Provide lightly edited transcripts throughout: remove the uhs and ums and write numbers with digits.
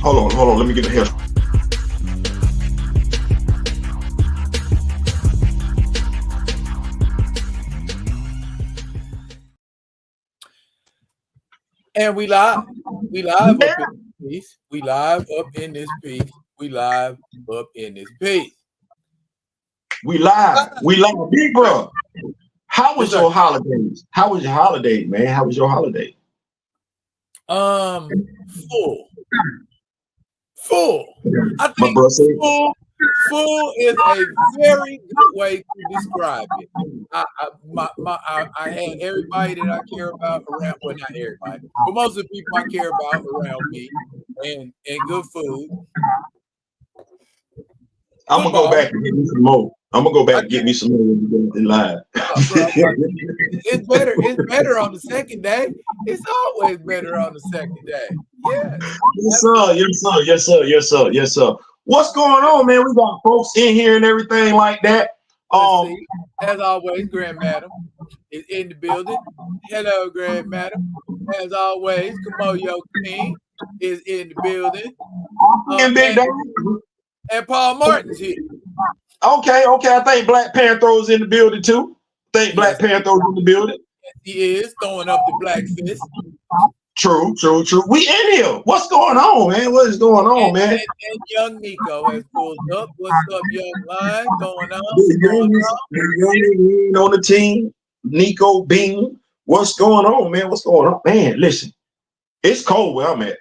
Hold on. Let me get the hair. And we live. We live up in this piece. We live up in this piece. We live up in this piece. We live. Big bro. How was your holidays? How was your holiday, man? How was your holiday? Full. I think full is a very good way to describe it. I had everybody that I care about around. Well, not everybody, but most of the people I care about around me, and good food. I'm gonna go back and get me some more. I'm gonna go back and get me some more in live. It's better. It's better on the second day. It's always better on the second day. Yeah. Yes, sir. What's going on, man? We got folks in here and everything like that. As always, Grand Madam is in the building. Hello, Grand Madam. As always, Kamoyo King is in the building. And Paul Martin's here. Okay. I think Black Panther's in the building too. Black Panther's in the building. Yes, he is throwing up the black fist. True. We in here. What's going on, man? What is going on, man? And young Nico has pulled up. What's up, young line? Going on? On the team, Nico Bean. What's going on, man? What's going on, man? Listen, it's cold where I'm at.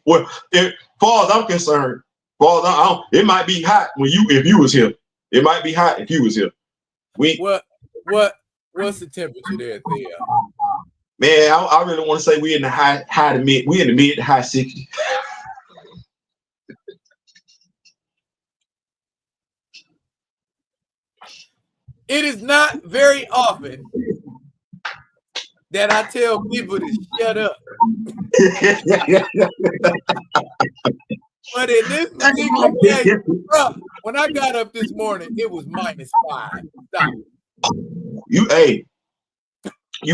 Well, as far as I'm concerned, it might be hot if you was here. It might be hot if you was here. What's the temperature there, Theo? Man, I really want to say we in the mid to high 60s. It is not very often that I tell people to shut up. But in this particular case, when I got up this morning, it was -5. Stop. You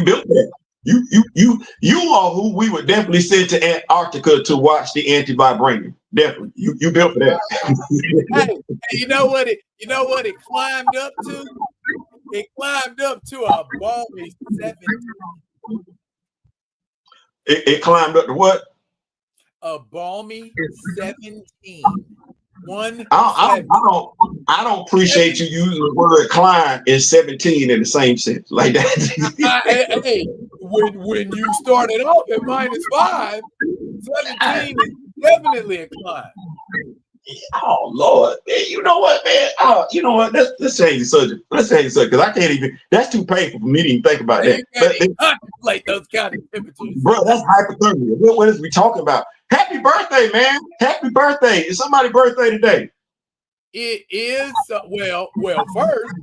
built that. You are who we would definitely send to Antarctica to watch the anti-vibranium. Definitely, you built for that. Hey, you know what it climbed up to? It climbed up to a balmy 17. It climbed up to what? A balmy 17. I don't appreciate you using the word climb and 17 in the same sense like that. Hey, when you started off at -5, 17 is definitely a climb. Oh Lord, man, you know what, man? You know what? Let's change the subject. Because I can't even. That's too painful for me to even think about that. You can't even contemplate those kind of temperatures, bro. That's hypothermia. What is we talking about? Happy birthday, man! Happy birthday! It's somebody's birthday today. It is well. First,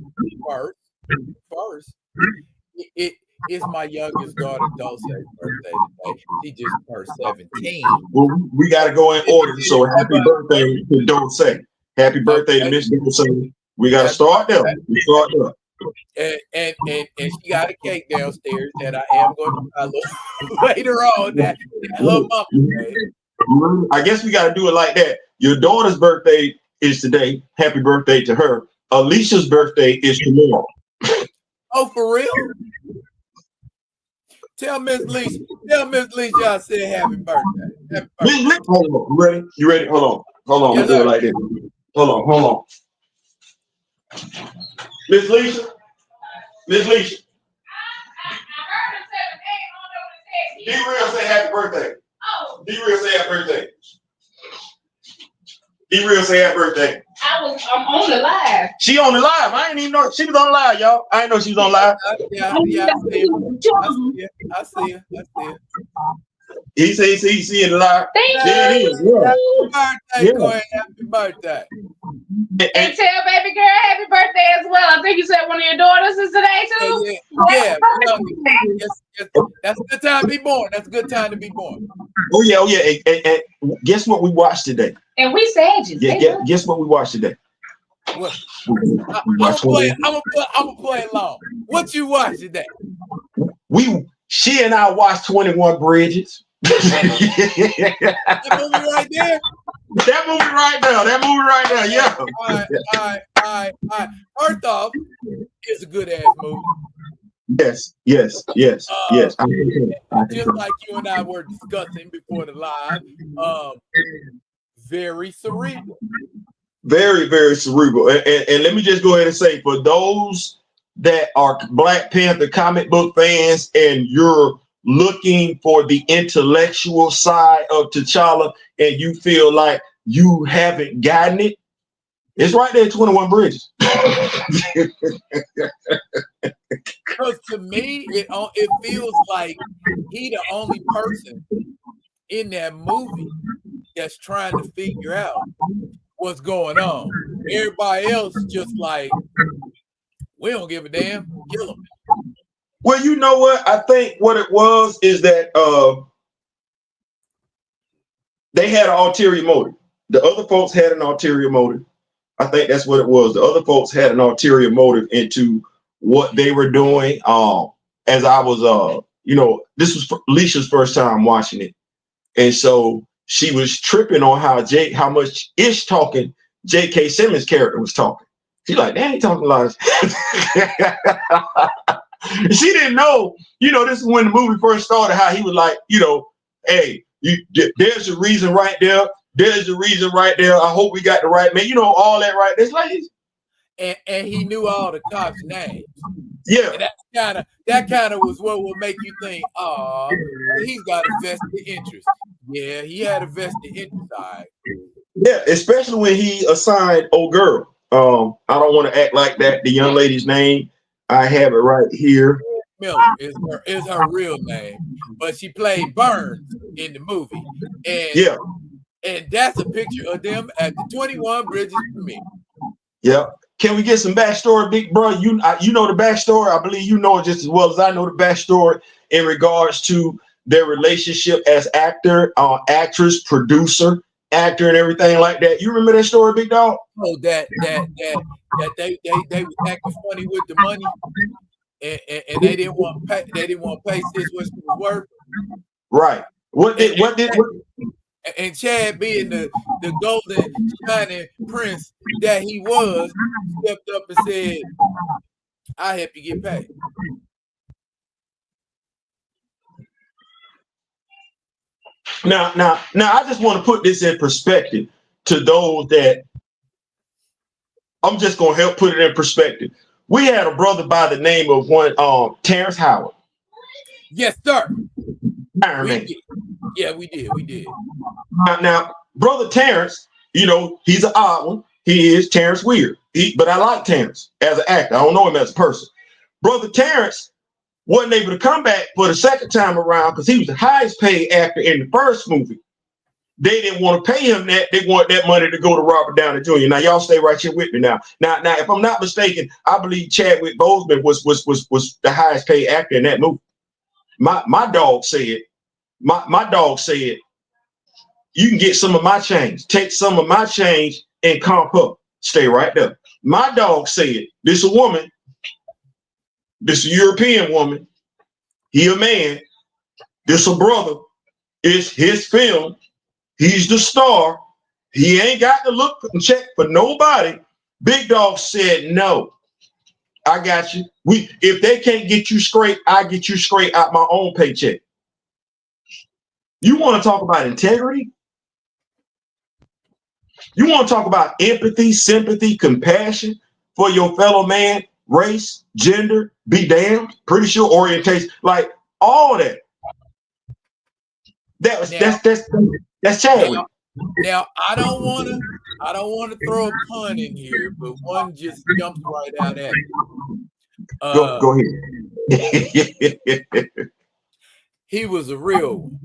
it's my youngest daughter Dulce's birthday today. She just turned 17. Well, we got to go in order. So happy birthday to Dulce. Happy birthday to Miss Dulce. We got to start there. And she got a cake downstairs that I am going to try later on. That her mama made. I guess we got to do it like that. Your daughter's birthday is today. Happy birthday to her. Alicia's birthday is tomorrow. Oh, for real? Tell Miss Leisha I said happy birthday. Happy birthday. Hold on. You ready? Hold on. Yes, do it like this. Hold on. Miss Leisha. I heard him say, be real, say happy birthday. Oh. Be real, say happy birthday. Be real, say happy birthday. I'm on the live. She on the live. I ain't even know she was on live, y'all. I didn't know she was on live. Yeah, I see her. He see in the live. Thank you. Happy birthday. And tell baby girl happy birthday as well. I think you said one of your daughters is today too. Yeah. That's a good time to be born. Oh yeah. And guess what we watched today? And we said you. Yeah. Guess what we watched today? What? I'm gonna play along. What you watched today? She and I watched 21 Bridges. That movie right there. That movie right now. That movie right now. Yeah. All right. First off, it's a good ass movie. Yes. Yes. Just like you and I were discussing before the live, very cerebral. Very, very cerebral. And let me just go ahead and say, for those that are Black Panther comic book fans and you're looking for the intellectual side of T'Challa and you feel like you haven't gotten it, it's right there at 21 Bridges. Because to me, it feels like he the only person in that movie that's trying to figure out what's going on. Everybody else just like, we don't give a damn, kill him. Well, you know what? I think what it was is that they had an ulterior motive. The other folks had an ulterior motive. I think that's what it was. The other folks had an ulterior motive into what they were doing. As I was, this was Alicia's first time watching it, and so she was tripping on how much ish talking J.K. Simmons' character was talking. She's like, "Damn, he talking a lot." She didn't know, this is when the movie first started, how he was like, hey, there's a reason right there. There's a reason right there. I hope we got the right man. All that right there. It's like, and he knew all the cops' names. Yeah. And that kind of was what would make you think, oh, he's got a vested interest. Yeah, he had a vested interest. Right. Yeah, especially when he assigned old girl. I don't want to act like that. The young lady's name, I have it right here. Miller is her real name, but she played Burns in the movie. And and that's a picture of them at the 21 Bridges premiere. Yeah. Can we get some backstory, big bro? You know the backstory. I believe you know it just as well as I know the backstory in regards to their relationship as actor, actress, producer, actor, and everything like that. You remember that story, big dog? Oh, that they was acting funny with the money, and they didn't want to pay sis what she was worth. Right. What did and Chad, being the golden shining prince that he was, stepped up and said, "I help you get paid." Now, I just want to put this in perspective to those that I'm just going to help put it in perspective. We had a brother by the name of Terrence Howard. Yes, sir. Iron Man. Yeah, we did. Now, brother Terrence, he's an odd one. He is Terrence Weir. But I like Terrence as an actor. I don't know him as a person. Brother Terrence wasn't able to come back for the second time around because he was the highest paid actor in the first movie. They didn't want to pay him that. They want that money to go to Robert Downey Jr. Now, y'all stay right here with me now. Now, if I'm not mistaken, I believe Chadwick Boseman was the highest paid actor in that movie. My dog said, my dog said, you can get some of my change. Take some of my change and comp up. Stay right there. My dog said, this a woman, this a European woman, he a man, this a brother, it's his film, he's the star, he ain't got to look and check for nobody. Big Dog said, no, I got you. If they can't get you straight, I get you straight out my own paycheck. You want to talk about integrity? You want to talk about empathy, sympathy, compassion for your fellow man, race, gender, be damned, pretty sure orientation, like all that. That's Chadwick. Now I don't want to throw a pun in here, but one just jumps right out at me. Go ahead. He was a real one.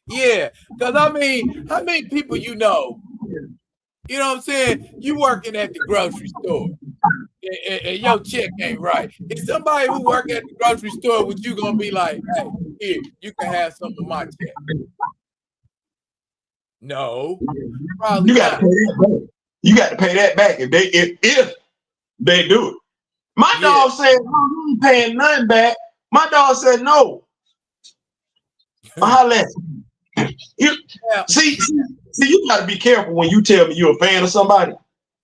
Yeah, because I mean, how many people you know what I'm saying? You working at the grocery store and your check ain't right. If somebody who work at the grocery store, would you gonna be like, hey, here, you can have some of my check? No, probably you got to pay that back. You got to pay that back if they do it. My dog said, no, you ain't paying nothing back. My dog said, no. I'll let you. See, you got to be careful when you tell me you're a fan of somebody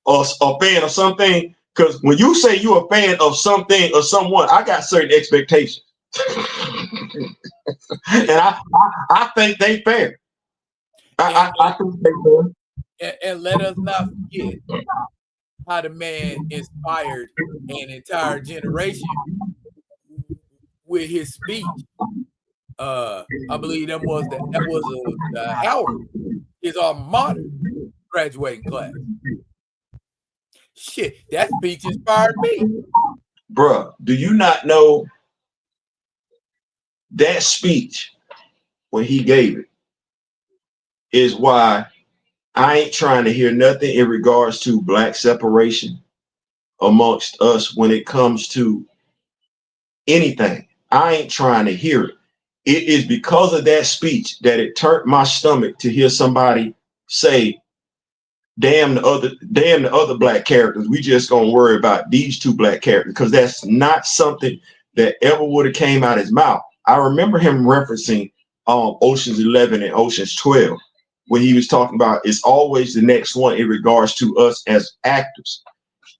or a fan of something. Because when you say you're a fan of something or someone, I got certain expectations. And I think they fair. I think they fair. And let us not forget how the man inspired an entire generation with his speech. I believe that was Howard, his alma mater, graduating class. Shit, that speech inspired me. Bruh, do you not know that speech when he gave it is why I ain't trying to hear nothing in regards to black separation amongst us when it comes to anything. I ain't trying to hear it. It is because of that speech that it turned my stomach to hear somebody say, damn the other black characters. We just gonna worry about these two black characters, because that's not something that ever would have came out his mouth. I remember him referencing Ocean's 11 and Ocean's 12 when he was talking about it's always the next one in regards to us as actors.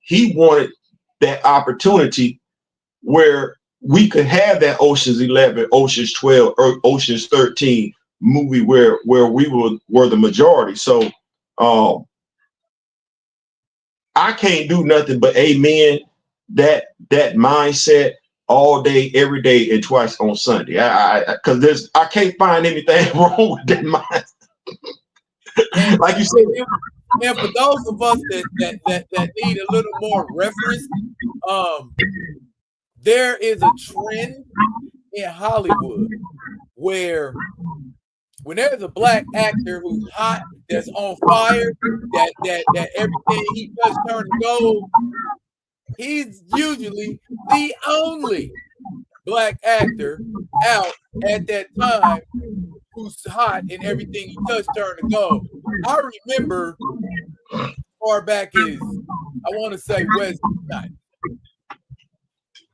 He wanted that opportunity where we could have that Ocean's 11, Ocean's 12, or Ocean's 13 movie where we were the majority. So I can't do nothing but amen that mindset all day, every day, and twice on Sunday. Because I can't find anything wrong with that mind. Like you said. And for those of us that need a little more reference, there is a trend in Hollywood where when there's a black actor who's hot, that's on fire, that everything he touches turns to gold, he's usually the only black actor out at that time who's hot and everything he touches turns to gold. I remember far back as, I want to say, Wesley Snipes.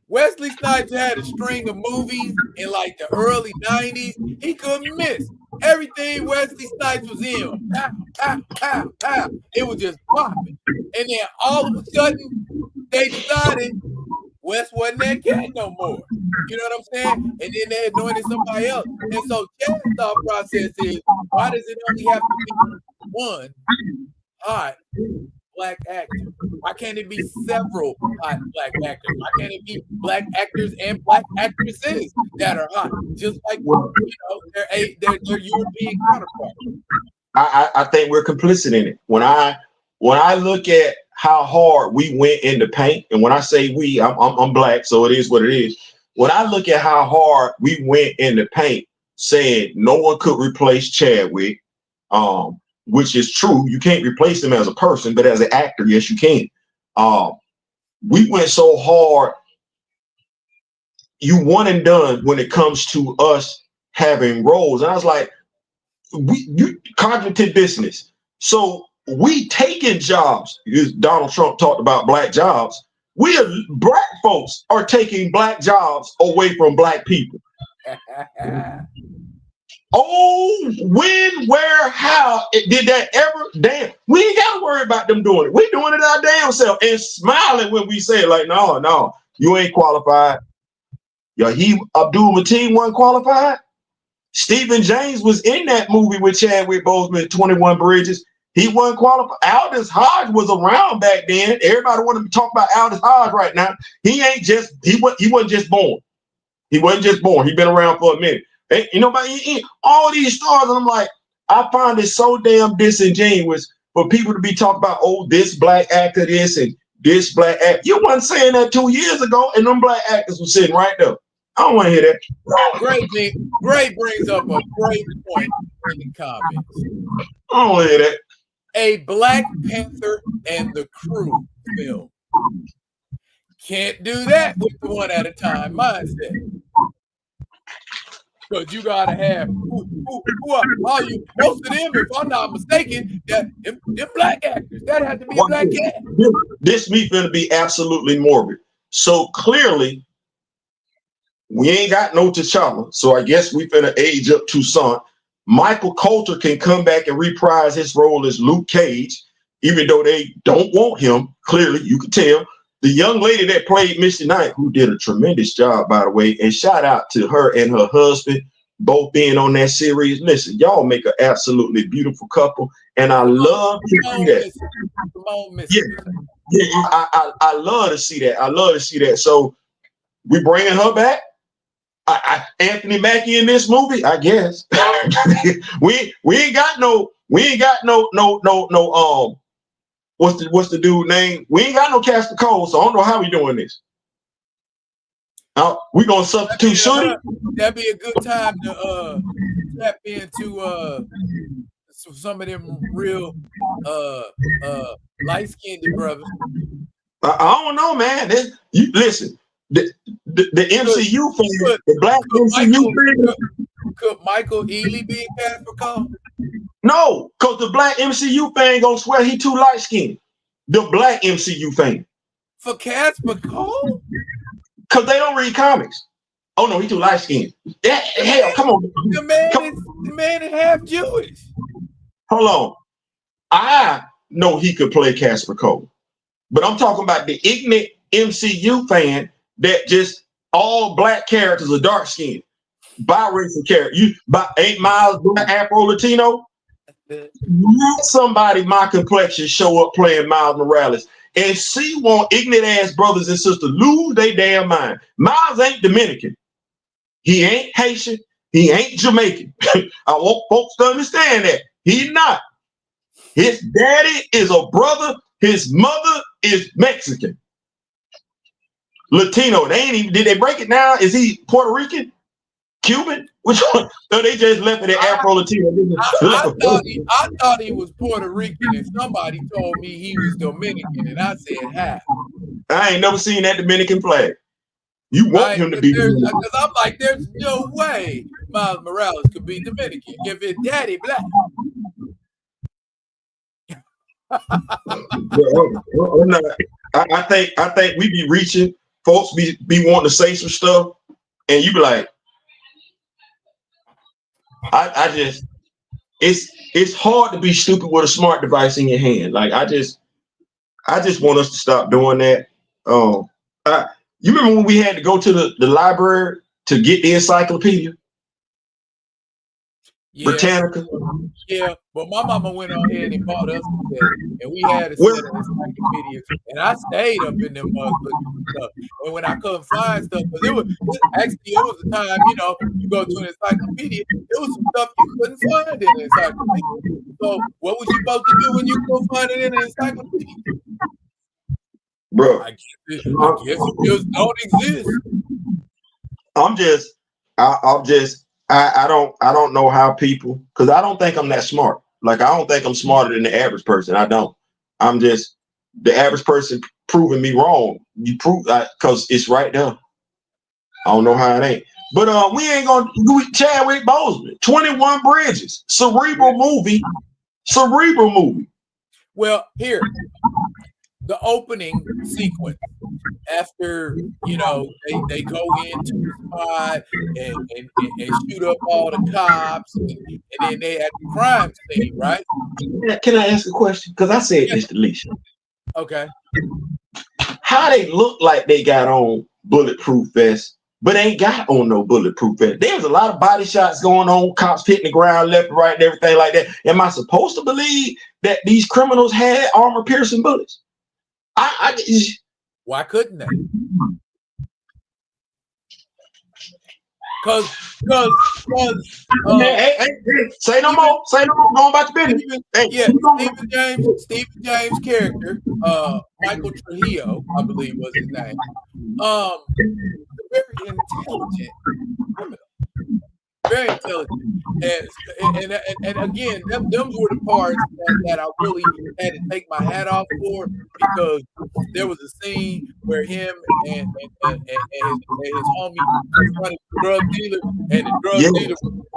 Wesley Snipes had a string of movies in like the early 90s. He couldn't miss. Everything Wesley Snipes was in, pow, pow, pow, pow. It was just popping. And then all of a sudden, they decided Wes wasn't that cat no more. You know what I'm saying? And then they anointed somebody else. And so Chad's thought process is, why does it only have to be one hot black actor? Why can't it be several hot black actors? Why can't it be black actors and black actresses that are hot? Just like, their European counterparts. I think we're complicit in it. When I look at how hard we went in the paint, and when I say we, I'm black, so it is what it is. When I look at how hard we went in the paint, saying no one could replace Chadwick, which is true. You can't replace him as a person, but as an actor, yes, you can. We went so hard. You one and done when it comes to us having roles. And I was like, you cognitive dissonance. So we taking jobs. Donald Trump talked about black jobs. Black folks are taking black jobs away from black people. Oh, when, where, how did that ever? Damn, we ain't got to worry about them doing it. We doing it our damn self and smiling when we say it, like, no, you ain't qualified. Yaheem Abdul-Mateen wasn't qualified. Stephen James was in that movie with Chadwick Boseman, 21 Bridges. He wasn't qualified. Aldous Hodge was around back then. Everybody wanted to talk about Aldous Hodge right now. He wasn't just born. He wasn't just born. He been around for a minute. And, all these stars, and I'm like, I find it so damn disingenuous for people to be talking about, oh, this black actor, this and this black actor. You wasn't saying that 2 years ago, and them black actors were sitting right there. I don't want to hear that. Gray brings up a great point in the comments. I don't want to hear that. A Black Panther and the Crew film. Can't do that with the one at a time mindset. Because you gotta have who are you? Most of them, if I'm not mistaken, that them black actors. That had to be a black cat. This meat gonna be absolutely morbid. So clearly, we ain't got no T'Challa. So I guess we finna age up Toussaint. Michael Coulter can come back and reprise his role as Luke Cage, even though they don't want him. Clearly, you can tell. The young lady that played Misty Knight, who did a tremendous job, by the way, and shout out to her and her husband, both being on that series. Listen, y'all make an absolutely beautiful couple, and I love to see that. I love to see that. I love to see that. So we bringing her back. Anthony Mackie in this movie, I guess. we ain't got no what's the dude name? We ain't got no Casper Cole, so I don't know how we doing this. We gonna substitute Shorty. That'd be a good time to tap into some of them real light-skinned brothers. I don't know, man. You listen. The MCU fan, the black MCU fan. Could Michael Ealy be a Casper Cole? No, because the black MCU fan gonna swear he too light skinned. The black MCU fan. For Casper Cole? Because they don't read comics. Oh no, he too light skinned. Hell, come on. The man is half Jewish. Hold on. I know he could play Casper Cole. But I'm talking about the ignorant MCU fan that just all black characters are dark skinned. Biracial character. Ain't Miles black Afro Latino? Let somebody my complexion show up playing Miles Morales and see one ignorant ass brothers and sisters lose their damn mind. Miles ain't Dominican. He ain't Haitian. He ain't Jamaican. I want folks to understand that. He's not. His daddy is a brother. His mother is Mexican. Latino. They ain't even, did they break it down? Is he Puerto Rican? Cuban? Which one? No, they just left it at Afro Latino. I thought he was Puerto Rican, and somebody told me he was Dominican, and I said, "How?" I ain't never seen that Dominican flag. You want him to be Dominican? Because I'm like, there's no way Miles Morales could be Dominican if his daddy black. I think we be reaching. Folks be wanting to say some stuff, and you be like, I just, it's hard to be stupid with a smart device in your hand. Like I just want us to stop doing that. You remember when we had to go to the library to get the encyclopedia? Yeah, Britannica. Yeah, but my mama went on ahead and bought us that, and we had a set of encyclopedias, and I stayed up in them looking for stuff. And when I couldn't find stuff, because it was a time, you go to an encyclopedia, there was some stuff you couldn't find in an encyclopedia. So what was you supposed to do when you couldn't find it in an encyclopedia? Bro, I guess it just don't exist. I don't know how people, because I don't think I'm that smart. Like, I don't think I'm smarter than the average person. I don't. I'm just the average person proving me wrong. You prove that because it's right there. I don't know how it ain't. But we ain't gonna do Chadwick Boseman. 21 Bridges. Cerebral movie. Well, here. The opening sequence after they go into the spot and shoot up all the cops and then they at the crime scene, right? Can I ask a question? Because I said this to Lisa. Okay. How they look like they got on bulletproof vests, but ain't got on no bulletproof vest. There's a lot of body shots going on, cops hitting the ground left and right and everything like that. Am I supposed to believe that these criminals had armor-piercing bullets? Why couldn't they? Because say no more. Going about your business. Stephen James' character, Michael Trujillo, I believe was his name. Very intelligent criminal. very intelligent. And again, them were the parts that I really had to take my hat off for, because there was a scene where him and his homie confronted the drug dealer, and the drug dealer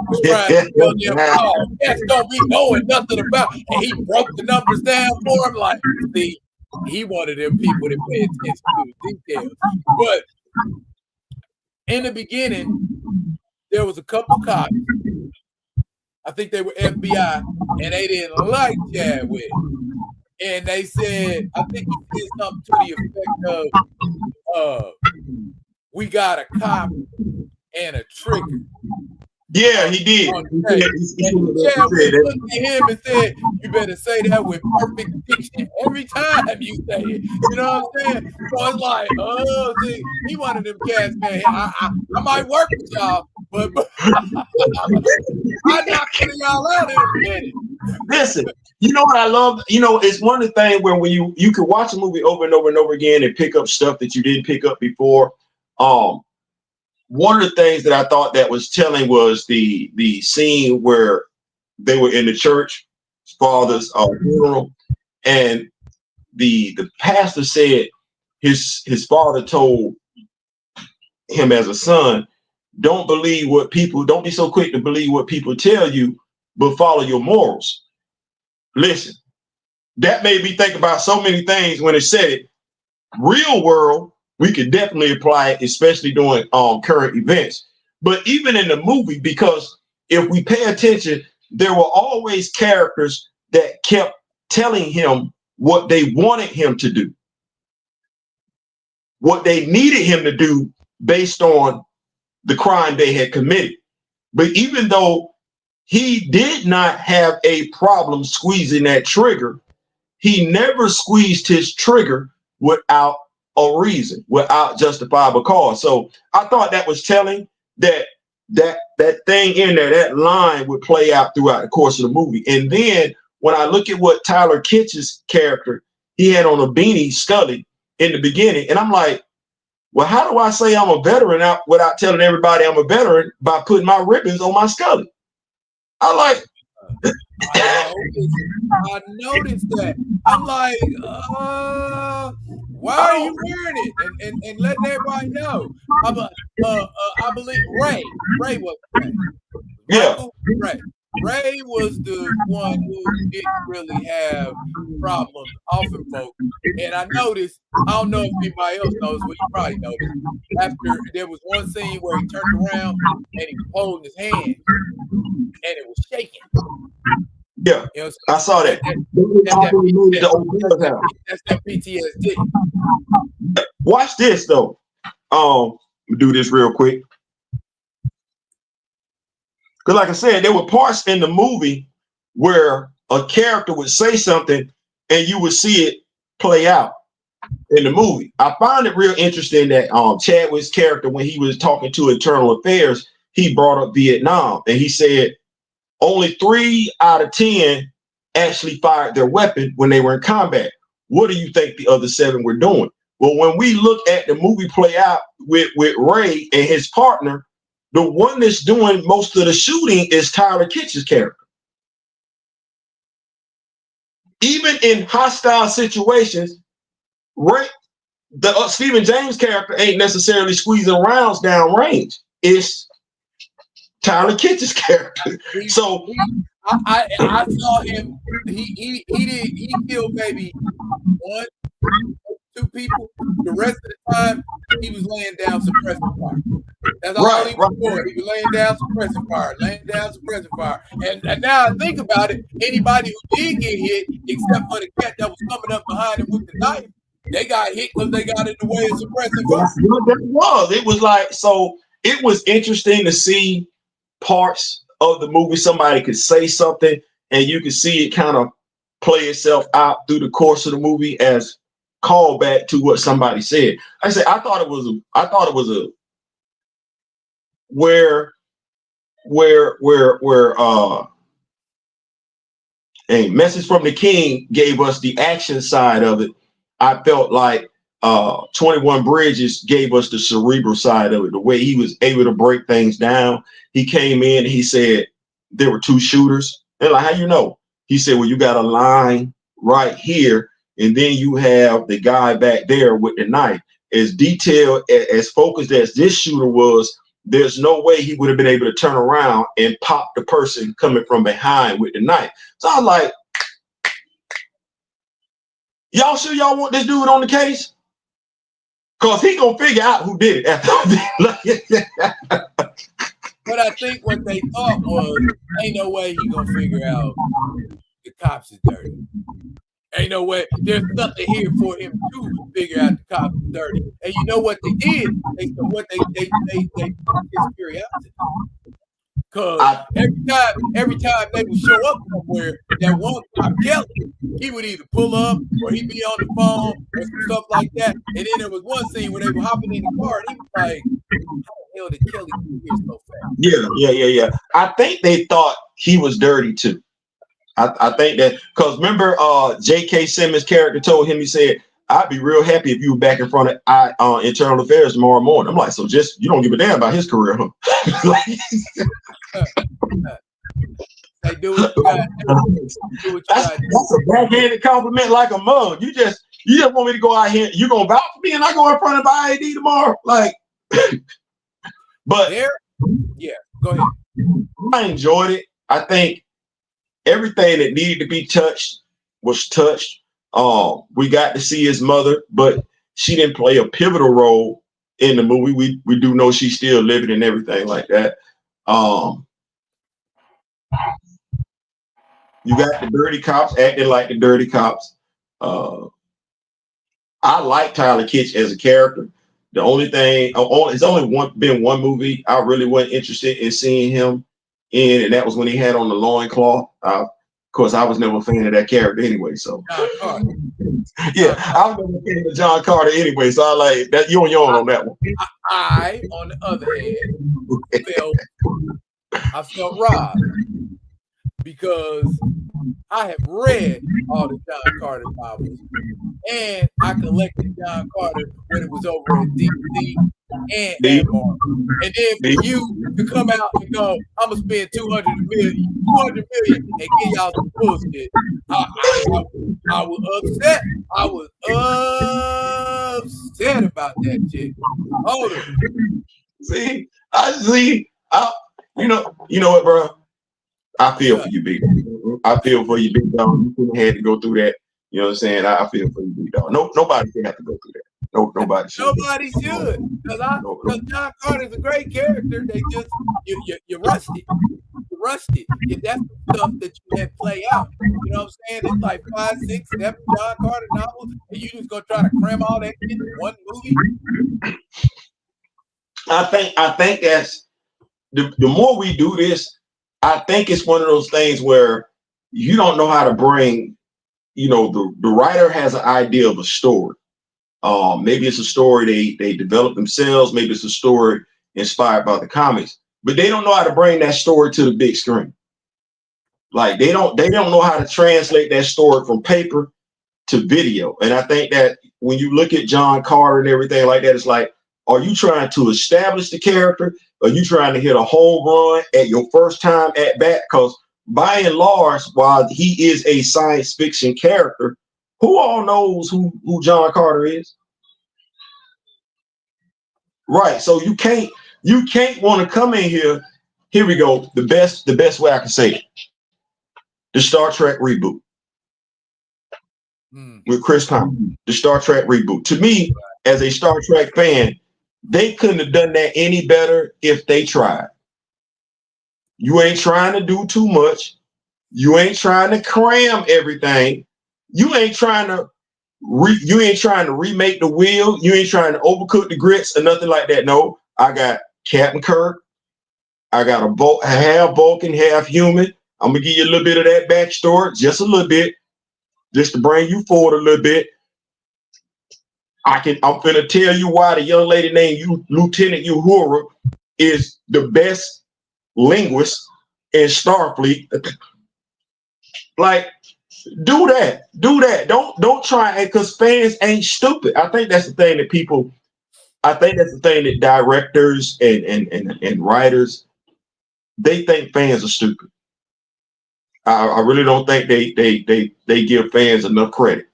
was trying to tell them, "Oh, cats don't be knowing nothing about," and he broke the numbers down for him. Like, see, he wanted them people to pay attention to the details. But in the beginning, there was a couple cops. I think they were FBI, and they didn't like Chadwick. And they said, I think he said something to the effect of, "We got a cop and a trigger." Yeah, he did. Chadwick looked at him and said, "You better say that with perfect diction every time you say it." You know what I'm saying? So it's like, oh, see, he one of them cats, man. I might work with y'all, but I'm not putting y'all out in a minute. Listen, you know what I love? You know, it's one of the things when you can watch a movie over and over and over again and pick up stuff that you didn't pick up before. One of the things that I thought that was telling was the scene where they were in the church, father's funeral, and the pastor said his father told him as a son, don't be so quick to believe what people tell you, but follow your morals. Listen, that made me think about so many things when it said it. Real world, we could definitely apply it, especially during current events. But even in the movie, because if we pay attention, there were always characters that kept telling him what they wanted him to do, what they needed him to do based on the crime they had committed. But even though he did not have a problem squeezing that trigger, he never squeezed his trigger without a reason, without justifiable cause. So I thought that was telling that thing in there, that line would play out throughout the course of the movie. And then when I look at what Tyler Kitch's character, he had on a beanie Scully in the beginning, and I'm like, well, how do I say I'm a veteran out without telling everybody I'm a veteran by putting my ribbons on my Scully? I like. I noticed that. I'm like, why are you wearing it? And letting everybody know. I believe Ray was Ray. Yeah. Ray was the one who didn't really have problems offing folks. And I noticed, I don't know if anybody else knows, but you probably noticed, after there was one scene where he turned around and he was holding his hand and it was shaking. Yeah, you know, I saw that. That's that PTSD. Watch this though. We'll do this real quick. Because like I said, there were parts in the movie where a character would say something and you would see it play out in the movie. I found it real interesting that Chadwick's character, when he was talking to Internal Affairs, he brought up Vietnam, and he said only 3 out of 10 actually fired their weapon when they were in combat. What do you think the other 7 were doing? Well, when we look at the movie play out with Ray and his partner, the one that's doing most of the shooting is Tyler Kitch's character. Even in hostile situations, Ray, the Stephen James character ain't necessarily squeezing rounds down range. It's Tyler Kitch's character. So I saw him. He killed maybe 1, 2 people. The rest of the time, he was laying down suppressing fire. That's all he was doing. He was laying down suppressing fire. And now I think about it, anybody who did get hit, except for the cat that was coming up behind him with the knife, they got hit because they got in the way of suppressing fire. It was like, so it was interesting to see parts of the movie. Somebody could say something and you could see it kind of play itself out through the course of the movie as callback to what somebody said. I thought it was a where a Message from the King gave us the action side of it. I felt like 21 Bridges gave us the cerebral side of it, the way he was able to break things down. He came in and he said there were 2 shooters. They're like, how you know? He said, well, you got a line right here, and then you have the guy back there with the knife. As detailed, as focused as this shooter was, there's no way he would have been able to turn around and pop the person coming from behind with the knife. So I was like, y'all sure y'all want this dude on the case? Because he gonna figure out who did it after. But I think what they thought was, ain't no way he gonna figure out the cops is dirty. Ain't no way. There's nothing here for him to figure out the cops is dirty. And you know what they did? They his curiosity. Cause every time they would show up somewhere, that one cop Kelly, he would either pull up or he'd be on the phone or some stuff like that. And then there was one scene where they were hopping in the car and he was like, how the hell did Kelly get here so fast? Yeah. I think they thought he was dirty too. I think that, because remember, J.K. Simmons' character told him, he said, I'd be real happy if you were back in front of Internal Affairs tomorrow morning. I'm like, so just, you don't give a damn about his career, huh? They do what you got. That's a backhanded compliment like a mug. You just want me to go out here, you gonna vouch for me and I go in front of IAD tomorrow? Like, but yeah, go ahead. I enjoyed it. I think everything that needed to be touched was touched. We got to see his mother, but she didn't play a pivotal role in the movie. We do know she's still living and everything like that. You got the dirty cops acting like the dirty cops. I like Tyler Kitsch as a character. The only thing, it's only been one movie I really wasn't interested in seeing him in, and that was when he had on the loincloth. Of course, I was never a fan of that character anyway. So, yeah, I was never a fan of John Carter anyway. So I like that. You on your own on that one. I, on the other hand, I felt robbed because I have read all the John Carter novels, and I collected John Carter when it was over at DC and Marvel. And then for you to come out and go, I'm gonna spend 200 million and get y'all some bullshit. I was upset. I was upset about that shit. Hold on. You know what, bro? I feel for you, big. I feel for you, big dog. You couldn't have to go through that. You know what I'm saying? I feel for you, big dog. Nobody should have to go through that. Nobody should. Nobody should. Because John Carter's a great character. They just you're rusty. You're rusty. And that's the stuff that you had play out. You know what I'm saying? It's like 5, 6, 7 John Carter novels, and you just gonna try to cram all that in one movie. I think that's the more we do this, I think it's one of those things where you don't know how to bring, the writer has an idea of a story. Maybe it's a story they develop themselves. Maybe it's a story inspired by the comics, but they don't know how to bring that story to the big screen. Like they don't know how to translate that story from paper to video. And I think that when you look at John Carter and everything like that, it's like, are you trying to establish the character? Are you trying to hit a home run at your first time at bat? Because by and large, while he is a science fiction character, who all knows who John Carter is? Right. So you can't want to come in here. Here we go. The best way I can say it. The Star Trek reboot with Chris Pine. The Star Trek reboot. To me, as a Star Trek fan, they couldn't have done that any better if they tried. You ain't trying to do too much. You ain't trying to cram everything. You ain't trying to remake the wheel. You ain't trying to overcook the grits or nothing like that. No, I got Captain Kirk. I got a half Vulcan, half human. I'm gonna give you a little bit of that backstory, just a little bit, just to bring you forward a little bit. I'm gonna tell you why the young lady named Lieutenant Uhura is the best linguist in Starfleet. Like, Do that. Do that. Don't try, because fans ain't stupid. I think that's the thing that people. I think that's the thing that directors and writers, they think fans are stupid. I really don't think they give fans enough credit.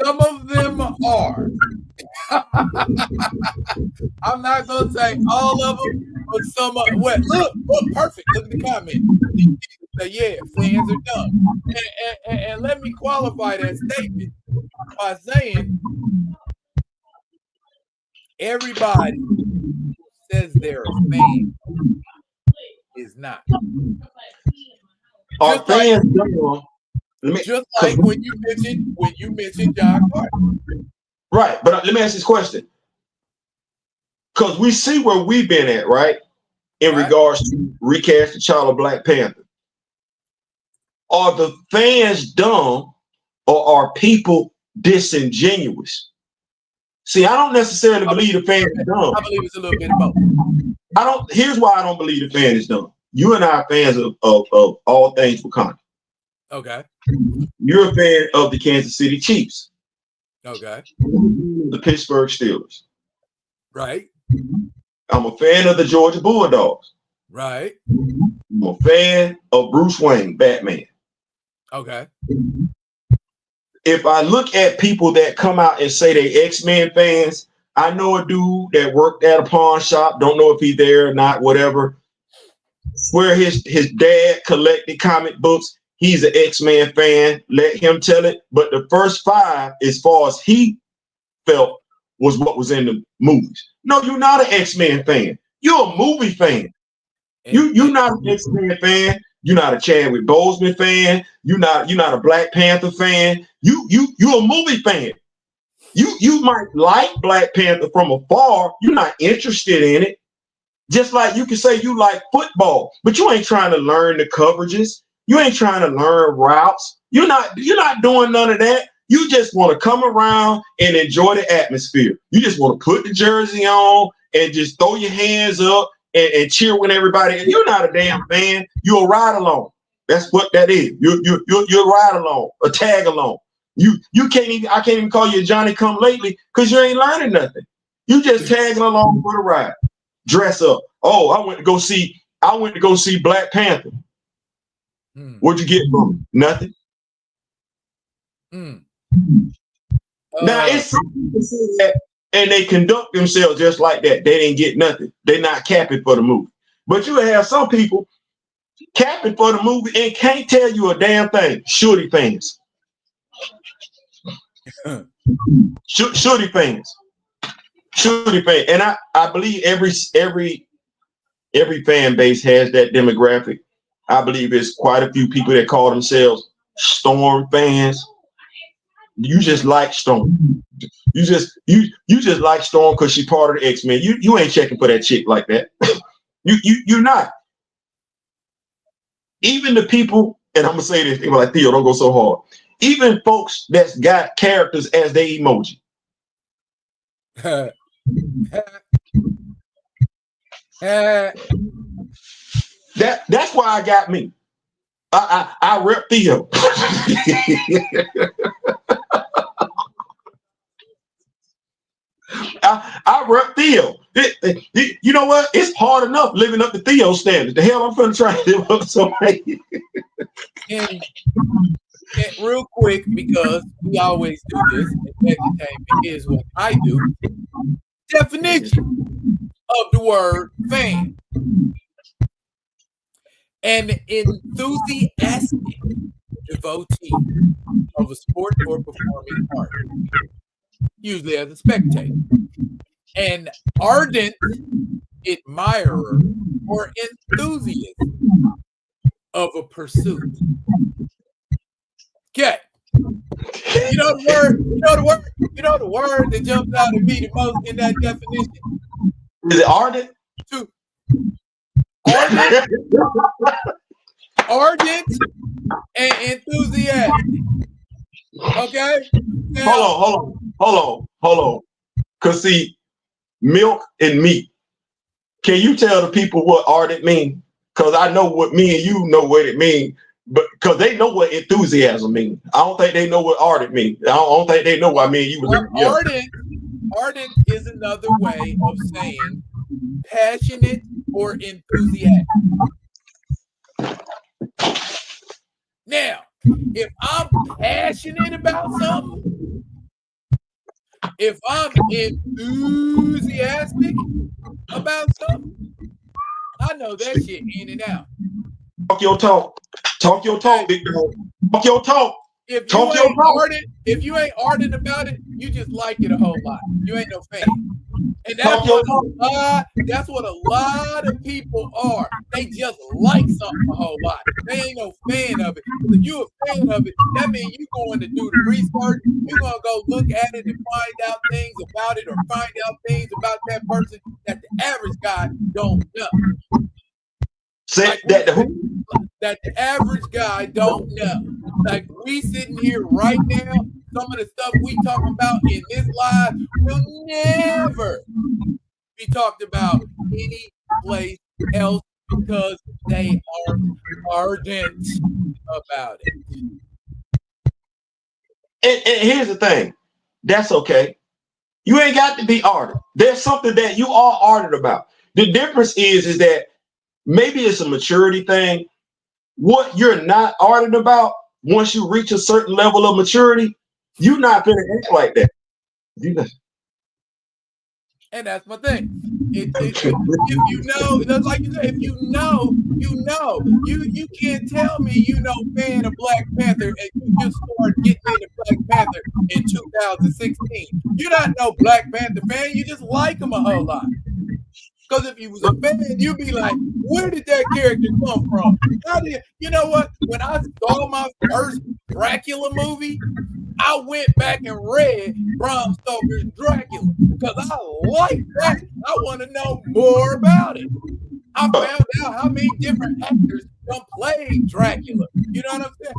Some of them are. I'm not gonna say all of them, but some are. Well, look, perfect. Look at the comment. Say, yeah, fans are dumb. And let me qualify that statement by saying everybody who says they're a fan is not. Are fans dumb? Just like when you mentioned John Carter. Right, but let me ask this question. Because we see where we've been at, right? In regards to recast the child of Black Panther. Are the fans dumb, or are people disingenuous? See, I don't necessarily believe the fan is dumb. I believe it's a little bit of both. Here's why I don't believe the fan is dumb. You and I are fans of all things Wakanda. Okay. You're a fan of the Kansas City Chiefs. Okay. The Pittsburgh Steelers. Right. I'm a fan of the Georgia Bulldogs. Right. I'm a fan of Bruce Wayne, Batman. Okay. If I look at people that come out and say they X-Men fans, I know a dude that worked at a pawn shop, don't know if he's there or not, whatever, where his dad collected comic books. He's an X-Men fan. Let him tell it. But the first 5, as far as he felt, was what was in the movies. No, you're not an X-Men fan. You're a movie fan. You're not an X-Men fan. You're not a Chadwick Boseman fan. You're not a Black Panther fan. You're a movie fan. You might like Black Panther from afar. You're not interested in it. Just like you can say you like football, but you ain't trying to learn the coverages. You ain't trying to learn routes. You're not doing none of that. You just want to come around and enjoy the atmosphere. You just want to put the jersey on and just throw your hands up and cheer when everybody. You're not a damn fan. You're a ride along. That's what that is. You're a ride along, a tag along. You can't even. I can't even call you a Johnny Come Lately because you ain't learning nothing. You just tagging along for the ride. Dress up. Oh, I went to go see Black Panther. What'd you get from it? Nothing. Now it's some people say that and they conduct themselves just like that. They didn't get nothing. They're not capping for the movie. But you have some people capping for the movie and can't tell you a damn thing. Shorty fans. Shorty fans. Shorty fans. And I believe every fan base has that demographic. I believe it's quite a few people that call themselves Storm fans. You just like Storm. You just like Storm because she's part of the X-Men. You ain't checking for that chick like that. You're not. Even the people, and I'm gonna say this, people like Theo, don't go so hard. Even folks that's got characters as their emoji. That's why I got me. I rep Theo. I rep Theo. You know what? It's hard enough living up to Theo standards. The hell I'm gonna try to live up so and real quick, because we always do this, and entertainment is what I do. Definition of the word fan. An enthusiastic devotee of a sport or performing art, usually as a spectator. An ardent admirer or enthusiast of a pursuit. Okay. You know the word that jumps out at me the most in that definition? Is it ardent? Ardent and enthusiastic. Okay? Now, hold on. Cause see, milk and meat. Can you tell the people what ardent mean? Cause I know what me and you know what it means. but because they know what enthusiasm means. I don't think they know what ardent means. I don't think they know what I mean. You was ardent is another way of saying passionate or enthusiastic. Now, if I'm passionate about something, if I'm enthusiastic about something, I know that shit in and out. Talk your talk. Talk your talk, big dog. Talk your talk. If you ain't ardent about it, you just like it a whole lot. You ain't no fan. And that's what a lot of people are. They just like something a whole lot. They ain't no fan of it. If you're a fan of it, that means you're going to do the research. You're going to go look at it and find out things about it or find out things about that person that the average guy don't know. That the average guy don't know. Like we sitting here right now, some of the stuff we talk about in this live will never be talked about any place else because they are ardent about it. And here's the thing. That's okay. You ain't got to be ardent. There's something that you are ardent about. The difference is that maybe it's a maturity thing. What you're not ardent about, once you reach a certain level of maturity, you're not gonna act like that. And that's my thing. If you know, that's like you said, if you know, you know. You can't tell me you know fan of Black Panther and you just started getting into Black Panther in 2016. You're not no Black Panther fan. You just like him a whole lot. Because if you was a fan, you'd be like, where did that character come from? You know what? When I saw my first Dracula movie, I went back and read Bram Stoker's Dracula because I like that. I want to know more about it. I found out how many different actors don't play Dracula. You know what I'm saying?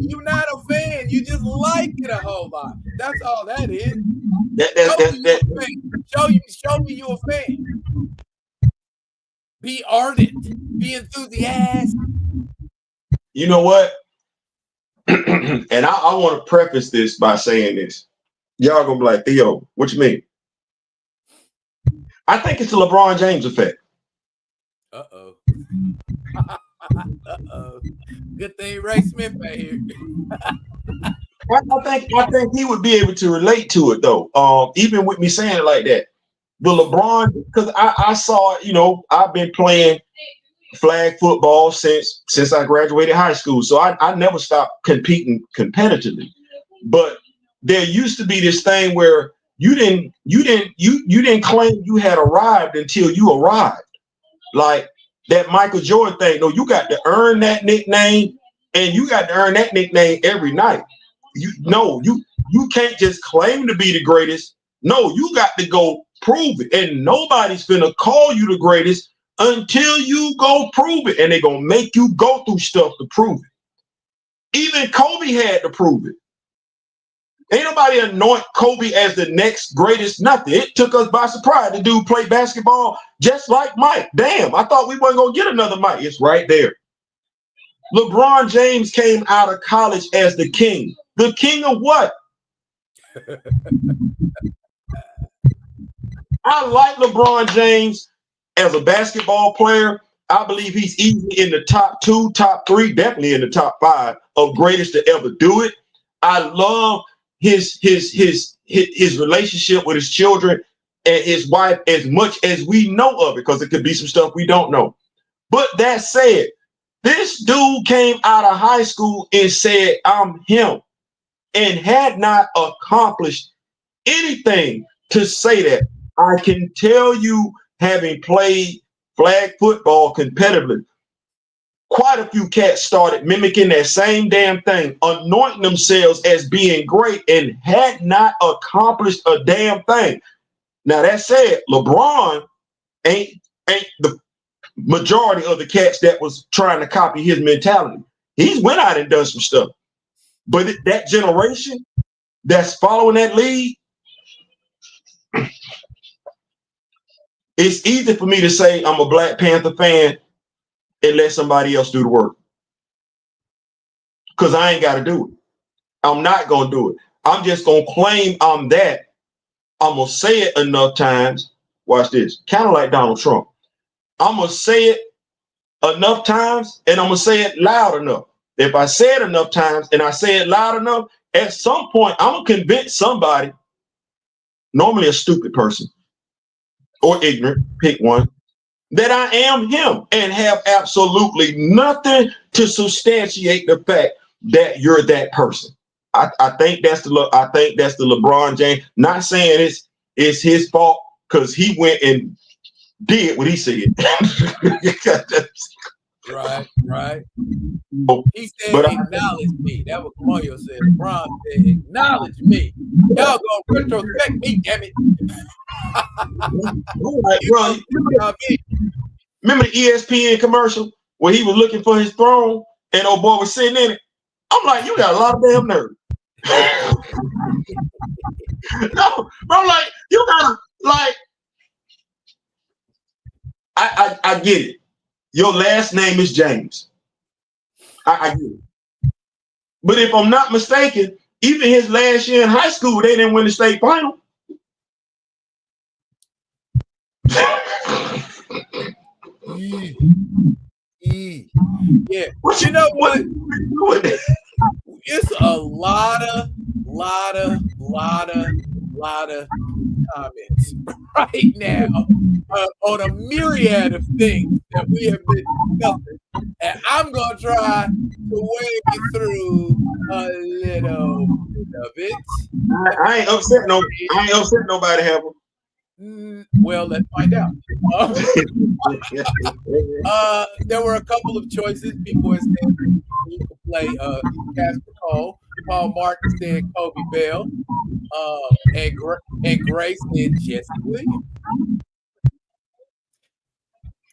You're not a fan. You just like it a whole lot. That's all that is. Show me you're a fan. Be ardent. Be enthusiastic. You know what? And I want to preface this by saying this. Y'all gonna be like, Theo, what you mean? I think it's the LeBron James effect. Uh-oh. Uh-oh. Good thing Ray Smith ain't here. I think he would be able to relate to it though. Even with me saying it like that. The LeBron, because I saw, I've been playing flag football since I graduated high school. So I never stopped competing competitively. But there used to be this thing where you didn't claim you had arrived until you arrived. Like that Michael Jordan thing. No, you got to earn that nickname, and you got to earn that nickname every night. You can't just claim to be the greatest. No, you got to go prove it. And nobody's gonna call you the greatest until you go prove it. And they're gonna make you go through stuff to prove it. Even Kobe had to prove it. Ain't nobody anoint Kobe as the next greatest nothing. It took us by surprise. The dude played basketball just like Mike. Damn, I thought we weren't gonna get another Mike. It's right there. LeBron James came out of college as the king. The king of what? I like LeBron James as a basketball player. I believe he's easily in the top 2, top 3, definitely in the top 5 of greatest to ever do it. I love his relationship with his children and his wife as much as we know of it, because it could be some stuff we don't know. But that said, this dude came out of high school and said, I'm him, and had not accomplished anything to say that. I can tell you, having played flag football competitively, quite a few cats started mimicking that same damn thing, anointing themselves as being great and had not accomplished a damn thing. Now that said, LeBron ain't the majority of the cats that was trying to copy his mentality. He's went out and done some stuff. But that generation that's following that lead, it's easy for me to say I'm a Black Panther fan and let somebody else do the work. because I ain't got to do it. I'm not going to do it. I'm just going to claim I'm that. I'm going to say it enough times. Watch this. Kind of like Donald Trump. I'm going to say it enough times and I'm going to say it loud enough. If I say it enough times and I say it loud enough, at some point, I'm going to convince somebody, normally a stupid person or ignorant, pick one, that I am him and have absolutely nothing to substantiate the fact that you're that person. I think that's the LeBron James. Not saying it's his fault because he went and did what he said. Right. He said, acknowledge me. That was Mario said. LeBron said, acknowledge me. Y'all gonna retrospect me, damn it. Remember the ESPN commercial where he was looking for his throne and old boy was sitting in it? I'm like, you got a lot of damn nerve. No, bro, like, you gotta, like, I get it. Your last name is James. I get it. But if I'm not mistaken, even his last year in high school, they didn't win the state final. Yeah. You know what? It's a lot of comments right now on a myriad of things that we have been discussing, and I'm gonna try to wade through a little bit of it. I ain't upset nobody, have them. Well, let's find out. There were a couple of choices. People have said you could play Casper Cole. Paul Martin said Kobe Bell. And Grace said Jesse Williams.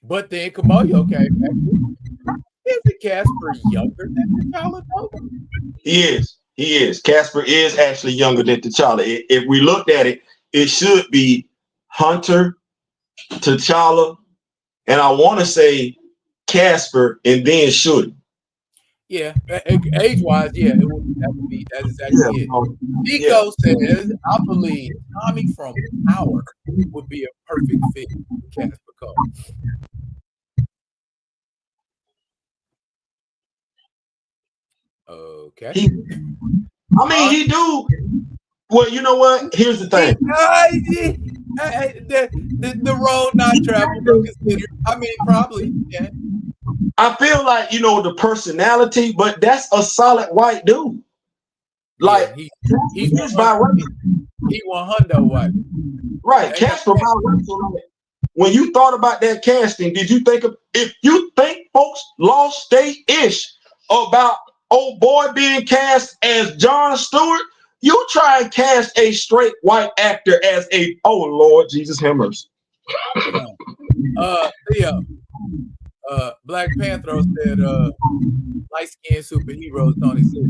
But then Kamoyo came back. Isn't Casper younger than T'Challa? He is. Casper is actually younger than T'Challa. If we looked at it, it should be Hunter, T'Challa, and I want to say Casper, and then Shorty. Yeah, age-wise, yeah, that's exactly it. Nico says, I believe Tommy from Power would be a perfect fit for Casper Cole. Okay. He do. Well, you know what? Here's the thing. The road not traveled considered. I mean, probably. Yeah. I feel like the personality, but that's a solid white dude. Like he's biracial. He 100 white. Right, Casper biracial. When you thought about that casting, did you think if you think folks lost their ish about old boy being cast as Jon Stewart? You try and cast a straight white actor as oh Lord Jesus have mercy. Theo, Black Panther said light-skinned superheroes don't exist.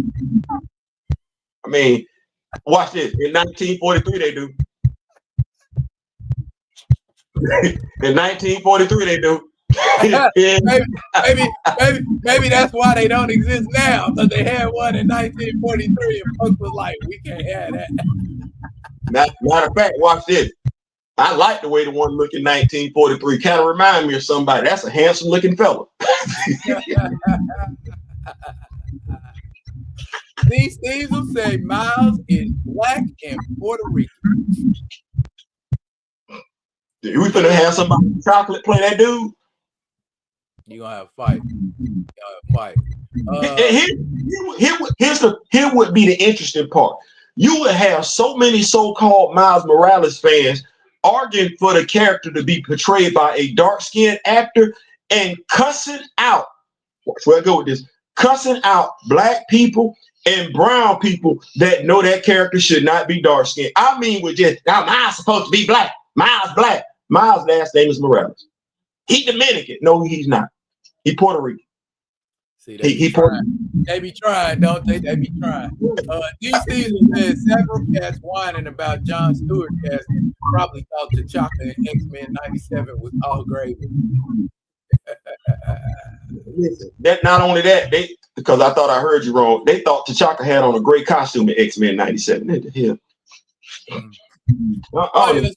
I mean, watch this. In 1943 they do. In 1943 they do. maybe that's why they don't exist now, because they had one in 1943 and folks was like, we can't have that. Matter of fact, watch this. I like the way the one looked in 1943. Kind of remind me of somebody. That's a handsome looking fella. These things will say Miles is black and Puerto Rican. We finna have somebody with chocolate play that dude. You gonna have a fight. Here would be the interesting part. You would have so many so-called Miles Morales fans arguing for the character to be portrayed by a dark-skinned actor and cussing out. Watch where I go with this. Cussing out black people and brown people that know that character should not be dark-skinned. I mean, with just now, Miles supposed to be black. Miles black. Miles' last name is Morales. He Dominican. No, he's not. He Puerto Rican. See, they be trying, don't they? They be trying. DC says several cats whining about Jon Stewart casting probably thought T'Chaka in X-Men '97 was all gravy. Listen, that not only that, because I thought I heard you wrong. They thought T'Chaka had on a gray costume in X-Men '97. What the hell? In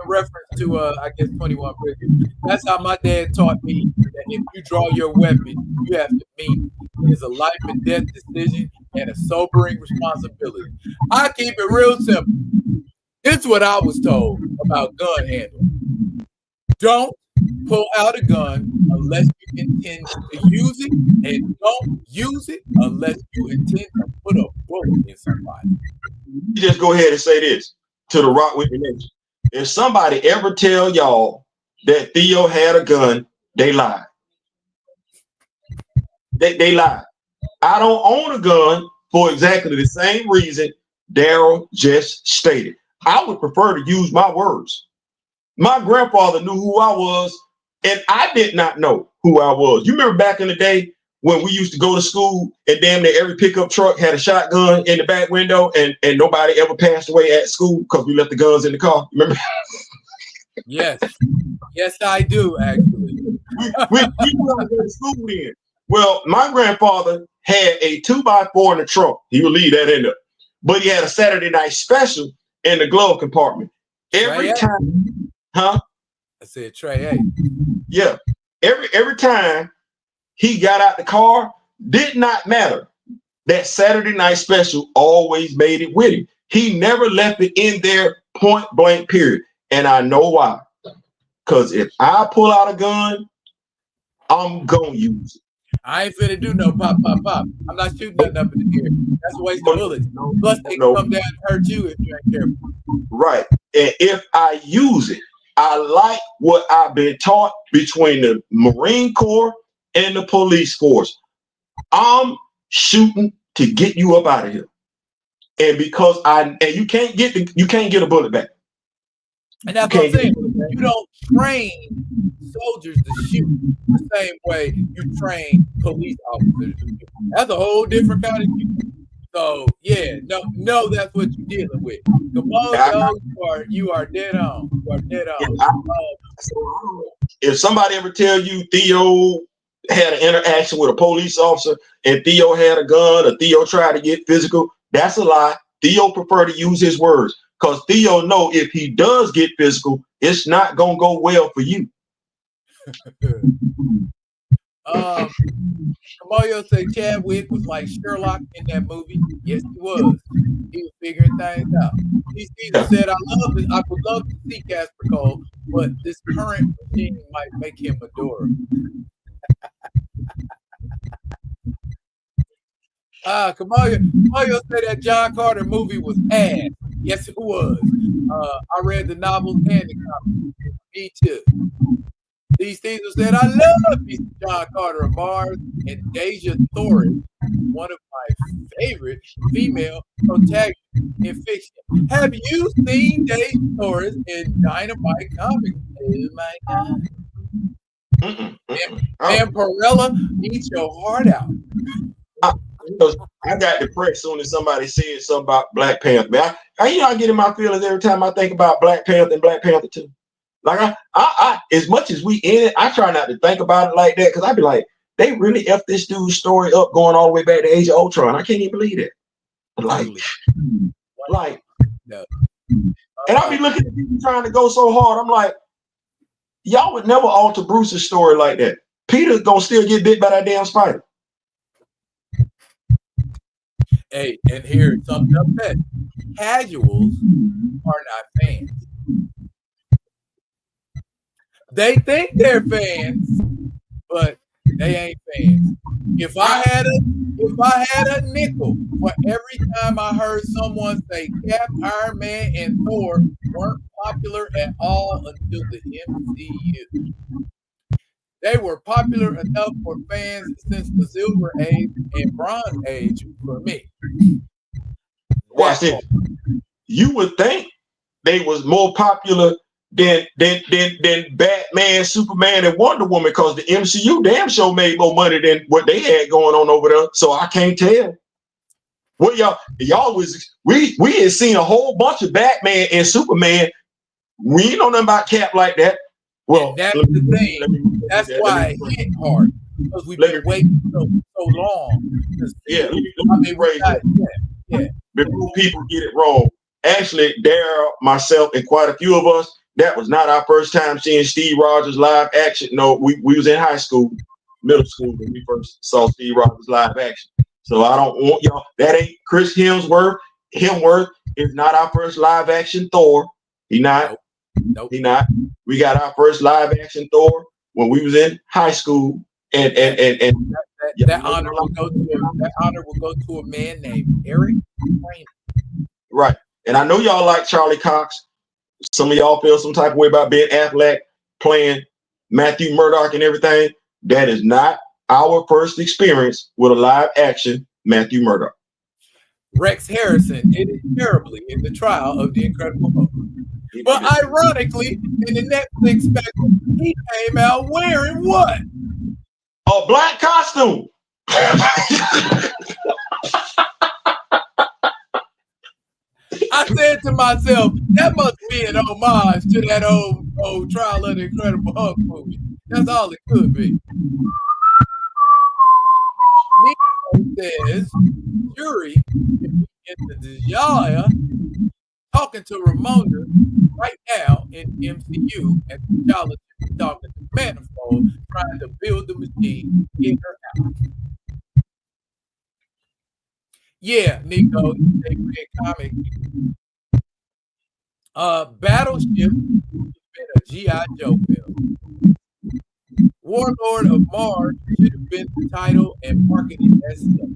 reference to I guess 21 Bridges. That's how my dad taught me that if you draw your weapon, you have to mean it is a life and death decision and a sobering responsibility. I keep it real simple. It's what I was told about gun handling. Don't pull out a gun unless you intend to use it, and don't use it unless you intend to put a bullet in somebody. You just go ahead and say this to the Rock with the Nation. If somebody ever tell y'all that Theo had a gun, they lie. They lie. I don't own a gun for exactly the same reason Daryl just stated. I would prefer to use my words. My grandfather knew who I was, and I did not know who I was. You remember back in the day when we used to go to school and damn near every pickup truck had a shotgun in the back window, and nobody ever passed away at school because we left the guns in the car. Remember? Yes. Yes, I do, actually. we were going to school then. Well, my grandfather had a 2x4 in the trunk. He would leave that in there. But he had a Saturday night special in the glove compartment. Every time, huh? I said Trey A. Yeah. Every time he got out the car, did not matter. That Saturday night special always made it with him. He never left it in there, point blank, period. And I know why. Because if I pull out a gun, I'm going to use it. I ain't finna do no pop, pop, pop. I'm not shooting nothing up in the air. That's a waste of bullets. Plus, they can come down and hurt you if you ain't careful. Right. And if I use it, I like what I've been taught between the Marine Corps and the police force. I'm shooting to get you up out of here. And because you can't get a bullet back. And that's what I'm saying. You don't train soldiers to shoot the same way you train police officers to shoot. That's a whole different kind of shooting. So yeah, no, that's what you're dealing with. Come you are dead on. You are dead on. If somebody ever tell you Theo had an interaction with a police officer and Theo had a gun or Theo tried to get physical, that's a lie. Theo prefer to use his words. Because Theo know if he does get physical, it's not going to go well for you. Kamoyo said Chadwick was like Sherlock in that movie. Yes, he was. He was figuring things out. He said, I would love to see Casper Cole, but this current regime might make him adorable. Kamoyo said that John Carter movie was ass. Yes, it was. I read the novels and the comics. Me too. These things said, I love me John Carter of Mars and Deja Torres, one of my favorite female protagonists in fiction. Have you seen Deja Torres in Dynamite Comics? Oh my God. And Perella eats your heart out. I got depressed soon as somebody said something about Black Panther. Man, I get in my feelings every time I think about Black Panther and Black Panther 2. Like I as much as we in it, I try not to think about it like that because I'd be like, they really F this dude's story up going all the way back to Age of Ultron. I can't even believe it. Like, no. And I'll be looking at people trying to go so hard. I'm like, y'all would never alter Bruce's story like that. Peter's gonna still get bit by that damn spider. Hey, and here's something up that casuals are not fans. They think they're fans, but they ain't fans. If I had a nickel for every time I heard someone say Cap, Iron Man, and Thor weren't popular at all until the MCU. They were popular enough for fans since the Silver Age and Bronze Age for me. Watch it. You would think they was more popular than Batman, Superman, and Wonder Woman because the MCU damn show made more money than what they had going on over there. So I can't tell. What y'all was we had seen a whole bunch of Batman and Superman. We ain't know nothing about Cap like that. Well, and that's the thing. That's why it hit hard, because we've been waiting so long. Yeah, before people get it wrong. Actually, Daryl, myself, and quite a few of us, that was not our first time seeing Steve Rogers live action. No, we was in high school, middle school when we first saw Steve Rogers live action. So I don't want y'all. That ain't Chris Hemsworth. Hemsworth is not our first live action Thor. He not. Nope. He not. We got our first live action Thor when we was in high school, and that honor will go to a man named Eric Raymond. Right. And I know y'all like Charlie Cox. Some of y'all feel some type of way about Ben Affleck playing Matthew Murdock and everything. That is not our first experience with a live action Matthew Murdock. Rex Harrison did it terribly in the trial of the Incredible Hulk. But ironically, in the Netflix special, he came out wearing what? A black costume. I said to myself, that must be an homage to that old Trial of the Incredible Hulk movie. That's all it could be. Nico says, Yuri in the Dejaya talking to Ramona right now in MCU, and T'Challa talking to Manifold, trying to build the machine in her house. Yeah, Nico, they read comic. Battleship has been a G.I. Joe film. Warlord of Mars should have been the title and marketed as such.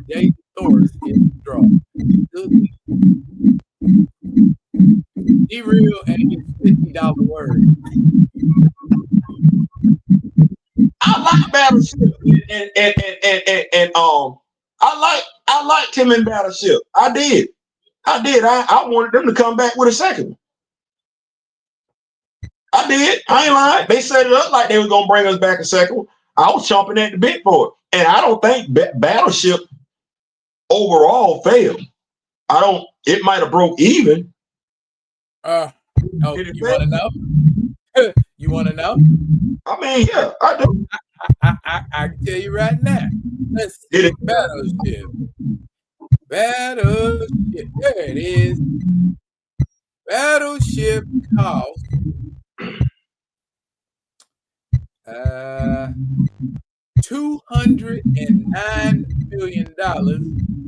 David Thor's is the draw. D-Real and his $50 word. I like Battleship and I liked him in Battleship. I did. I wanted them to come back with a second one. I did. I ain't lying. They set it up like they was gonna bring us back a second one. I was chomping at the bit for it, and I don't think Battleship overall failed. I don't. It might have broke even. You want to know? You want to know? I mean, yeah, I do. I can tell you right now. Let's see. Battleship. There it is. Battleship cost $209 million.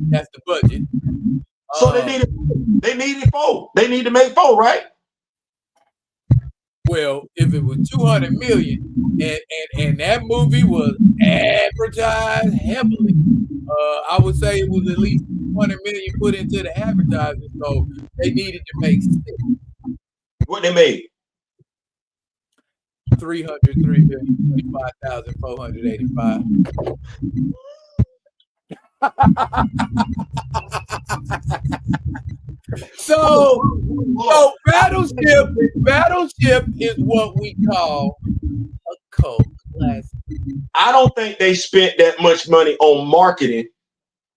That's the budget. So they needed four. They need to make four, right? Well, if it was 200 million and that movie was advertised heavily, I would say it was at least 200 million put into the advertising. So they needed to make 6. What they made? 303,025,485. So Battleship is what we call a cult classic. I don't think they spent that much money on marketing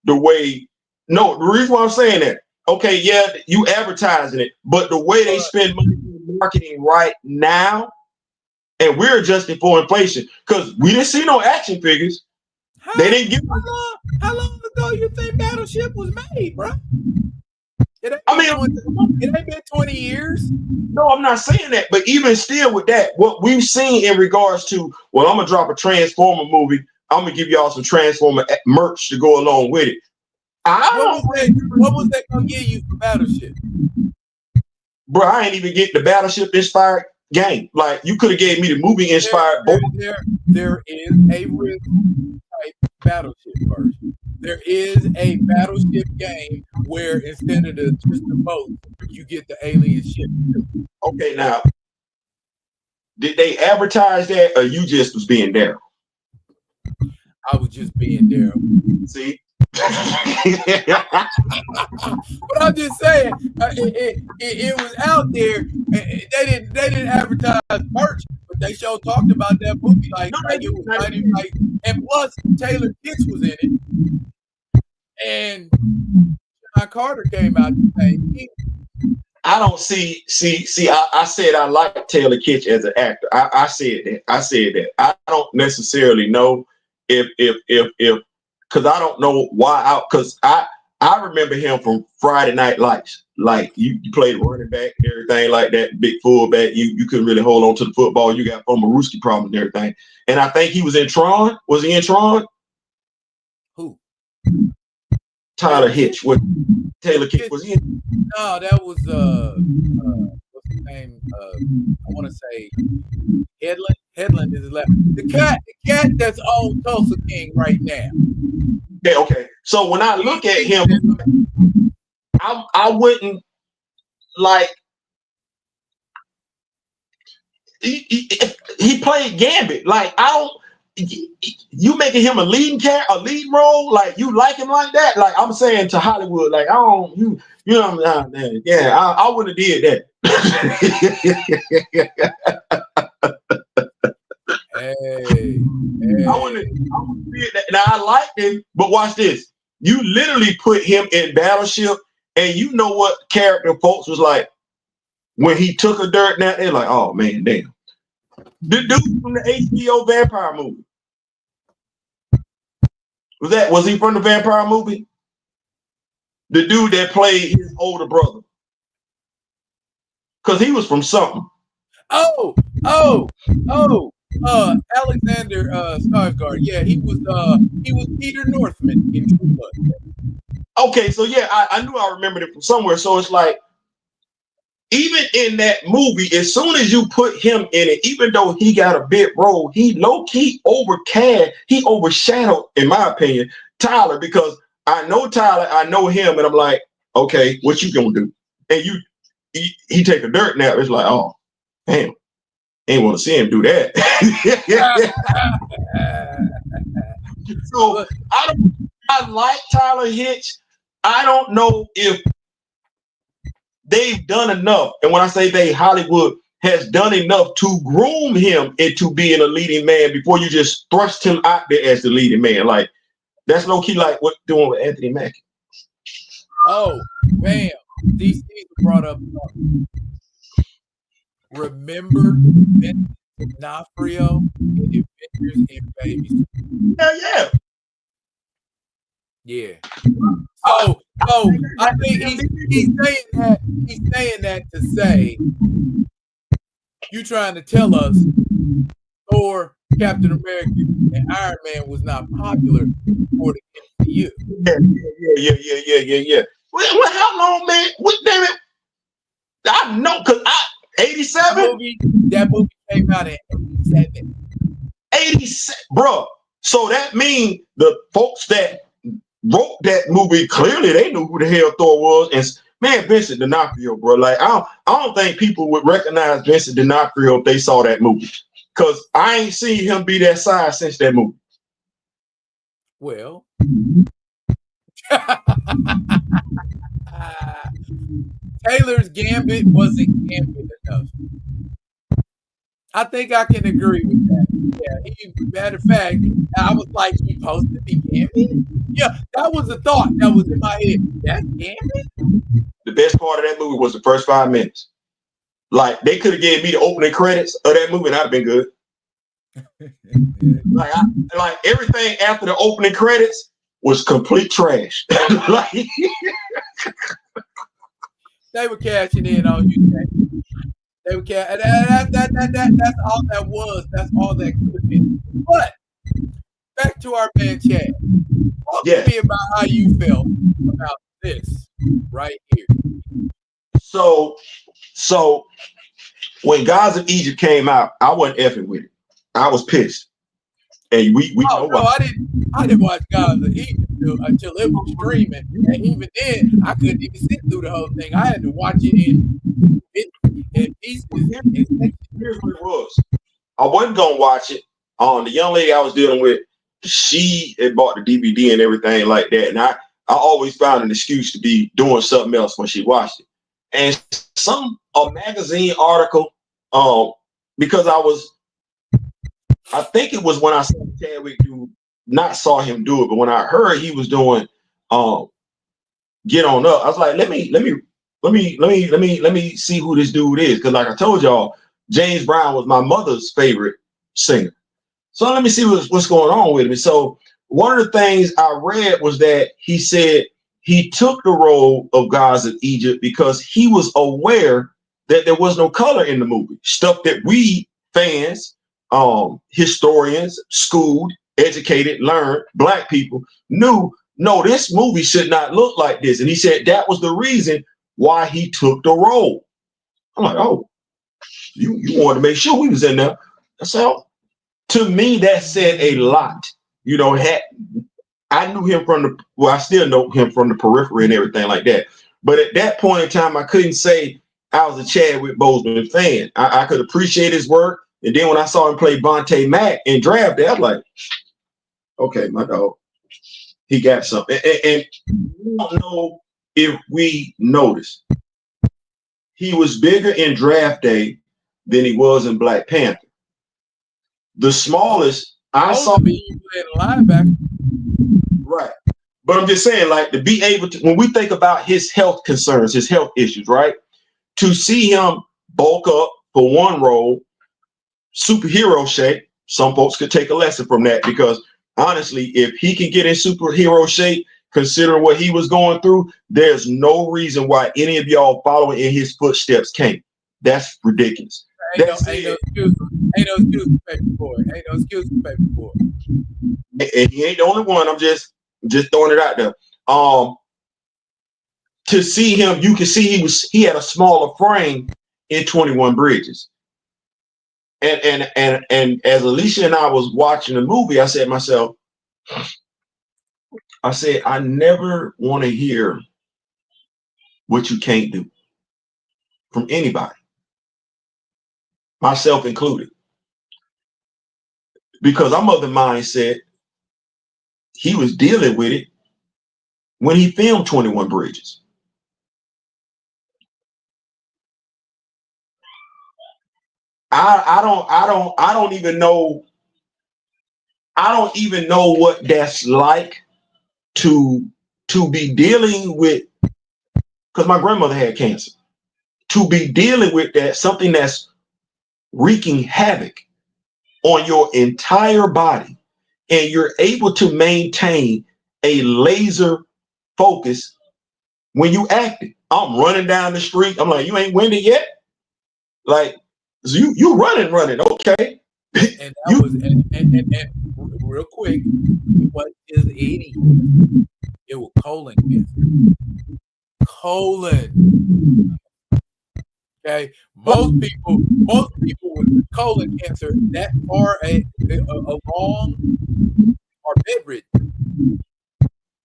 the way. No, the reason why I'm saying that, okay, yeah, you advertising it, but the way they spend money on marketing right now, and we're adjusting for inflation because we didn't see no action figures. They didn't give. How long ago you think Battleship was made, bro? It ain't been 20 years. No, I'm not saying that. But even still with that, what we've seen in regards to, well, I'm going to drop a Transformer movie. I'm going to give y'all some Transformer merch to go along with it. What was that going to give you for Battleship? Bro, I ain't even get the Battleship inspired game. Like, you could have gave me the movie inspired. There is a real type Battleship version. There is a Battleship game where instead of just the boat, you get the alien ship too. Okay, now, did they advertise that, or you just was being Daryl? I was just being Daryl. See? But I'm just saying, it was out there. They didn't advertise merch, but they sure talked about that movie like it was like, and plus Taylor Kitsch was in it, and John Carter came out the same year. I don't see. I said I like Taylor Kitsch as an actor. I said that. I said that. I don't necessarily know if because I don't know why. Because I remember him from Friday Night Lights. Like you played running back, everything like that, big fullback. You couldn't really hold on to the football. You got Omaruski problems and everything. And I think he was in Tron. Was he in Tron? Who? Tyler Hitch. What? Taylor Kitsch was he in? No, that was what's his name? I want to say Headland. Headland is left. The cat that's on Tulsa King right now. Okay. So when I look at him, I wouldn't like. He played Gambit. Like I don't. You making him a lead role? Like you like him like that? Like I'm saying to Hollywood, like I don't. You know what I'm saying? Yeah, I wouldn't have did that. Hey. I wouldn't did that. Now I liked him, but watch this. You literally put him in Battleship, and you know what character folks was like when he took a dirt nap. They're like, oh man, damn. The dude from the HBO vampire movie. Was he from the vampire movie? The dude that played his older brother. Cause he was from something. Alexander Skarsgård. Yeah, he was Peter Northman in True Blood. Okay, so yeah, I knew I remembered it from somewhere. So it's like, even in that movie, as soon as you put him in it, even though he got a big role, he low-key overshadowed, in my opinion, Tyler, because I know Tyler, I know him, and I'm like, okay, what you gonna do? And he take a dirt nap. It's like, oh, damn, ain't want to see him do that. So I like Tyler Hitch. I don't know if they've done enough. And when I say they, Hollywood has done enough to groom him into being a leading man before you just thrust him out there as the leading man. Like, that's low key like what doing with Anthony Mackie. Oh, bam. DC brought up remember Vincent D'Onofrio in Adventures in Babies. Yeah. Yeah. So I think he's saying that to say you trying to tell us Thor, Captain America, and Iron Man was not popular for the MCU. Yeah. Well, how long, man? What, damn it? I know, because 87? That movie came out in 87. 87, bro. So that means the folks that wrote that movie, clearly they knew who the hell Thor was. And man, Vincent D'Onofrio, bro. Like, I don't think people would recognize Vincent D'Onofrio if they saw that movie. Because I ain't seen him be that size since that movie. Well, Taylor's Gambit wasn't Gambit enough. I think I can agree with that. Yeah, matter of fact, I was like, he supposed to be Gambit? Yeah, that was a thought that was in my head. That's Gambit? The best part of that movie was the first 5 minutes. Like, they could have gave me the opening credits of that movie and I'd have been good. like everything after the opening credits was complete trash. Like, they were cashing in on you. They were that's all that was. That's all that could have been. But back to our man Chad. Talk to me about how you felt about this right here. So when Gods of Egypt came out, I wasn't effing with it. I was pissed. And we know why. I didn't watch Gods of Egypt until it was streaming. And even then, I couldn't even sit through the whole thing. I had to watch it in pieces. Here's what it was. I wasn't gonna watch it. The young lady I was dealing with, she had bought the DVD and everything like that. And I always found an excuse to be doing something else when she watched it. And a magazine article, because I think it was when I saw Chadwick saw him do it, but when I heard he was doing Get On Up, I was like, let me let me see who this dude is. Because like I told y'all, James Brown was my mother's favorite singer. So let me see what's going on with him. So one of the things I read was that he said he took the role of Gods of Egypt because he was aware that there was no color in the movie. Stuff that we fans, historians, schooled, educated, learned, black people knew, no, this movie should not look like this. And he said that was the reason why he took the role. I'm like, oh, you wanted to make sure we was in there. So to me, that said a lot. You know, I knew him I still know him from the periphery and everything like that. But at that point in time, I couldn't say I was a Chadwick Boseman fan. I could appreciate his work. And then when I saw him play Vontae Mack in Draft Day, I was like, okay, my dog, he got something. And we don't know if we noticed. He was bigger in Draft Day than he was in Black Panther. The smallest I saw linebacker. Right. But I'm just saying, like, to be able to, when we think about his health concerns, his health issues, right? To see him bulk up for one role, superhero shape, some folks could take a lesson from that, because honestly, if he can get in superhero shape, considering what he was going through, there's no reason why any of y'all following in his footsteps can't. That's ridiculous. Ain't no excuse, baby boy. Ain't no excuse, baby boy. And he ain't the only one. I'm just throwing it out there. To see him, you can see he had a smaller frame in 21 Bridges. And as Alicia and I was watching the movie, I said to myself, I never want to hear what you can't do from anybody, myself included. Because I'm of the mindset he was dealing with it when he filmed 21 Bridges. I don't even know what that's like to be dealing with, because my grandmother had cancer, to be dealing with that, something that's wreaking havoc on your entire body, and you're able to maintain a laser focus when you acting. I'm running down the street. I'm like, you ain't winded yet? Like, so you running, okay. And that was and real quick, what is 80? It was colon cancer. Colon. Okay, most people with colon cancer that far along are bedridden.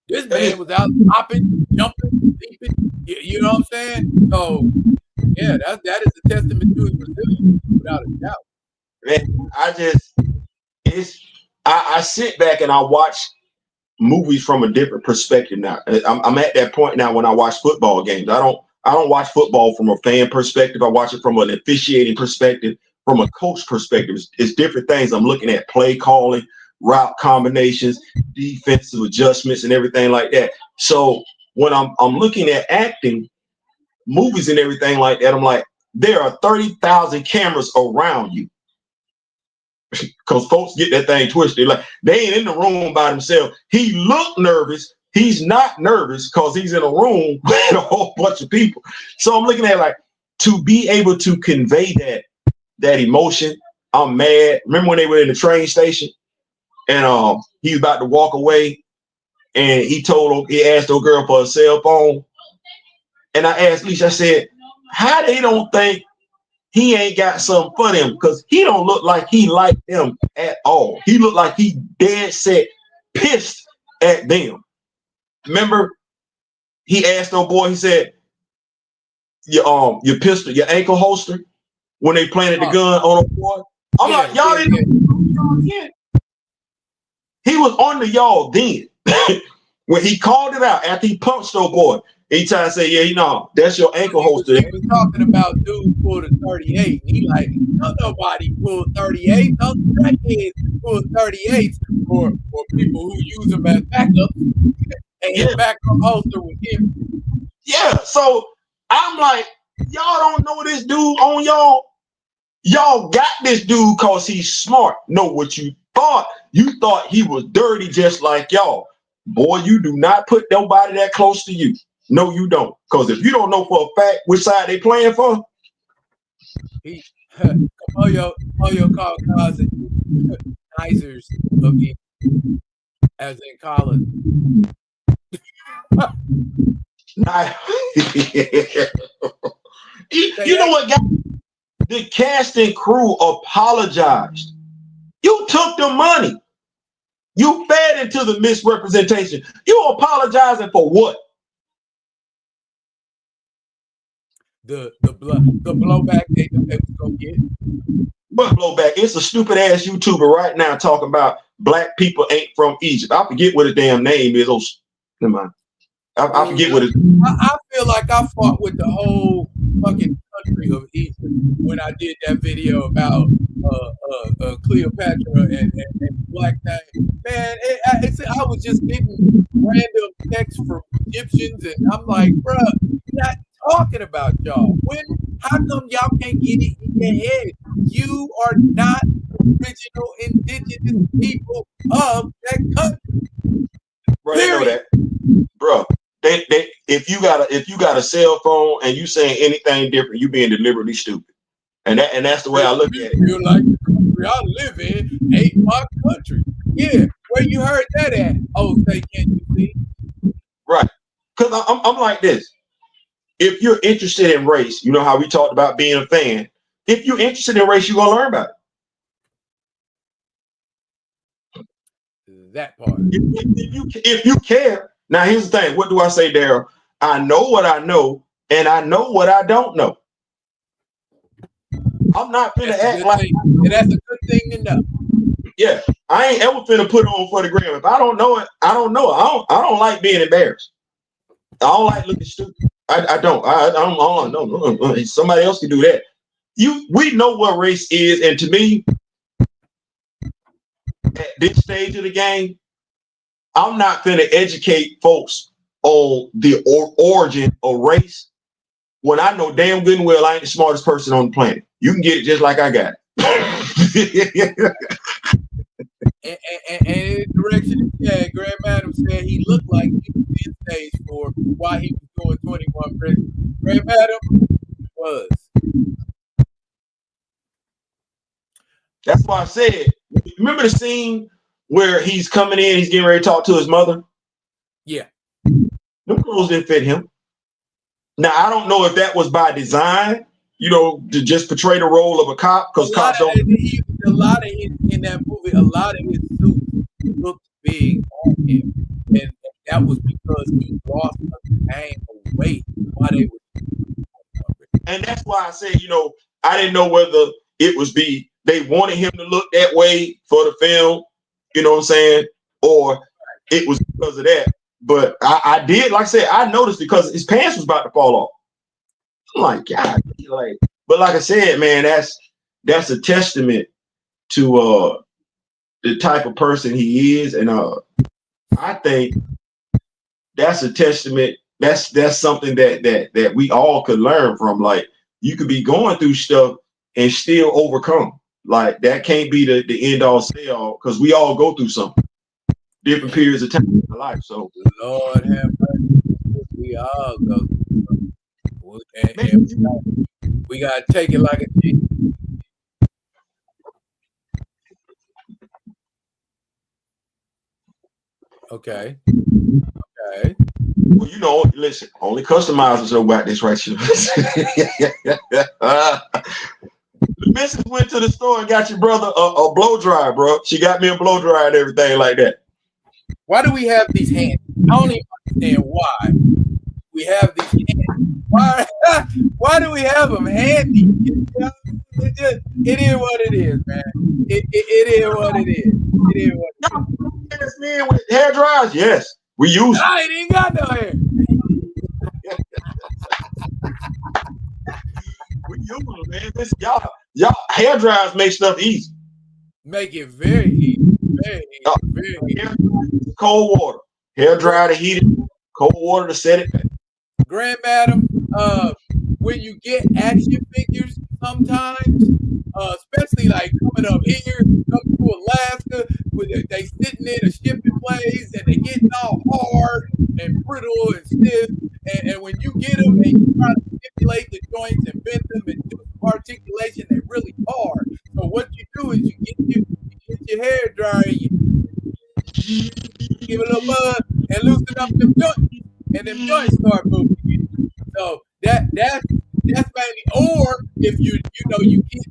This man was out hopping, jumping, leaping. You know what I'm saying? So yeah, that is a testament to his resilience, without a doubt. Man, I sit back and I watch movies from a different perspective now. I'm at that point now when I watch football games. I don't watch football from a fan perspective. I watch it from an officiating perspective, from a coach perspective. It's different things. I'm looking at play calling, route combinations, defensive adjustments, and everything like that. So when I'm looking at acting, movies and everything like that, I'm like, there are 30,000 cameras around you. Because folks get that thing twisted. Like, they ain't in the room by themselves. He looked nervous. He's not nervous because he's in a room with a whole bunch of people. So I'm looking at, like, to be able to convey that emotion. I'm mad. Remember when they were in the train station and he was about to walk away, and he asked the girl for a cell phone. And I asked Lisa, I said, how they don't think he ain't got something for them? Because he don't look like he liked them at all. He looked like he dead set pissed at them. Remember, he asked no boy, he said, your pistol, your ankle holster, when they planted the gun on a boy. I'm like, y'all didn't. He was on the y'all then. When he called it out after he punched no boy, he tried to say, yeah, you know, that's your ankle holster. He was talking about dudes pulled a 38. He like, no, nobody pulled 38. No crackheads pulled 38s for people who use them as backup. And his backup holster was him. Yeah, so I'm like, y'all don't know this dude on y'all. Y'all got this dude because he's smart. Know what you thought? You thought he was dirty just like y'all. Boy, you do not put nobody that close to you. No, you don't. Because if you don't know for a fact which side they playing for, all your cars and Kaisers of me, as in college. You know what, guys? The cast and crew apologized. You took the money. You fed into the misrepresentation. You apologizing for what? The blowback they was gonna get. But blowback. It's a stupid ass YouTuber right now talking about black people ain't from Egypt. I forget what his damn name is. Oh, never mind. I forget what it is. I feel like I fought with the whole fucking country of Egypt when I did that video about Cleopatra and black thing. Man, I was just getting random texts from Egyptians, and I'm like, bruh, you're not talking about y'all. How come y'all can't get it in your head? You are not original indigenous people of that country. Bro, they know that. Bro, if you got a cell phone and you saying anything different, you being deliberately stupid. And that's the way I look at it. Feel like the country I live in ain't my country. Yeah, where you heard that at? Oh, say, can't you see? Right. Because I'm like this. If you're interested in race, you know how we talked about being a fan. If you're interested in race, you're gonna learn about it. That part. If you care. Now here's the thing. What do I say, Daryl? I know what I know, and I know what I don't know. I'm not finna act like. And that's a good thing to know. Yeah, I ain't ever finna put on for the gram. If I don't know it, I don't know it. I don't like being embarrassed. I don't like looking stupid. I don't. I don't know. Somebody else can do that. We know what race is, and to me, at this stage of the game, I'm not finna educate folks on the origin of race when I know damn good and well I ain't the smartest person on the planet. You can get it just like I got it. and in the direction of Chad, Grand Madam said he looked like he was in stage 4 while he was doing 21 Presidents. Grand Madam was. That's why I said, remember the scene where he's coming in, he's getting ready to talk to his mother? Yeah. Them clothes didn't fit him. Now, I don't know if that was by design, to just portray the role of a cop, because cops don't. A lot of his, in that movie, a lot of his suits looked big on him. And that was because he lost a gang of weight while they were. And that's why I said, I didn't know whether it was they wanted him to look that way for the film, you know what I'm saying? Or it was because of that. But I did, like I said, I noticed because his pants was about to fall off. I'm like, God, but like I said, man, that's a testament to the type of person he is. And I think that's a testament. That's something that we all could learn from. Like, you could be going through stuff and still overcome. Like, that can't be the end all say all, because we all go through something, different periods of time in our life. So Lord have mercy, we all go through something. We gotta take it like a G. Okay. Well, listen, only customizers know about this right here. The missus went to the store and got your brother a blow dryer, bro. She got me a blow dryer and everything like that. Why do we have these hands? I don't even understand why we have these hands. Why do we have them handy? It is what it is, man. It is what it is. It is what it is. Men with hair dryers, yes, we use. I ain't even got no hair. We use them, man. Listen, y'all hair dryers make stuff easy. Make it very easy. Very easy. Cold water. Hair dryer to heat it. Cold water to set it back. Grand Madam, when you get action figures sometimes, especially like coming up here, coming to Alaska, where they sitting in a shipping place and they getting all hard and brittle and stiff. And when you get them and you try to manipulate the joints and bend them and do some articulation, they're really hard. So what you do is you get your hair dryer and you give it a little buzz and loosen up them joints, and them joints start moving again. So that's mainly. Or if you get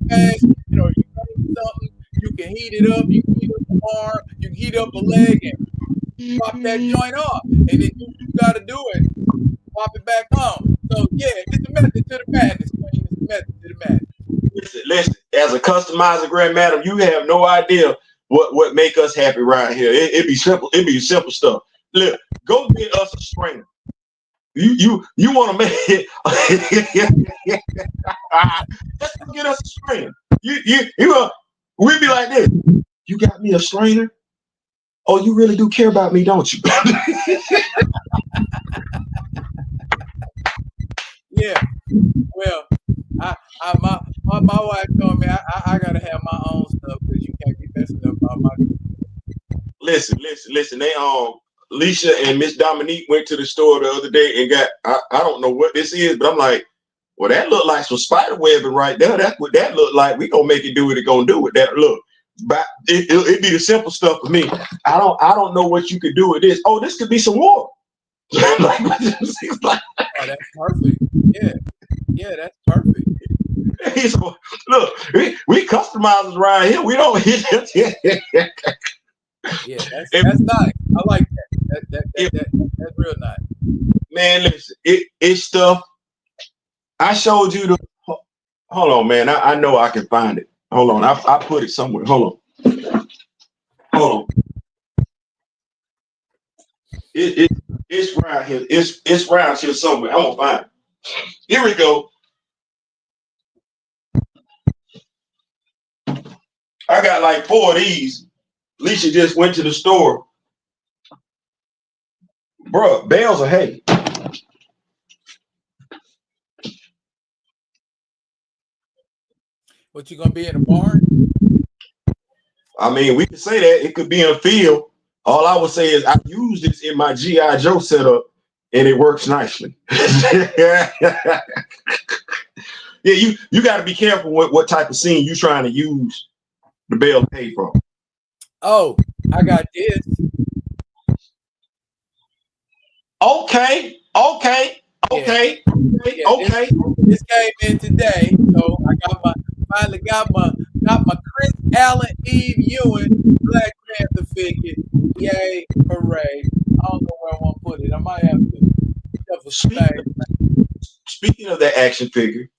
past, you make something, you can heat it up. You can heat up the arm, you can heat up a leg, and pop that joint off, and then you got to do it, pop it back on. So yeah, it's a method to the madness, man. It's a method to the madness. Listen, as a customizer, Grand Madam, you have no idea what make us happy right here. It be simple. It be simple stuff. Look, go get us a strainer. You want to make it? Just get us a strainer. We'd be like this. You got me a strainer? Oh, you really do care about me, don't you? Yeah. Well, my wife told me I gotta have my own stuff because you can't be messing up all my. Listen. They Alicia and Miss Dominique went to the store the other day and got I don't know what this is, but I'm like, well, that look like some spider webbing right there. That's what that look like. We gonna make it do what it gonna do with that look. But it be the simple stuff for me. I don't know what you could do with this. Oh, this could be some water. Oh, that's perfect. Yeah, that's perfect. So, look, we customizers around here. We don't. Yeah, that's nice. I like that. That's real nice. Man, listen, it's stuff. I showed you the. Hold on, man. I know I can find it. Hold on. I put it somewhere. Hold on. It's right here. It's right here somewhere. I'm gonna find it. Here we go. I got like 4 of these. Alicia just went to the store. Bruh, bales of hay. What, you gonna be in a barn? I mean, we can say that. It could be in a field. All I would say is I use this in my G.I. Joe setup, and it works nicely. Yeah, you got to be careful what type of scene you're trying to use the bale of hay from. Oh, I got this. Okay. This came in today, so I finally got my Chris Allen, Eve Ewing Black Panther figure. Yay, hooray! I don't know where I want to put it. I might have to. Speaking of that action figure,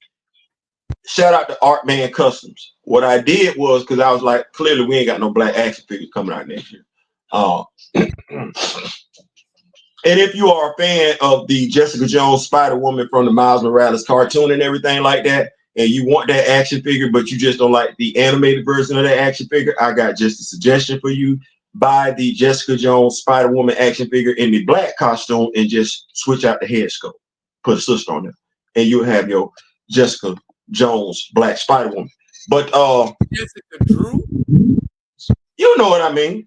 shout out to Art Man Customs. What I did was, because I was like, clearly we ain't got no black action figures coming out next year. And if you are a fan of the Jessica Jones Spider-Woman from the Miles Morales cartoon and everything like that, and you want that action figure, but you just don't like the animated version of that action figure, I got just a suggestion for you. Buy the Jessica Jones Spider-Woman action figure in the black costume and just switch out the head sculpt. Put a sister on there. And you'll have your Jessica Jones Black Spider-Woman. But Jessica Drew? You know what I mean.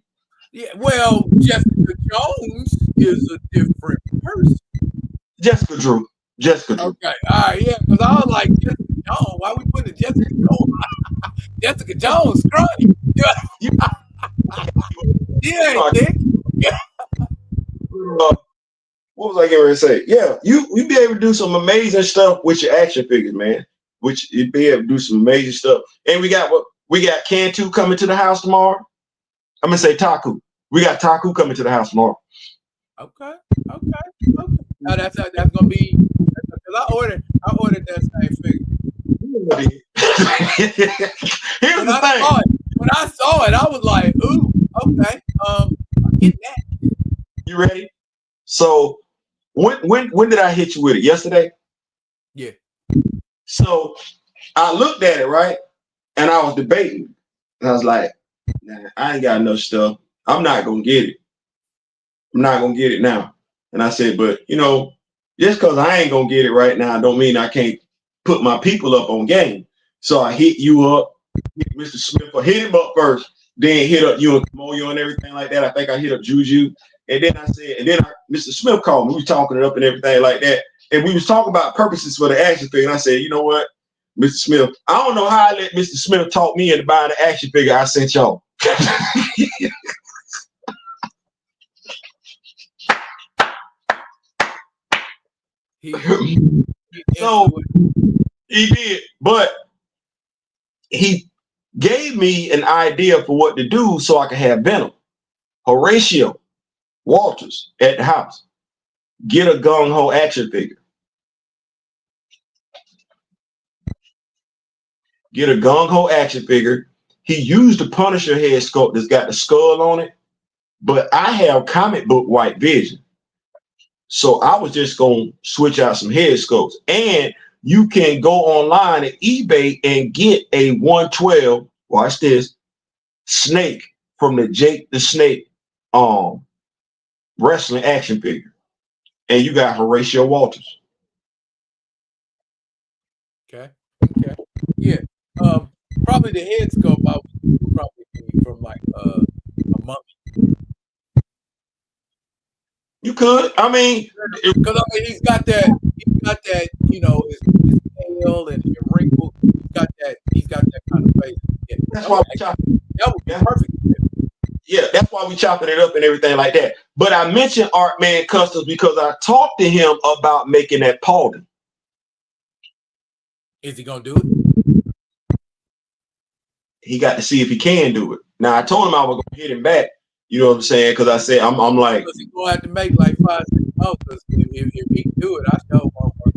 Yeah, well, Jessica Jones is a different person. Jessica Drew. Okay, all right, yeah, because I was like, Jessica Jones, why we putting Jessica Jones? Jessica Jones, scrawny. Yeah, what was I getting ready to say? Yeah, you be able to do some amazing stuff with your action figures, man. Which you'd be able to do some amazing stuff. And we got Cantu coming to the house tomorrow. I'm gonna say Taku. We got Taku coming to the house tomorrow. Okay. Now that's gonna be, because I ordered that same figure. Here's the thing. When I saw it, I was like, ooh, okay. I'm getting that. You ready? So when did I hit you with it? Yesterday? Yeah. So I looked at it, right? And I was debating. And I was like, nah, I ain't got enough stuff. I'm not gonna get it. I'm not gonna get it now. And I said, but just because I ain't gonna get it right now, don't mean I can't put my people up on game. So I hit you up, hit Mr. Smith, or hit him up first, then hit up you and Kamoyo and everything like that. I think I hit up Juju, and then Mr. Smith called me. We was talking it up and everything like that, and we was talking about purposes for the action figure. And I said, you know what, Mr. Smith, I don't know how I let Mr. Smith talk me into buying the action figure I sent y'all. So he did, but he gave me an idea for what to do so I could have Venom, Horatio Walters at the house. Get a gung ho action figure. Get a gung ho action figure. He used the Punisher head sculpt that's got the skull on it, but I have comic book white vision. So I was just going to switch out some head sculpts. And you can go online at eBay and get a 112, watch this, Snake from the Jake the Snake wrestling action figure. And you got Horatio Walters. Okay. Yeah. Probably the head sculpt I would probably be from like a month. You could. I mean, because he's got that, you know, his tail and wrinkle. He's got that kind of face. Yeah, that's why we chopped. That would be perfect. Yeah, that's why we chopping it up and everything like that. But I mentioned Art Man Customs because I talked to him about making that Paulden. Is he gonna do it? He got to see if he can do it. Now I told him I was gonna hit him back. You know what I'm saying? Because I said I'm like, because he's gonna have to make like 5-6 months. Because if he can do it, I still won't work.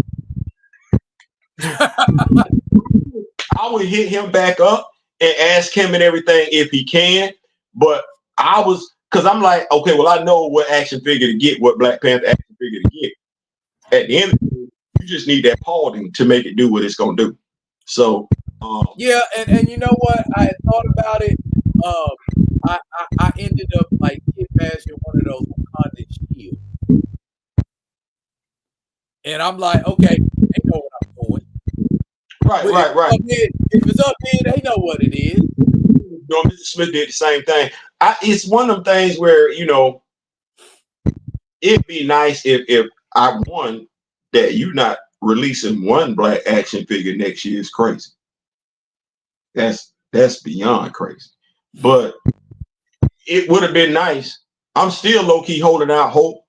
I would hit him back up and ask him and everything if he can. But I was, because I'm like, okay, well, I know what action figure to get, what Black Panther action figure to get. At the end of the day, you just need that Paulden to make it do what it's gonna do. So yeah, and you know what? I had thought about it. I ended up like passing one of those Wakanda shields. And I'm like, okay, they know what I'm doing. Right. If it's up here, they know what it is. You know, Mr. Smith did the same thing. It's one of them things where, you know, it'd be nice if I won that you not releasing one black action figure next year is crazy. That's beyond crazy. But it would have been nice. I'm still low-key holding out hope.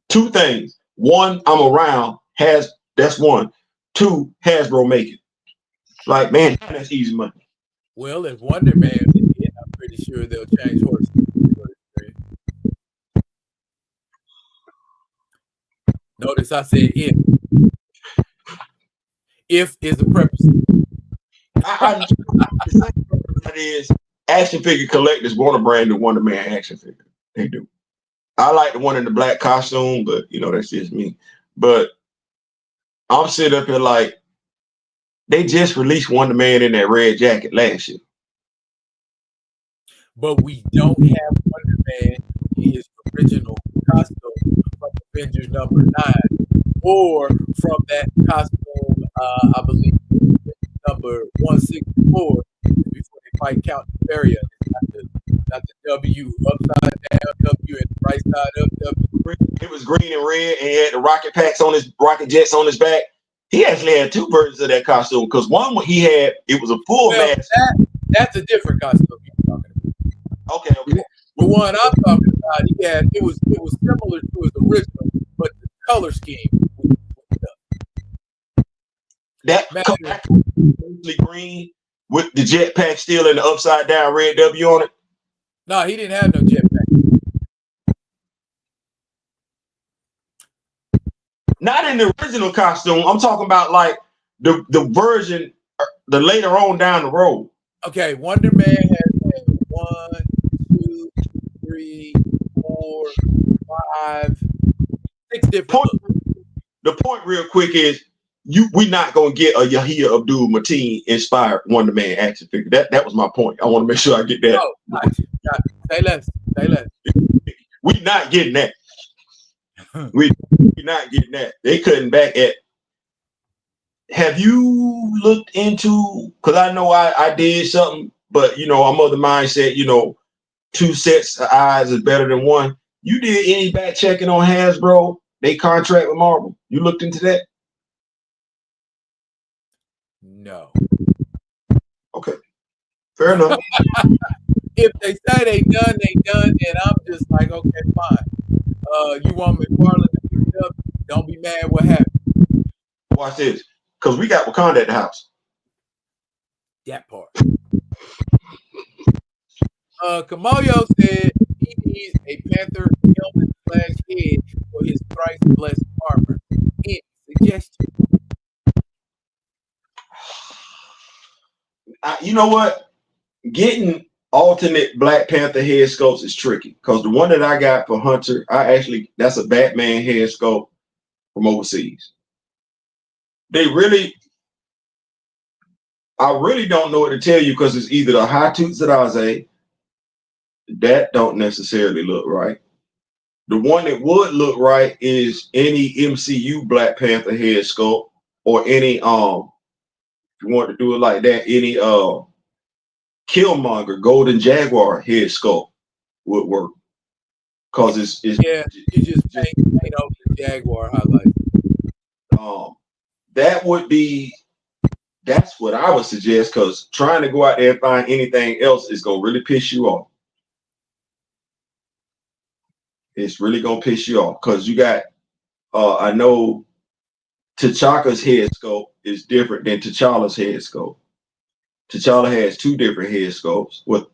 Two things. One, I'm around. That's one. Two, Hasbro make it. Like, man, that's easy money. Well, if Wonder Man did it, I'm pretty sure they'll change horses. Notice I said if. If is a preface. That is, action figure collectors want a brand new Wonder Man action figure. They do. I like the one in the black costume, but you know, that's just me. But I'm sitting up here like, they just released Wonder Man in that red jacket last year. But we don't have Wonder Man in his original costume from Avengers number 9, or from that costume, I believe, number 164, before they fight Count Barrier. Not the W upside down, W and right side up, W. It was green and red, and he had the rocket jets on his back. He actually had two versions of that costume, because one he had, it was a full mask. That's a different costume you're talking about. Okay. The one I'm talking about, it was similar to his original, but the color scheme was that completely green with the jetpack still in the upside down red W on it. No, he didn't have no jetpack. Not in the original costume. I'm talking about like the version, the later on down the road. Okay, Wonder Man has 1, 2, 3, 4, 5, 6 different. The point, real quick, is we're not gonna get a Yahya Abdul-Mateen inspired Wonder Man action figure. That was my point. I want to make sure I get that. Oh, say less. We're not getting that. We're not getting that. They cutting back at. Have you looked into? Because I know I did something, but I'm of the mindset. 2 sets of eyes is better than one. You did any back checking on Hasbro? They contract with Marvel. You looked into that? No. Okay. Fair enough. If they say they done, and I'm just like, okay, fine. You want McFarlane to pick it up? Don't be mad. What happened? Watch this, because we got Wakanda at the house. That part. Kamoyo said he needs a Panther helmet/head for his thrice blessed armor. Any suggestion? You know what? Getting alternate Black Panther head sculpts is tricky, because the one that I got for Hunter, that's a Batman head sculpt from overseas. I really don't know what to tell you, because it's either the high toots that I say that don't necessarily look right. The one that would look right is any MCU Black Panther head sculpt, or any if you want to do it like that, any Killmonger Golden Jaguar head sculpt would work, because it's you just paint over the Jaguar highlight. That's what I would suggest, because trying to go out there and find anything else is gonna really piss you off. It's really gonna piss you off, because you got I know T'Chaka's head sculpt is different than T'Challa's head sculpt. T'Challa has 2 different head sculpts. With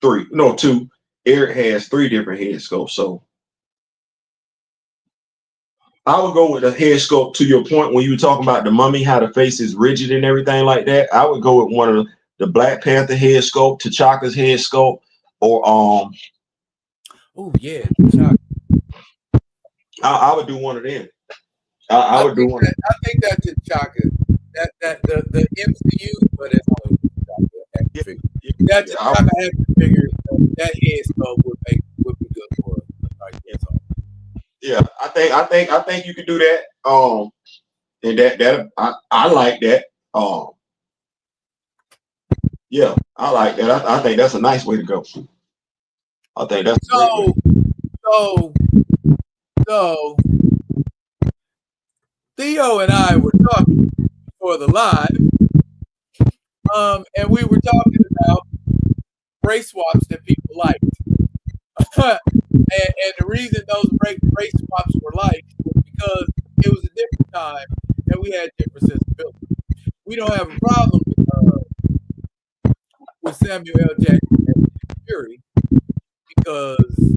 2. Eric has 3 different head sculpts. So I would go with the head sculpt, to your point when you were talking about the mummy, how the face is rigid and everything like that. I would go with one of the Black Panther head sculpt, T'Chaka's head sculpt, or oh yeah, T'Chaka. I would do one of them. I would do one. I think that T'Chaka, that the MCU, but it's only T'Chaka. That T'Chaka action figure, that head sculpt would be good for us. Yeah, I think you could do that. And that I like that. Yeah, I like that. I think that's a nice way to go. I think that's so Theo and I were talking for the live, and we were talking about race swaps that people liked. and the reason those race swaps were liked was because it was a different time and we had different sensibilities. We don't have a problem with Samuel L. Jackson and Fury, because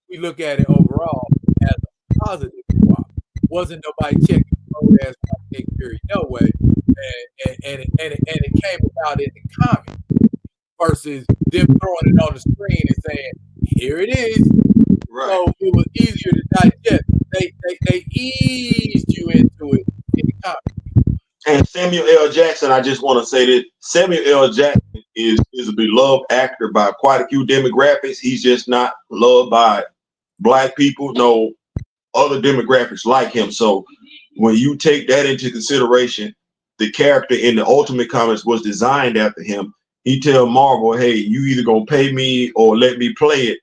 we look at it overall as a positive swap. Wasn't nobody checking old ass Nick Fury no way, and it came about in the comic versus them throwing it on the screen and saying, "Here it is." Right. So it was easier to digest. They eased you into it in the comic. And Samuel L. Jackson, I just want to say that Samuel L. Jackson is a beloved actor by quite a few demographics. He's just not loved by Black people, no other demographics like him. So when you take that into consideration, the character in the Ultimate Comics was designed after him. He tell Marvel, hey, you either gonna pay me or let me play it.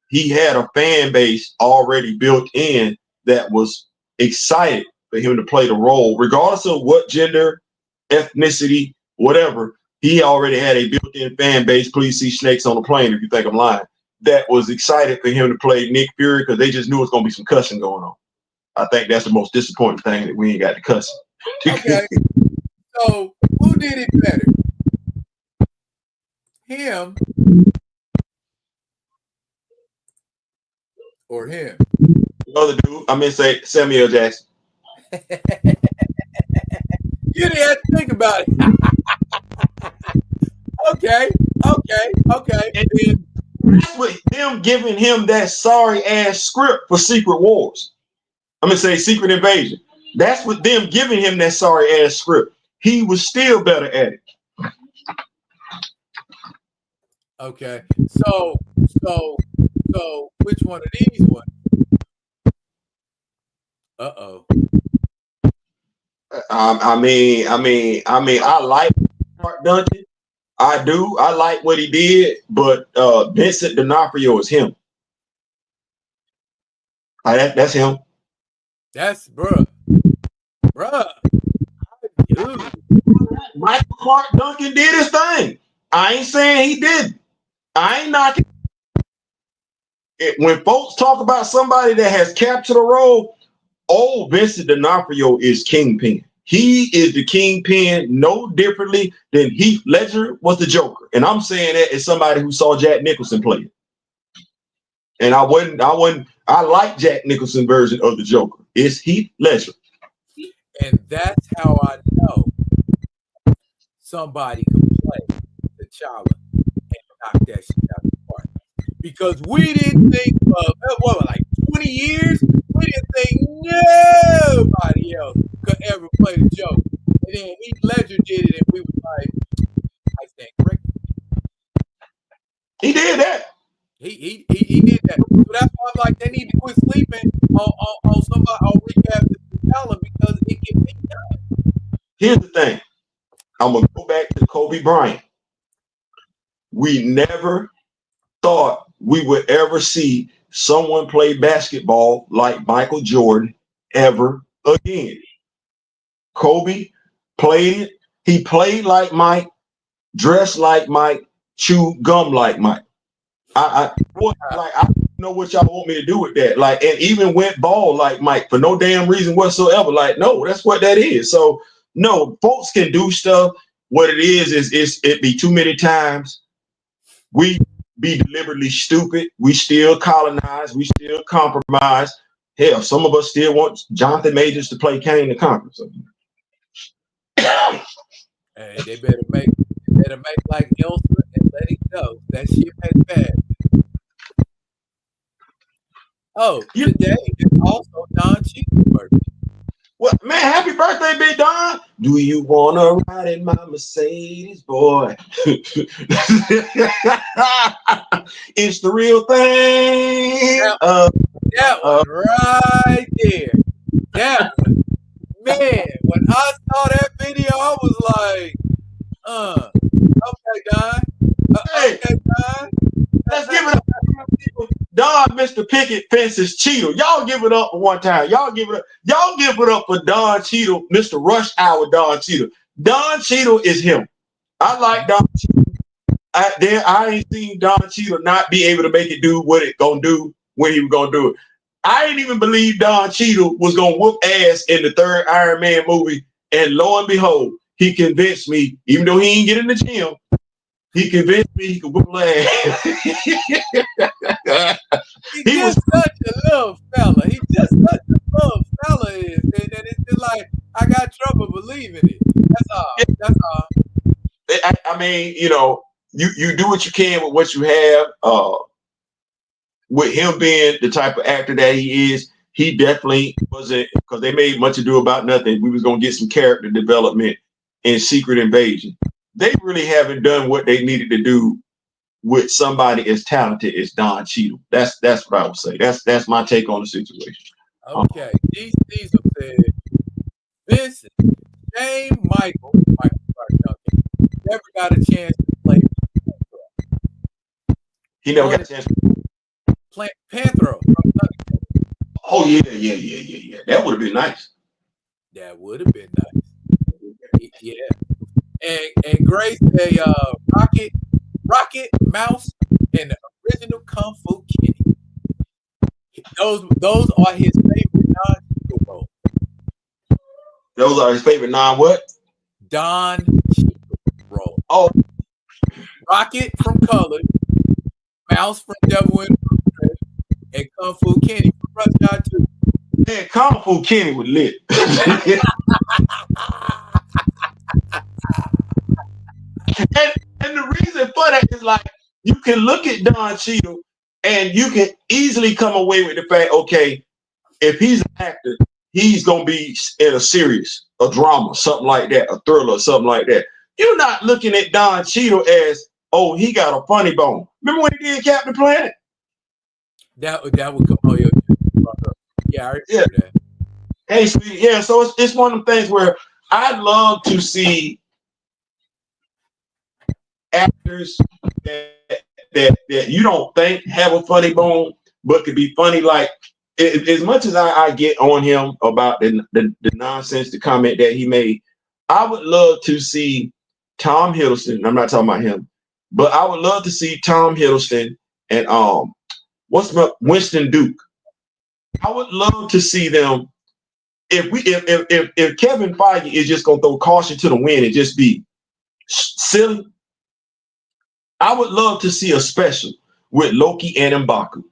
He had a fan base already built in that was excited for him to play the role, regardless of what gender, ethnicity, whatever. He already had a built-in fan base. Please see Snakes on the Plane if you think I'm lying. That was excited for him to play Nick Fury, because they just knew it was gonna be some cussing going on. I think that's the most disappointing thing, that we ain't got the cussing. Okay. So who did it better? Him or him? The other dude, I mean, say Samuel Jackson. You didn't have to think about it. Okay. And that's what them giving him that sorry ass script for Secret Wars. I'm gonna say Secret Invasion. That's what them giving him that sorry ass script. He was still better at it. Okay. So which one of these ones Uh-oh. I like Mark Duncan. I do. I like what he did, but Vincent D'Onofrio is him. That's him. That's bruh. Dude. Michael Clark Duncan did his thing. I ain't saying he didn't. I ain't knocking it. When folks talk about somebody that has captured a role, Vincent D'Onofrio is Kingpin. He is the Kingpin no differently than Heath Ledger was the Joker. And I'm saying that as somebody who saw Jack Nicholson play it. And I like Jack Nicholson version of the Joker. It's Heath Ledger. And that's how I know somebody can play T'Challa and knock that shit out of the park. Because we didn't think of, like 20 years, we didn't think nobody else could ever play the Joker. And then Heath Ledger did it, and we was like, I stand corrected. He did that. He did that. So that's why I'm like, they need to quit sleeping on somebody, on recast T'Challa, because it can be done. Here's the thing. I'm going to go back to Kobe Bryant. We never thought we would ever see someone play basketball like Michael Jordan ever again. Kobe played it. He played like Mike, dressed like Mike, chewed gum like Mike. I don't know what y'all want me to do with that. Like, and even went ball like Mike for no damn reason whatsoever. Like, no, that's what that is. So no, folks can do stuff. What it is it be too many times. We be deliberately stupid. We still colonize. We still compromise. Hell, some of us still want Jonathan Majors to play Kane the Conqueror. Hey, they better make like Elsa and let it go. That shit has bad. Oh, today is also Don Cheadle's birthday. What, man, happy birthday, Big Don. Do you want to ride in my Mercedes, boy? It's the real thing. That one right there. That one. Man, when I saw that video, I was like, okay, Don. Hey, okay, Don. Let's give it up. Don, Mr. Picket Fences Cheadle. Y'all give it up for one time. Y'all give it up. Y'all give it up for Don Cheadle, Mr. Rush Hour Don Cheadle. Don Cheadle is him. I like Don Cheadle. I ain't seen Don Cheadle not be able to make it do what it gonna do when he was gonna do it. I didn't even believe Don Cheadle was gonna whoop ass in the third Iron Man movie, and lo and behold, he convinced me. Even though he ain't get in the gym, he convinced me he could whoop ass. He's just such a little fella. He's just such a little fella is, and it's just like I got trouble believing it. That's all. That's all. I mean, you know, you do what you can with what you have. With him being the type of actor that he is, he definitely wasn't, because they made much ado about nothing. We was gonna get some character development in Secret Invasion. They really haven't done what they needed to do with somebody as talented as Don Cheadle. That's what I would say. That's my take on the situation. Okay, Diesel said, Vincent, Shane Michael Clark Duncan, never got a chance to play. He never got a chance to play Panthro from Thundercats. Oh yeah. That would have been nice. That would have been nice. Yeah. And Grace say Rocket, Mouse, and the original Kung Fu Kitty. Those are his favorite non-Cheadle roles. Those are his favorite non-what? Don Cheadle roles. Oh. Rocket from Color, Mouse from Devil in Blue, and Kung Fu Kenny from Rush Hour 2. Man, Kung Fu Kenny was lit. and the reason for that is like, you can look at Don Cheadle and you can easily come away with the fact, okay, if he's an actor, he's going to be in a series, a drama, something like that, a thriller, something like that. You're not looking at Don Cheadle as, oh, he got a funny bone. Remember when he did Captain Planet? That would come on your. Yeah, I remember that. Hey, sweetie, yeah. So it's one of the things where I love to see actors that you don't think have a funny bone, but could be funny. Like as much as I get on him about the nonsense, the comment that he made, I would love to see Tom Hiddleston. I'm not talking about him, but I would love to see Tom Hiddleston and Winston Duke. I would love to see them. If Kevin Feige is just gonna throw caution to the wind and just be silly, I would love to see a special with Loki and M'Baku.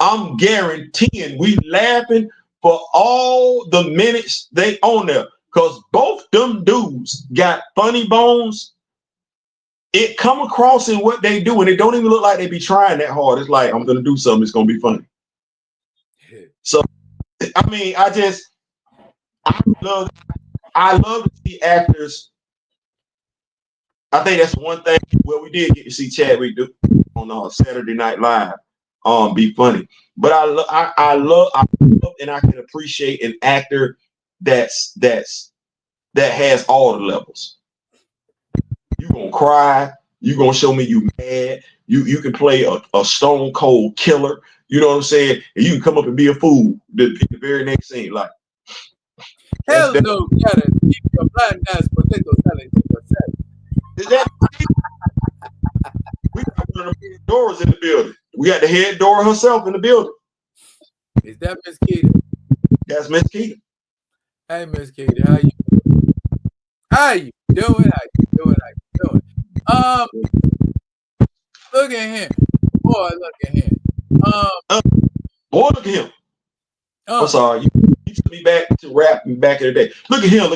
I'm guaranteeing we laughing for all the minutes they on there because both them dudes got funny bones. It come across in what they do, and it don't even look like they be trying that hard. It's like I'm gonna do something. It's gonna be funny. So, I mean, I love to see actors. I think that's one thing. Well, we did get to see Chadwick do on Saturday Night Live, be funny. But I love and I can appreciate an actor that has all the levels. You gonna cry. You gonna show me you mad. You can play a stone cold killer. You know what I'm saying? And you can come up and be a fool the very next scene. Like, hell no, you gotta keep your blind ass potato salad to yourself. Is that we got one of the doors in the building. We got the head door herself in the building. Is that Miss Keita? That's Miss Keita. Hey, Miss Keita, how you doing? How you doing? Look at him. Boy, look at him. Boy, look at him. I'm sorry. You took me back to rap back in the day. Look at him. Boy,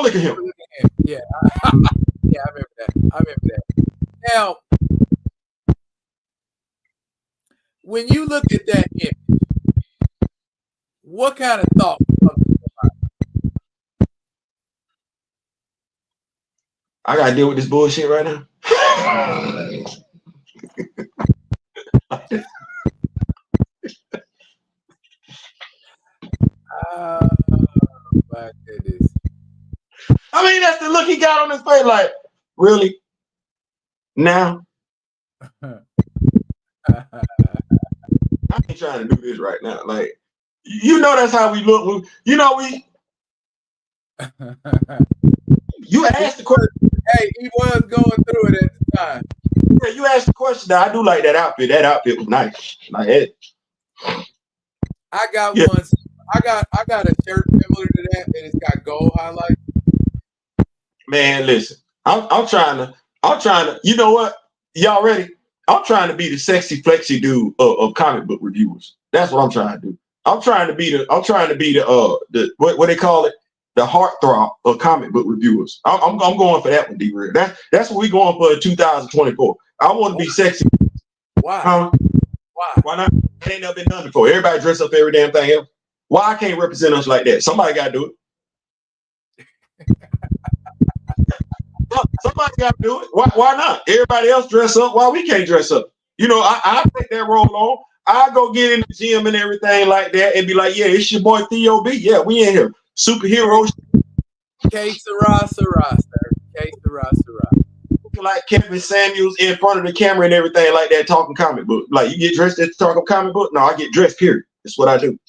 look at him. Yeah. Yeah, I remember that. Now, when you look at that image, what kind of thought comes to your mind? I gotta deal with this bullshit right now. My goodness. I mean, that's the look he got on his face. Like, really? Now? I ain't trying to do this right now. Like, you know, that's how we look. You asked the question. Hey, he was going through it at the time. Yeah, you asked the question. Now, I do like that outfit. That outfit was nice. Like, I got one. I got a shirt similar to that, and it's got gold highlights. Man, listen. I'm trying to. You know what? Y'all ready? I'm trying to be the sexy flexy dude of comic book reviewers. That's what I'm trying to do. I'm trying to be the what they call it, the heartthrob of comic book reviewers. I'm going for that one, D-Real. That's what we going for in 2024. I want to be sexy. Why? Why not? It ain't never been done before. Everybody dress up every damn thing else. Why I can't represent us like that? Somebody got to do it. Somebody got to do it. Why not? Everybody else dress up. Why we can't dress up? You know, I take that role on. I go get in the gym and everything like that and be like, yeah, it's your boy Theo B. Yeah, we in here. Superheroes. Que sera, sir. Que sera. Looking like Kevin Samuels in front of the camera and everything like that, talking comic book. Like, you get dressed to talk comic book? No, I get dressed, period. That's what I do.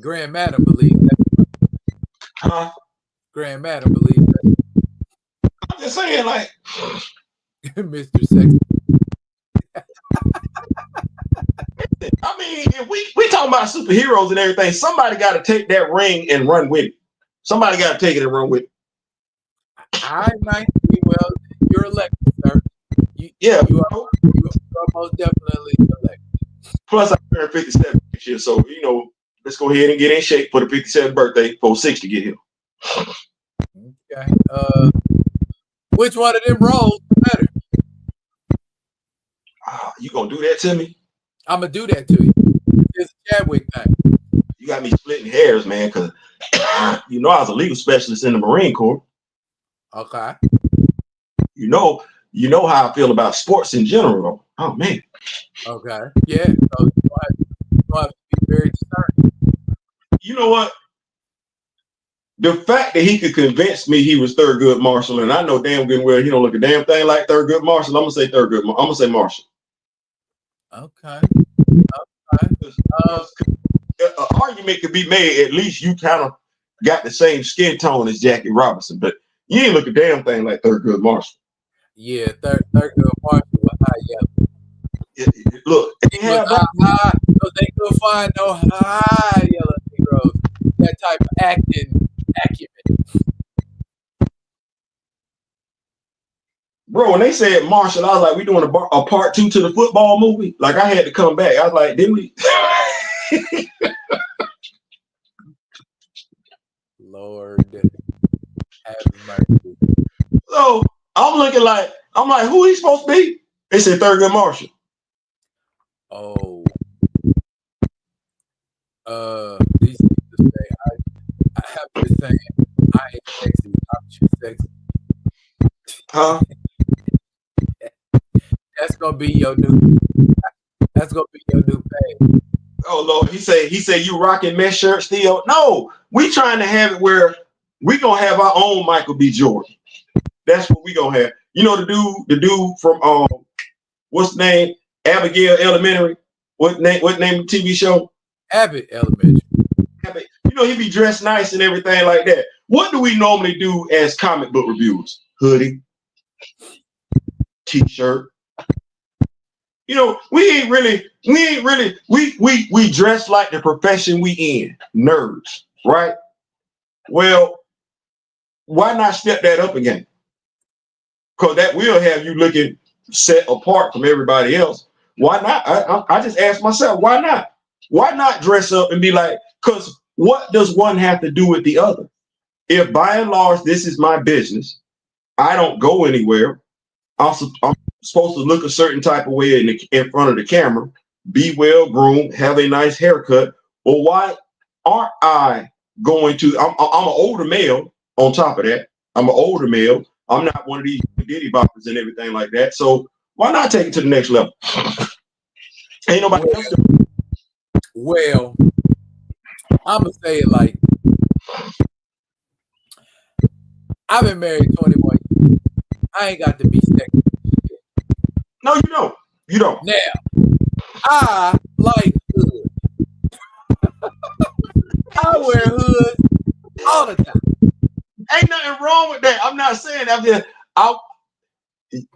Grand Madam believes that. Huh? Grand Madam believes that. I'm just saying, like, Mr. Sexy. I mean, if we talking about superheroes and everything, somebody got to take that ring and run with it. Somebody got to take it and run with it. I might be, well, you're elected, sir. You are most definitely elected. Plus, I turned 57 this year, so, you know, let's go ahead and get in shape for the 57th birthday for 60 to get here. Okay. Which one of them roles better? You gonna do that to me? I'm gonna do that to you. It's a Chadwick thing. You got me splitting hairs, man, because you know I was a legal specialist in the Marine Corps. Okay. You know how I feel about sports in general. Oh man. Okay. Yeah. So you have to be very discerning. You know what? The fact that he could convince me he was Thurgood Marshall, and I know damn good well he don't look a damn thing like Thurgood Marshall. I'm gonna say Thurgood. I'm gonna say Marshall. Okay. Okay. An argument could be made. At least you kind of got the same skin tone as Jackie Robinson, but you ain't look a damn thing like Thurgood Marshall. Yeah, Thurgood Marshall was high yellow. Look, they have that. So they couldn't find no high yellow Negroes. That type of acting acumen. Bro, when they said Marshall, I was like, we doing a part 2 to the football movie? Like, I had to come back. I was like, didn't we? Lord have mercy. So I'm like, who he supposed to be? They said Thurgood Marshall. Oh. These people say I have been saying I ain't sexy, I'm too sexy. Huh? That's gonna be your new page. Oh Lord, he said you rocking mesh shirts, Theo. No, we trying to have it where we gonna have our own Michael B. Jordan. That's what we gonna have. You know the dude from what's the name? Abigail Elementary. What name of the TV show? Abbott Elementary. Abbott. You know, he be dressed nice and everything like that. What do we normally do as comic book reviewers? Hoodie, t-shirt. You know, we dress like the profession we in, nerds, right? Well, why not step that up again? Because that will have you looking set apart from everybody else. Why not? I just ask myself, why not? Why not dress up and be like, because what does one have to do with the other? If by and large, this is my business, I don't go anywhere. I'm supposed to look a certain type of way in front of the camera, be well groomed, have a nice haircut. Well, why aren't I going to? I'm an older male. On top of that, I'm an older male. I'm not one of these diddy boppers and everything like that. So why not take it to the next level? Ain't nobody else doing it. Well, I'm gonna say it like I've been married 21 years. I ain't got to be sexy. No, you don't. You don't. Now, I like hood. I wear hoods all the time. Ain't nothing wrong with that. I'm not saying that.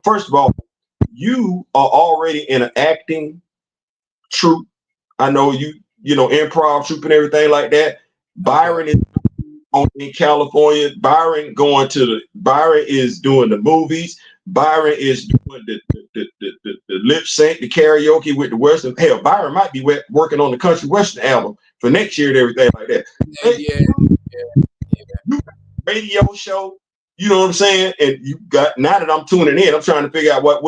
First of all, you are already in an acting troupe. I know you know, improv troupe and everything like that. Byron is in California. Byron is doing the movies. Byron is doing the lip sync, the karaoke with the Western. Hell, Byron might be working on the country Western album for next year and everything like that. Yeah. Radio show, you know what I'm saying? And you got, now that I'm tuning in, I'm trying to figure out what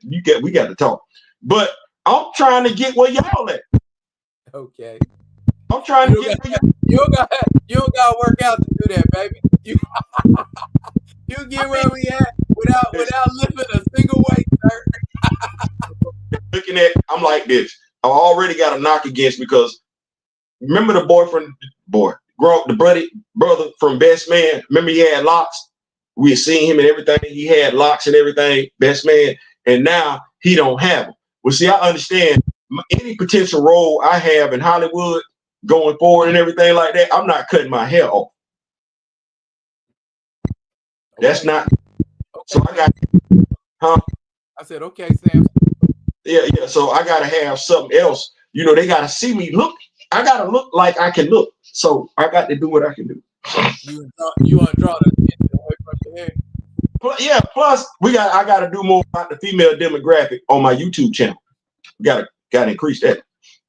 you get. We got to talk, but I'm trying to get where y'all at. Okay. I'm trying to get where you don't got to work out to do that, baby. You get where we at without lifting a single weight, sir. Looking at, I'm like this. I already got a knock against, because remember the brother from Best Man. Remember he had locks. We had seen him and everything. He had locks and everything. Best Man, and now he don't have them. Well, see, I understand any potential role I have in Hollywood going forward and everything like that. I'm not cutting my hair off. Okay. That's not. Okay. So I got. Huh? I said, okay, Sam. Yeah. So I gotta have something else. You know, they gotta see me look. I gotta look like I can look. So I got to do what I can do. You want to draw the attention away from your hair? Yeah. Plus, I got to do more about the female demographic on my YouTube channel. Got to increase that.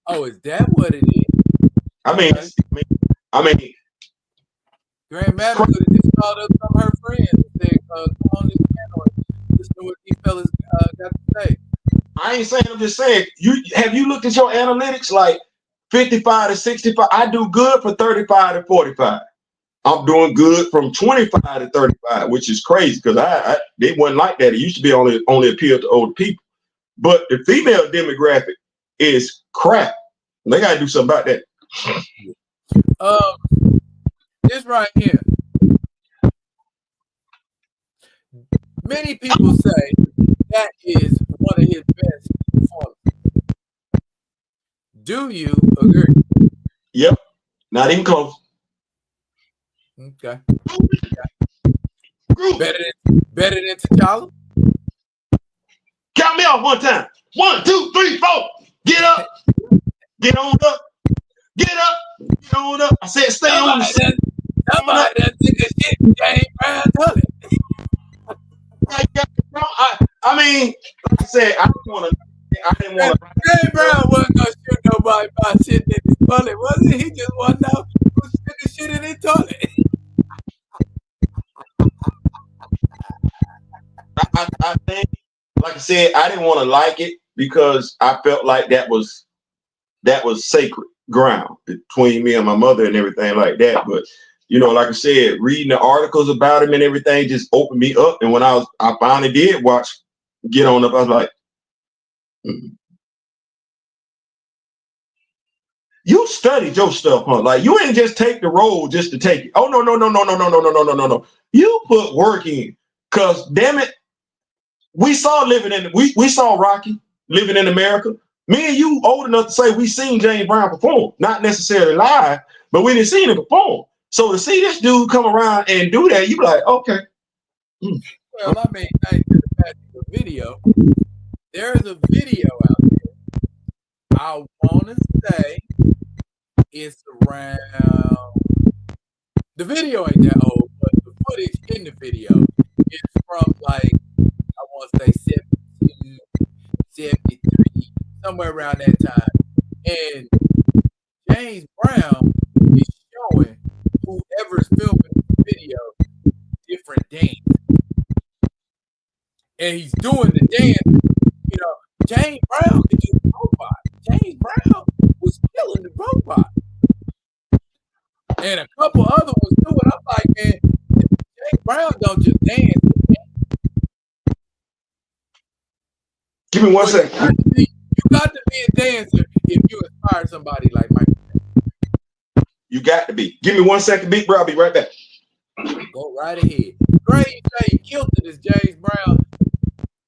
Oh, is that what it is? I mean, Grand Madam could have just called up some of her friends and said, "Come on this channel and listen to what these fellas got to say." I ain't saying. I'm just saying. Have you looked at your analytics? Like 55 to 65. I do good for 35 to 45. I'm doing good from 25 to 35, which is crazy, because they wasn't like that. It used to be only appeal to older people. but the female demographic is crap. They gotta do something about that. This right here. Many people say that is one of his best performances. Do you agree? Yep. Not even close. Okay. Better than T'Challa? Count me off one time. 1, 2, 3, 4. Get up. Get on up. Get up. Get on up. I said stay on the set. Somebody done took a shit in James Brown toilet. I mean, like I said, I didn't want to. James Brown wasn't gonna shoot nobody by shitting in his toilet, was he? He just wanted to know who took the shit in his toilet. I think, like I said, I didn't want to like it because I felt like that was sacred ground between me and my mother and everything like that. But you know, like I said, reading the articles about him and everything just opened me up. And when I finally did watch Get On Up, I was like, you studied your stuff, huh? Like you ain't just take the role just to take it. Oh no. You put work in. Cause damn it, we saw we saw Rocky living in America. Me and you old enough to say we seen James Brown perform, not necessarily live, but we didn't see him perform. So to see this dude come around and do that, you be like, okay. Well, I mean, thanks to the fact of the video, there's a video out there. I want to say it's around. The video ain't that old, but the footage in the video is from like I want to say 72, 73, somewhere around that time, and James Brown is showing whoever's filming the video different dance. And he's doing the dance. You know, James Brown could do the robot. James Brown was killing the robot. And a couple other ones too. And I'm like, man, James Brown don't just dance. Give me one second. You got to be a dancer if you inspire somebody like Michael. You got to be. Give me 1 second, big bro. I'll be right back. Go right ahead. Great, you say he killed it as James Brown.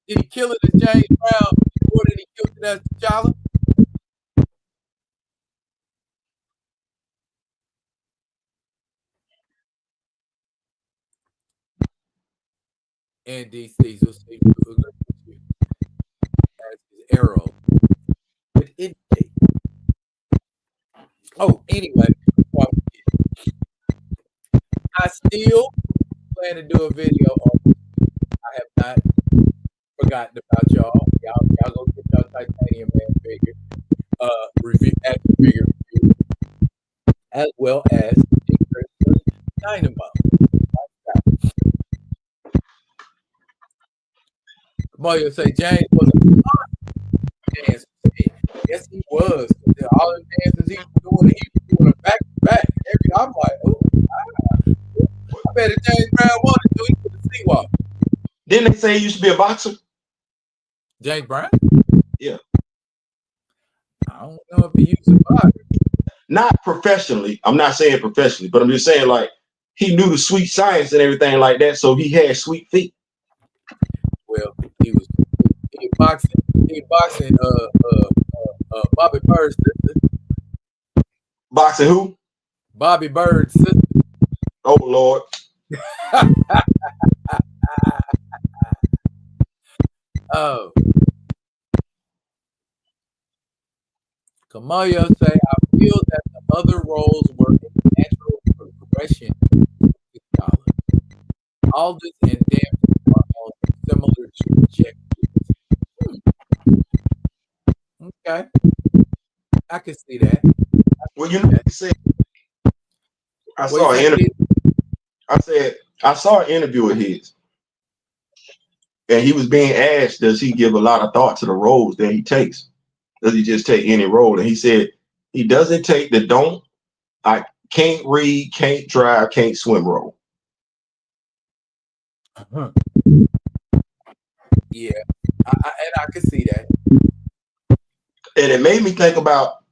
Did he kill it as James Brown or did he kill it as T'Challa? And DC will see as his arrow. But it. Oh, anyway, I still plan to do a video on. I have not forgotten about y'all. Y'all go get y'all Titanium Man figure, review, action figure review, as well as Dynamo. Mario say James was a dancer. Yes, he was. All the dances he was doing a back to back. I'm like, oh, I bet if James Brown wanted to, he could have sleepwalked. Didn't they say he used to be a boxer? James Brown? Yeah. I don't know if he used to box. Not professionally. I'm not saying professionally, but I'm just saying like he knew the sweet science and everything like that, so he had sweet feet. Well, he was boxing Bobby Bird's sister. Boxing who? Bobby Bird's sister. Oh Lord. Oh. Kamaya say, I feel that the other roles were a natural progression to Scholar. Aldous and Damson are on similar trajectories. Okay. I can see that. Well, you know what he said. I saw an interview. I saw an interview of his. And he was being asked, does he give a lot of thought to the roles that he takes? Does he just take any role? And he said he doesn't take the I can't read, can't drive, can't swim role. Yeah, And I can see that. And it made me think about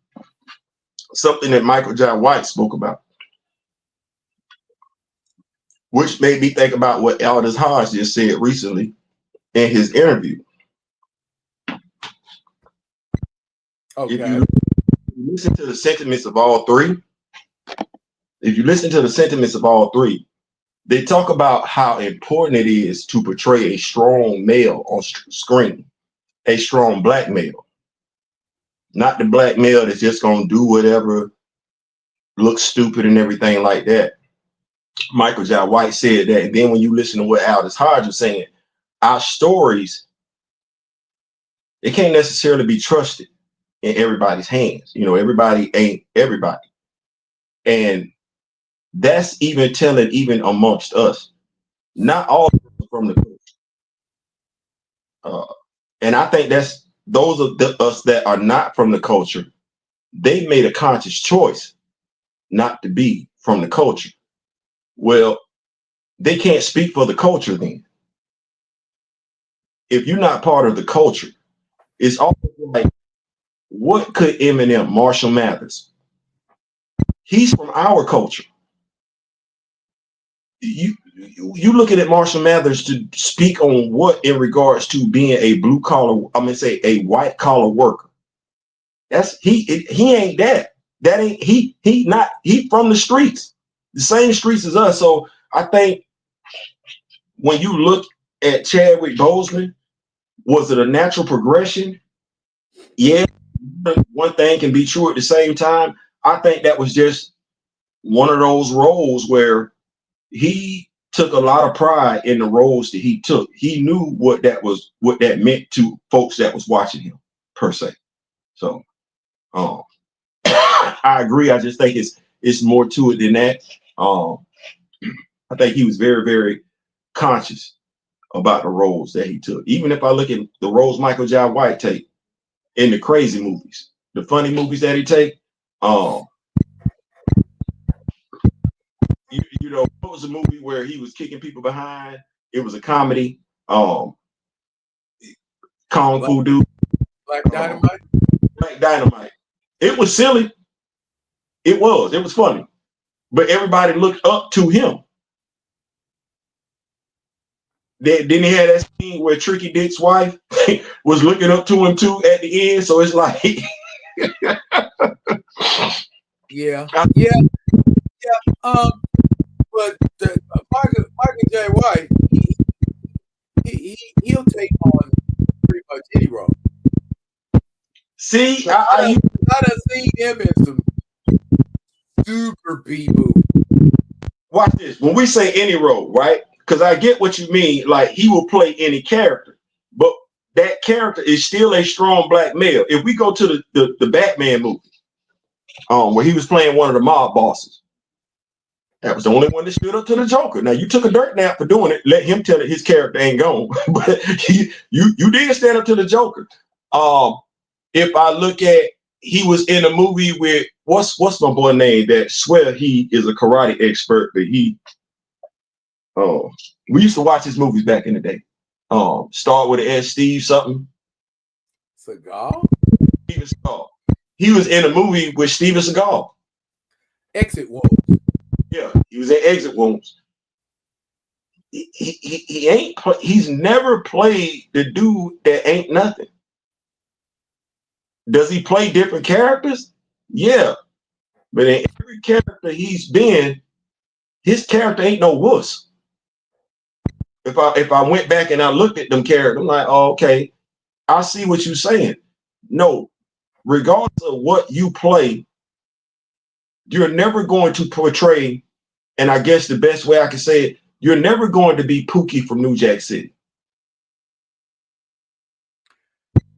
something that Michael J. White spoke about, which made me think about what Aldous Hodge just said recently in his interview. Okay. If you listen to the sentiments of all three, they talk about how important it is to portray a strong male on screen, a strong black male, not the black male that's just going to do whatever, look stupid and everything like that. Michael J. White said that. And then when you listen to what Aldous Hodge was saying, our stories, it can't necessarily be trusted in everybody's hands. You know, everybody ain't everybody. And that's even telling even amongst us. Not all from the culture. And I think that's those of us that are not from the culture, they made a conscious choice not to be from the culture. Well, they can't speak for the culture then. If you're not part of the culture, it's almost like, what could Eminem, Marshall Mathers? He's from our culture. You looking at Marshall Mathers to speak on what in regards to being a blue collar, I'm gonna say a white collar worker. That's he ain't that. That ain't he from the streets, the same streets as us. So I think when you look at Chadwick Boseman, was it a natural progression? Yeah, one thing can be true at the same time. I think that was just one of those roles where he took a lot of pride in the roles that he took. He knew what that meant to folks that was watching him, per se. So I agree. I just think it's more to it than that. I think he was very, very conscious about the roles that he took. Even if I look at the roles Michael J. White take in the crazy movies, the funny movies that he take, you know, what was a movie where he was kicking people behind? It was a comedy. Kung Fu Dude. Black Dynamite. Black Dynamite. It was silly. It was funny. But everybody looked up to him. Then he had that scene where Tricky Dick's wife was looking up to him too at the end. So it's like yeah. But Michael J. White, he'll take on pretty much any role. See, so I done seen him in some super people. Watch this. When we say any role, right? Because I get what you mean. Like, he will play any character, but that character is still a strong black male. If we go to the Batman movie, where he was playing one of the mob bosses, that was the only one that stood up to the Joker. Now, you took a dirt nap for doing it. Let him tell it his character ain't gone. But you did stand up to the Joker. If I look at, he was in a movie with what's my boy name that swear he is a karate expert, but we used to watch his movies back in the day. Start with an S, Steve something. Seagal? Steven Seagal. He was in a movie with Steven Seagal. Exit Wounds. Yeah, he was in Exit Wounds. He ain't. He's never played the dude that ain't nothing. Does he play different characters? Yeah, but in every character he's been, his character ain't no wuss. If I went back and I looked at them characters, I'm like, oh, okay, I see what you're saying. No, regardless of what you play, you're never going to portray, and I guess the best way I can say it, you're never going to be Pookie from New Jack City.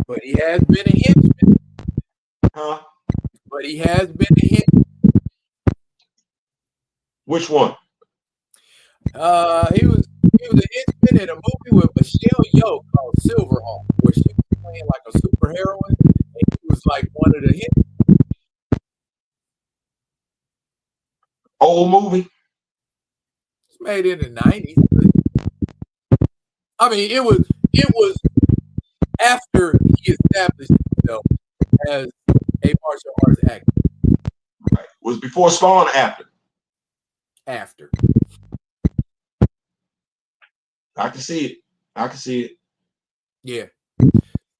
But he has been a henchman. Huh? But he has been a henchman. Which one? He was a henchman in a movie with Michelle Yeoh called Silverhawk, where she was playing like a superheroine, and he was like one of the henchmen. Old movie? It's made in the 90s. I mean, it was established himself as a martial arts actor. Right. Was before Spawn or after? After. I can see it. I can see it. Yeah.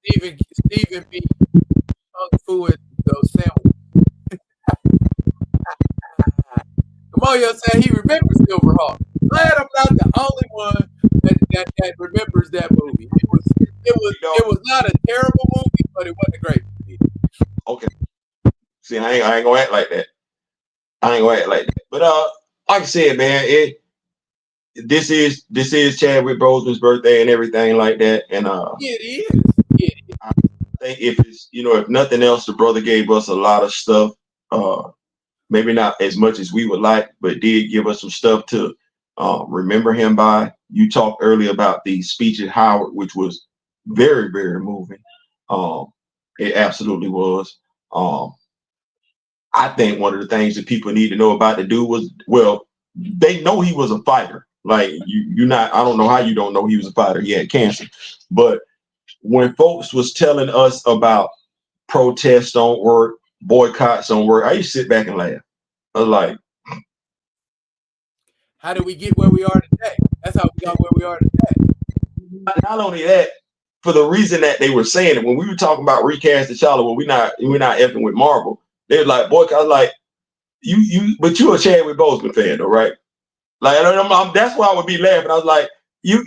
Stephen B. Kung Fu and those sandwiches. Mario said he remembers Silverhawk. Glad I'm not the only one that remembers that movie. It was not a terrible movie, but it wasn't a great movie. Okay. See, I ain't gonna act like that. I ain't gonna act like that. But like I said, man, this is Chadwick Boseman's birthday and everything like that. And it is. I think if nothing else, the brother gave us a lot of stuff. Maybe not as much as we would like, but did give us some stuff to remember him by. You talked earlier about the speech at Howard, which was very, very moving. It absolutely was. I think one of the things that people need to know about the dude was, well, they know he was a fighter. Like I don't know how you don't know he was a fighter. He had cancer. But when folks was telling us about protests don't work, boycotts don't work, I used to sit back and laugh. I was like, how did we get where we are today? That's how we got where we are today. Not only that, for the reason that they were saying it, when we were talking about recast T'Challa, well, we're not effing with Marvel. They were like, boycott. I was like, but you're a Chadwick Boseman fan, though, right? Like, that's why I would be laughing. I was like, you're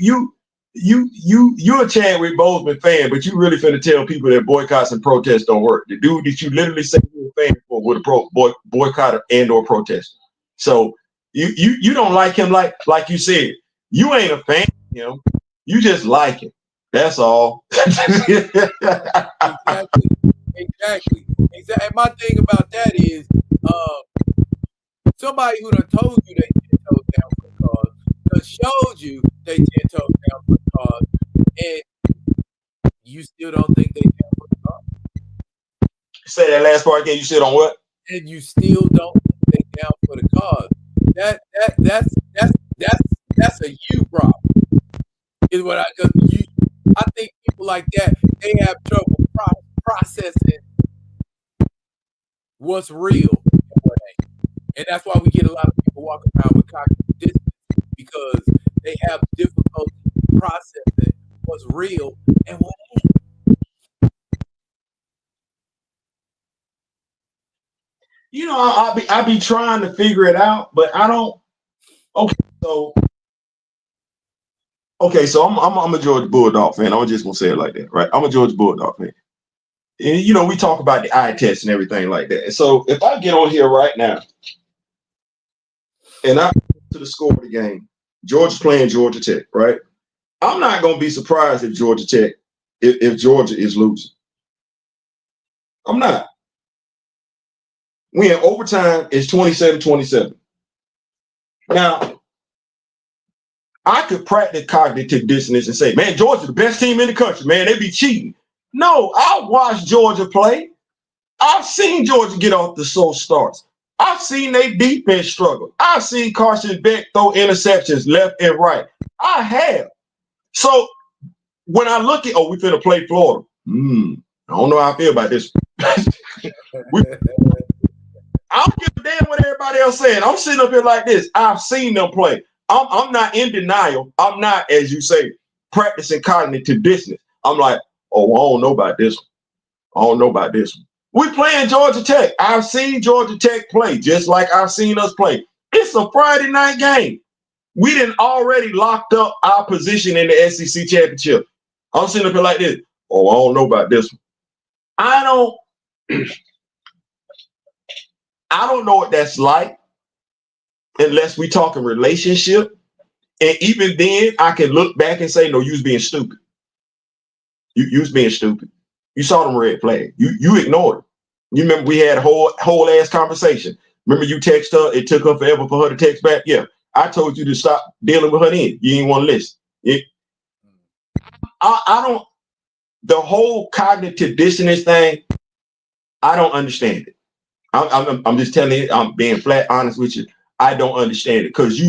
a Chadwick Boseman fan, but you really finna tell people that boycotts and protests don't work. The dude that you literally say you're a fan for with a boycott and or protest. So you don't like him like you said. You ain't a fan of him. You just like him. That's all. Exactly. And my thing about that is, somebody who done told you they 10 toes down for the cause, done showed you they 10 toes down for the cause, and you still don't think they down for the cause. Say that last part again. You said on what? And you still don't think they down for the cause. That's a you problem. Is what I think people like that, they have trouble processing what's real and what ain't. And that's why we get a lot of people walking around with cognitive dissonance, because they have difficulty processing what's real and what ain't. I be trying to figure it out, but I don't. Okay, so I'm a Georgia Bulldog fan. I'm just gonna say it like that, right? I'm a Georgia Bulldog fan. And we talk about the eye test and everything like that. And so if I get on here right now and I to the score of the game, Georgia's playing Georgia Tech, right? I'm not gonna be surprised if Georgia Tech, if Georgia is losing. I'm not. We in overtime, it's 27-27. Now, I could practice cognitive dissonance and say, man, Georgia's the best team in the country, man. They be cheating. No, I watched Georgia play. I've seen Georgia get off the slow starts. I've seen their defense struggle. I've seen Carson Beck throw interceptions left and right. I have. So when I look at, we finna play Florida. I don't know how I feel about this. I don't give a damn what everybody else saying. I'm sitting up here like this. I've seen them play. I'm not in denial. I'm not, as you say, practicing cognitive dissonance. I'm like, I don't know about this one. I don't know about this one. We playing Georgia Tech. I've seen Georgia Tech play just like I've seen us play. It's a Friday night game. We done already locked up our position in the SEC championship. I'm sitting up here like this. I don't know about this one. I don't know what that's like unless we talking relationship. And even then, I can look back and say, no, you was being stupid. You was being stupid. You saw them red flag. You ignored it. You remember we had a whole ass conversation. Remember you text her, it took her forever for her to text back? Yeah. I told you to stop dealing with her then. You didn't want to listen. I don't, the whole cognitive dissonance thing, I don't understand it. I'm just telling you, I'm being flat honest with you. I don't understand it because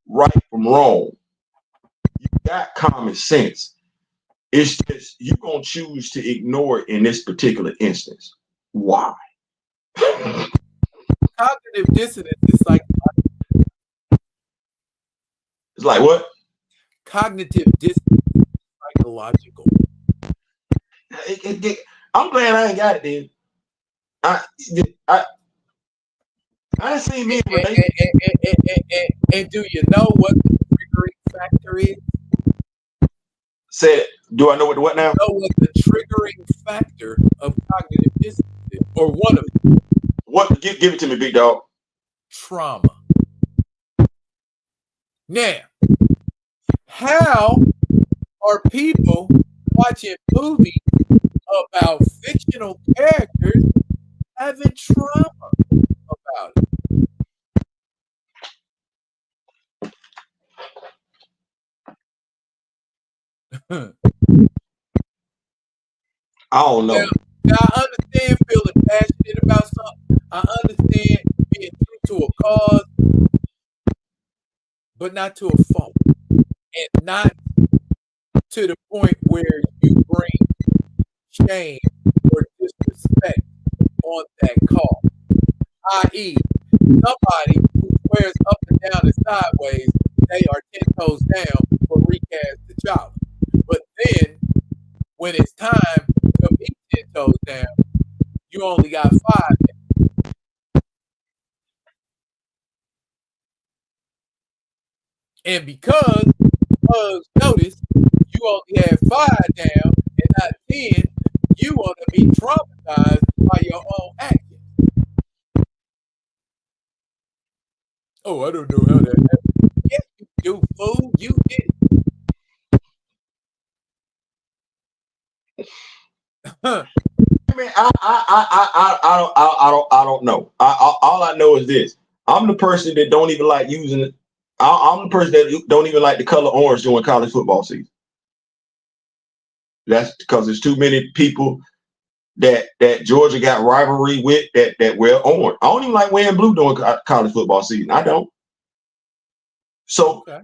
right from wrong. You got common sense. It's just you're gonna choose to ignore it in this particular instance. Why? Cognitive dissonance is It's like what? Cognitive dissonance is psychological. I'm glad I ain't got it then. I ain't seen me and do you know what the triggering factor is? Said, do I know what now? You know what the triggering factor of cognitive dissonance is, or one of them? What? Give it to me, big dog. Trauma. Now, how are people watching movies about fictional characters having trauma about it? I don't know. Now I understand feeling passionate about something. I understand being true to a cause, but not to a fault. And not to the point where you bring shame or disrespect on that cause. I.e., somebody who swears up and down and sideways, they are 10 toes down for recast the job. But then, when it's time to be 10 toes down, you only got 5 down. And because notice you only have 5 down and not 10, you want to be traumatized by your own actions. Oh, I don't know how that happened. Yes, you do, fool. You did it. I mean, I don't know. All I know is this: I'm the person that don't even like using it. I'm the person that don't even like the color orange during college football season. That's because there's too many people that Georgia got rivalry with that wear orange. I don't even like wearing blue during college football season. I don't. So, okay.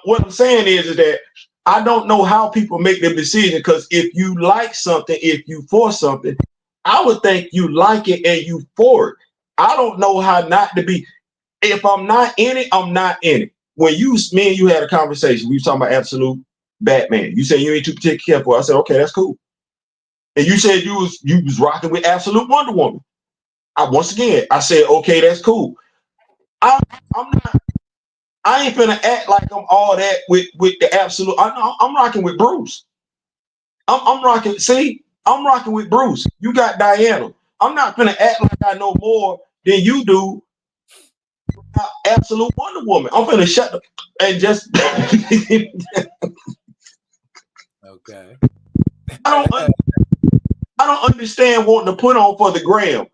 What I'm saying is that I don't know how people make their decision, because if you like something, if you for something, I would think you like it and you for it. I don't know how not to be. If I'm not in it, I'm not in it. When me and you had a conversation, we were talking about Absolute Batman. You said you ain't too particular care for it. I said, okay, that's cool. And you said you was rocking with Absolute Wonder Woman. Once again, I said, okay, that's cool. I'm not. I ain't finna act like I'm all that with the Absolute. I'm rocking with Bruce. I'm rocking. See, I'm rocking with Bruce. You got Diana. I'm not finna act like I know more than you do. Absolute Wonder Woman. I'm finna shut up and just. Okay. I don't understand wanting to put on for the gram.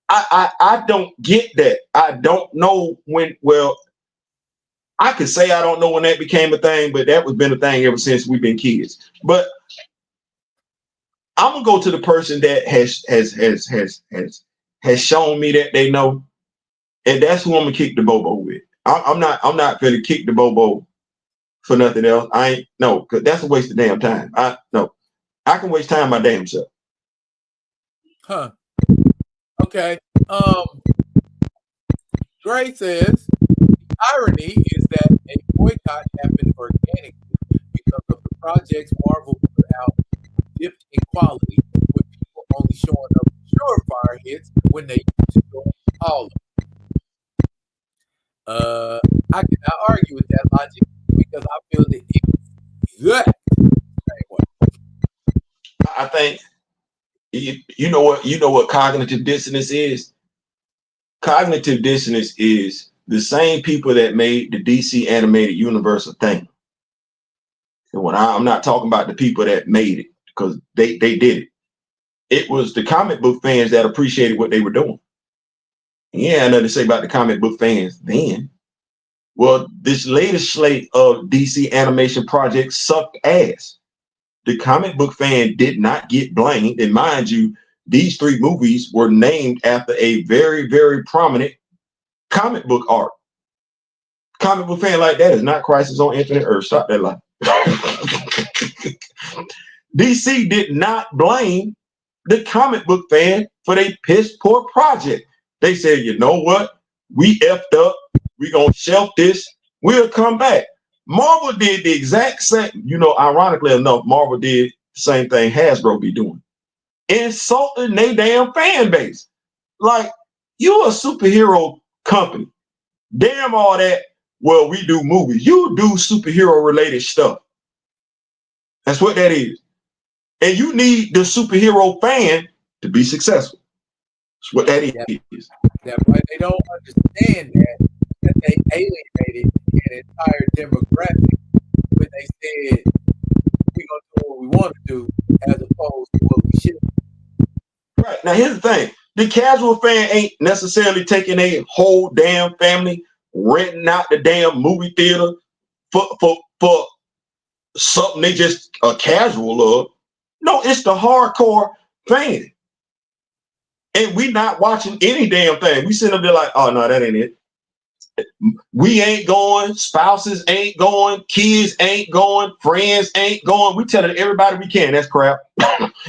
I don't get that. I don't know when. Well, I could say I don't know when that became a thing, but that was been a thing ever since we've been kids. But I'm gonna go to the person that has shown me that they know, and that's who I'm gonna kick the bobo with. I'm not gonna kick the bobo for nothing else. I ain't no, because that's a waste of damn time. I can waste time my damn self. Huh. Okay. Gray says the irony is that a boycott happened organically because of the projects Marvel put out dipped in quality, with people only showing up surefire hits when they used to go all of them. I cannot argue with that logic because I feel the exact same way. I think you know what cognitive dissonance is. Cognitive dissonance is the same people that made the DC animated universe a thing. And when I'm not talking about the people that made it, because they did it. It was the comic book fans that appreciated what they were doing. Yeah, nothing to say about the comic book fans then. Well, this latest slate of DC animation projects sucked ass. The comic book fan did not get blamed. And mind you, these 3 movies were named after a very, very prominent comic book art. Comic book fan like that is not Crisis on Infinite Earth. Stop that lie. DC did not blame the comic book fan for their piss poor project. They said, you know what? We effed up. We gonna shelf this. We'll come back. Marvel did the exact same. Ironically enough, Marvel did the same thing Hasbro be doing, insulting their damn fan base. Like, you a superhero company. Damn all that. Well, we do movies. You do superhero related stuff. That's what that is. And you need the superhero fan to be successful. That's what that is. That's why they don't understand that they alienated an entire demographic when they said we're gonna do what we want to do as opposed to what we should. Right. Now here's the thing. The casual fan ain't necessarily taking a whole damn family, renting out the damn movie theater for something they just a casual of. No, it's the hardcore fan. And we not watching any damn thing. We sitting up there like, oh no, that ain't it. We ain't going, spouses ain't going, kids ain't going, friends ain't going. We telling everybody we can. That's crap.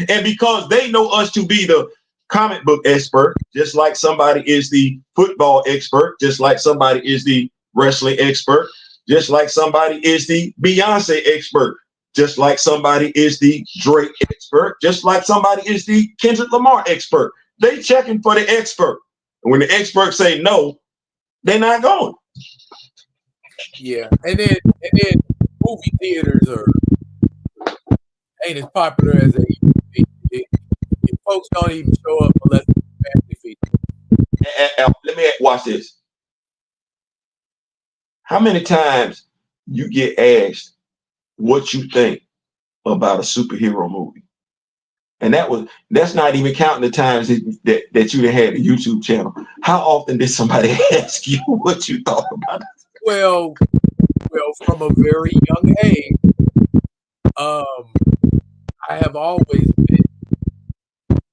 And because they know us to be the comic book expert, just like somebody is the football expert, just like somebody is the wrestling expert, just like somebody is the Beyonce expert, just like somebody is the Drake expert, just like somebody is the Kendrick Lamar expert. They checking for the expert. And when the experts say no, they're not going. Yeah. And then movie theaters ain't as popular as they used to be. Folks don't even show up unless it's a family feature. Let me watch this. How many times you get asked what you think about a superhero movie? And that's not even counting the times that you had a YouTube channel. How often did somebody ask you what you thought about it? Well, from a very young age, I have always been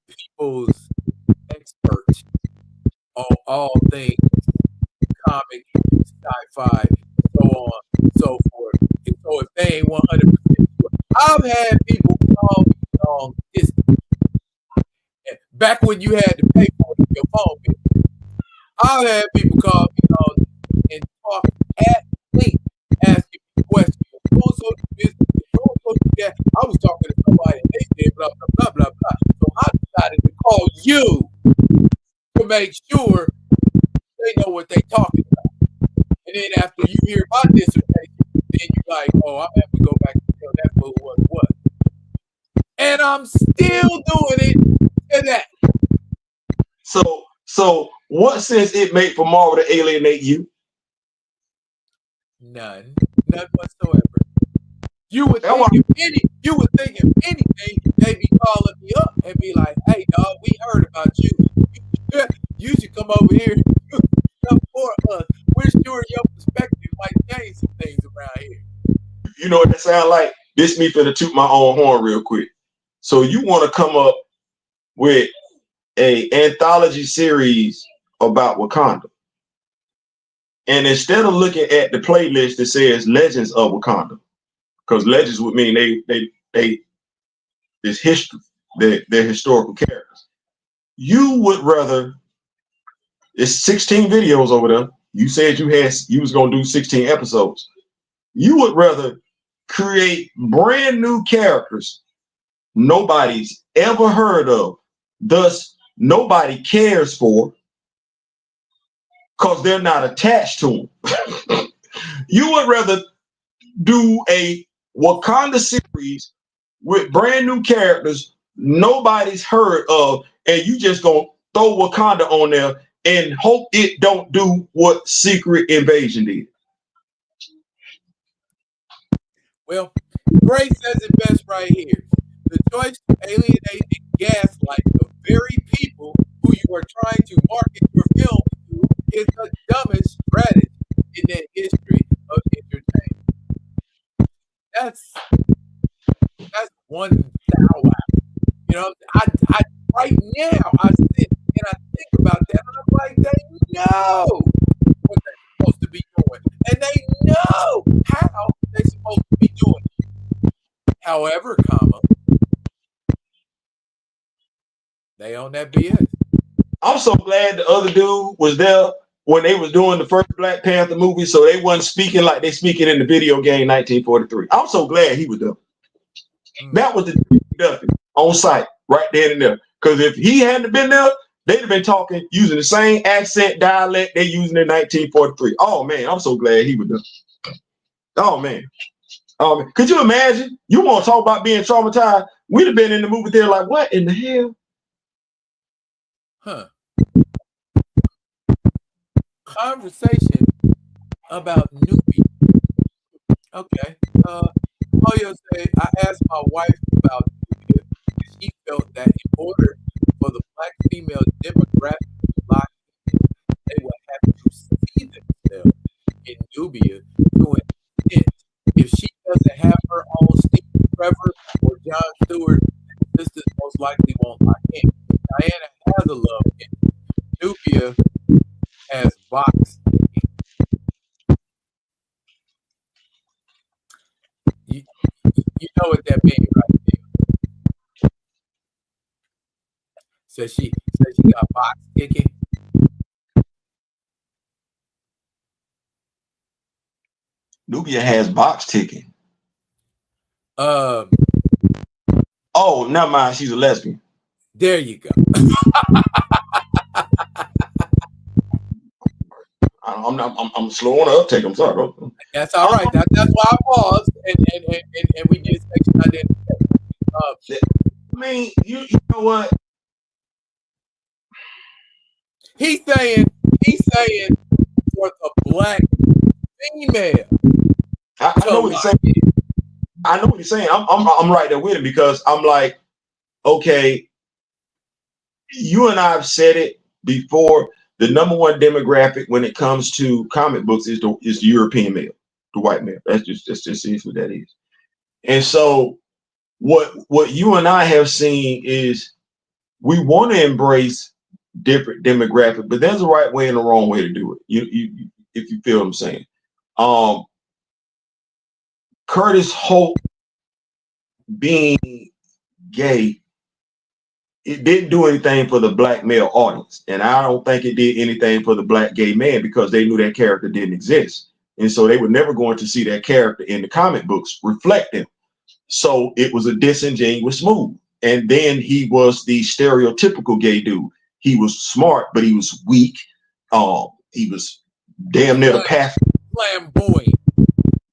people's expert on all things comic, sci-fi, so on, so forth. And so if they ain't 100% sure, I've had people call me on this back when you had to pay for it in your phone bill. I've had people call me on and talk at length, asking me questions. So this, so that. I was talking to somebody and they said blah blah blah blah blah. So I decided to call you to make sure they know what they're talking about. And then after you hear my dissertation, then you're like, oh, I'm have to go back and tell that fool what. And I'm still doing it today. So what sense it made for Marvel to alienate you? None whatsoever. You would think if anything, they'd be calling me up and be like, hey dog, we heard about you. You should come over here and support us. We're sure your perspective might change some things around here. You know what that sound like? This me finna toot my own horn real quick. So you want to come up with a anthology series about Wakanda. And instead of looking at the playlist that says Legends of Wakanda, because legends would mean they is history, they're historical characters. You would rather, it's 16 videos over there. You said you was gonna do 16 episodes. You would rather create brand new characters nobody's ever heard of, thus nobody cares for, because they're not attached to them. You would rather do a Wakanda series with brand new characters nobody's heard of, and you just gonna throw Wakanda on there and hope it don't do what Secret Invasion did. Well, Gray says it best right here. The choice to alienate and gaslight the very people who you are trying to market your film to is the dumbest strategy in the history of entertainment. That's one thou out. You know, I right now I sit and I think about that and I'm like, they know what they're supposed to be doing. And they know how they're supposed to be doing it. However, They own that BS. I'm so glad the other dude was there when they was doing the first Black Panther movie, so they wasn't speaking like they speaking in the video game 1943. I'm so glad he was there. That was the on site right there and there. Because if he hadn't been there, they'd have been talking using the same accent dialect they using in 1943. Oh man, I'm so glad he was there. Oh man. Could you imagine? You want to talk about being traumatized? We'd have been in the movie theater like, what in the hell? Huh. Conversation about newbie. Okay. Theo said, I asked my wife about Nubia, and she felt that in order for the Black female demographic to lock in, they would have to see themselves in Nubia to an extent. If she doesn't have her own Steve Trevor or John Stewart, sisters most likely won't lock in. Diana has a love in Nubia has box. You know what that means, right there. So she got box ticking. Nubia has box ticking. Oh, never mind. She's a lesbian. There you go. I'm slow on the uptake. I'm sorry. That's all right. That's why I paused and we did section identity. I mean, you know what? He's saying for the Black female. I know what he's saying. I know what he's saying. I'm right there with him because I'm like, okay, you and I have said it before. The number one demographic when it comes to comic books is the European male, the white male. That's just what that is. And so what you and I have seen is we want to embrace different demographic, but there's a right way and a wrong way to do it. You if you feel what I'm saying. Curtis Holt being gay, it didn't do anything for the Black male audience. And I don't think it did anything for the Black gay man because they knew that character didn't exist. And so they were never going to see that character in the comic books reflect him. So it was a disingenuous move. And then he was the stereotypical gay dude. He was smart, but he was weak. He was damn near the path. Flamboyant.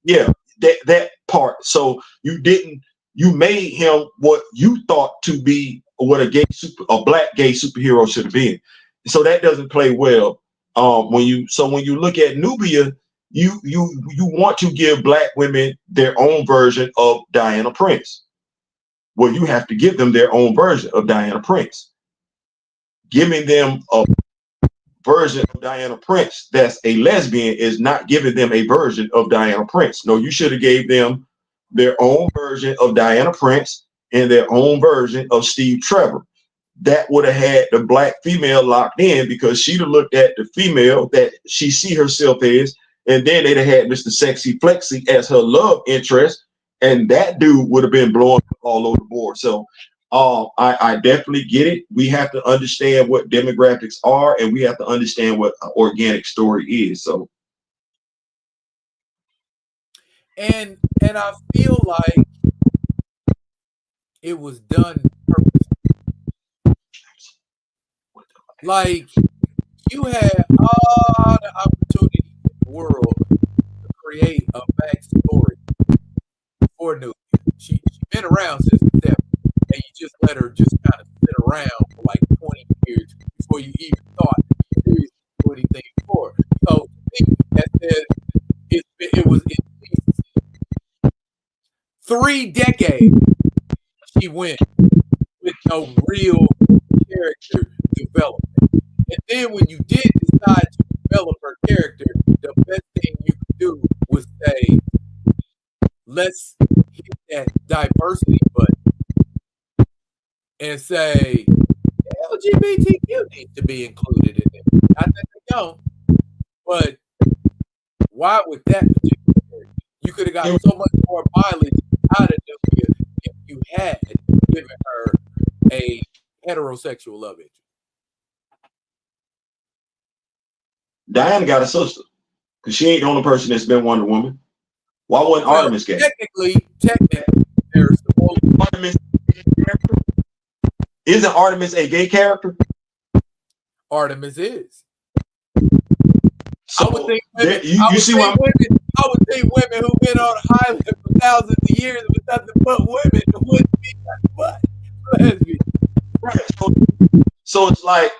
Yeah, that part. So you made him what you thought to be what a Black gay superhero should have been. So that doesn't play well. When you look at Nubia, you want to give Black women their own version of Diana Prince. Well, you have to give them their own version of Diana Prince. Giving them a version of Diana Prince that's a lesbian is not giving them a version of Diana Prince. No, you should have gave them their own version of Diana Prince and their own version of Steve Trevor. That would have had the Black female locked in because she'd have looked at the female that she see herself as, and then they'd have had Mr. Sexy Flexy as her love interest, and that dude would have been blowing all over the board. So I definitely get it. We have to understand what demographics are, and we have to understand what an organic story is. So, and I feel like it was done purposely. Like you had all the opportunity in the world to create a backstory for Nubia. She been around since the 70s, and you just let her just kind of sit around for like 20 years before you even thought you seriously do anything for her. So to me, that says it was at least 3 decades she went with no real character development. And then when you did decide to develop her character, the best thing you could do was say, let's hit that diversity button and say LGBTQ needs to be included in it. Not that they don't, but why with that particular character? You could have gotten so much more mileage out of Nubia if you had given her a heterosexual heterosexual love interest? Diana got a sister, because she ain't the only person that's been Wonder Woman. Why wasn't Artemis gay? Technically, there's Artemis, isn't Artemis a gay character? Artemis is. So I would think women, I would think women who've been on the island for thousands of years with nothing but women wouldn't be nothing but lesbians. Right. So it's like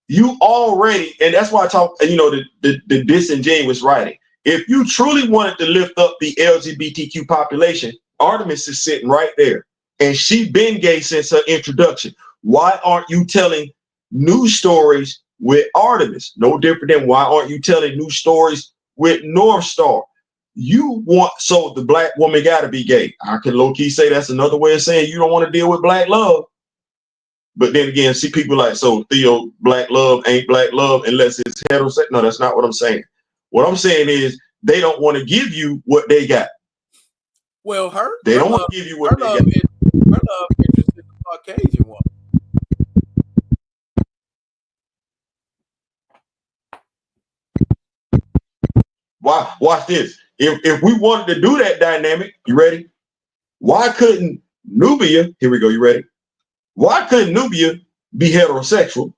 you already, and that's why I talk, the disingenuous writing. If you truly wanted to lift up the LGBTQ population, Artemis is sitting right there, and she been gay since her introduction. Why aren't you telling new stories with Artemis? No different than why aren't you telling new stories with North Star? So the black woman got to be gay. I can low-key say that's another way of saying you don't want to deal with black love. But then again, see people like, so Theo, black love ain't black love unless it's heterosexual. No, that's not what I'm saying. What I'm saying is they don't want to give you what they got. Well, they don't want to give you what they got. Her love interest is the Caucasian one. Watch this. If we wanted to do that dynamic, you ready? Why couldn't Nubia, here we go, you ready? Why couldn't Nubia be heterosexual?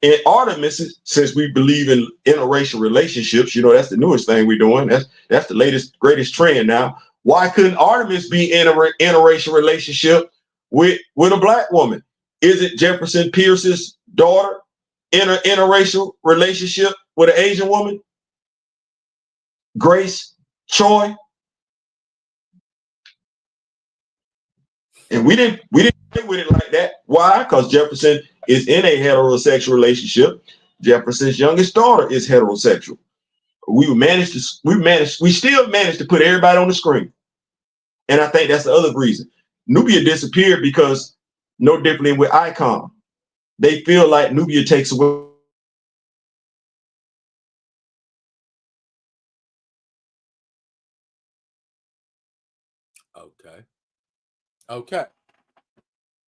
And Artemis, since we believe in interracial relationships, that's the newest thing we're doing. That's the latest, greatest trend now. Why couldn't Artemis be in an interracial relationship with a black woman? Is it Jefferson Pierce's daughter in an interracial relationship with an Asian woman? Grace Choi? And we didn't play with it like that. Why? Because Jefferson is in a heterosexual relationship. Jefferson's youngest daughter is heterosexual. We still managed to put everybody on the screen. And I think that's the other reason. Nubia disappeared because no differently with Icon. They feel like Nubia takes away. Okay.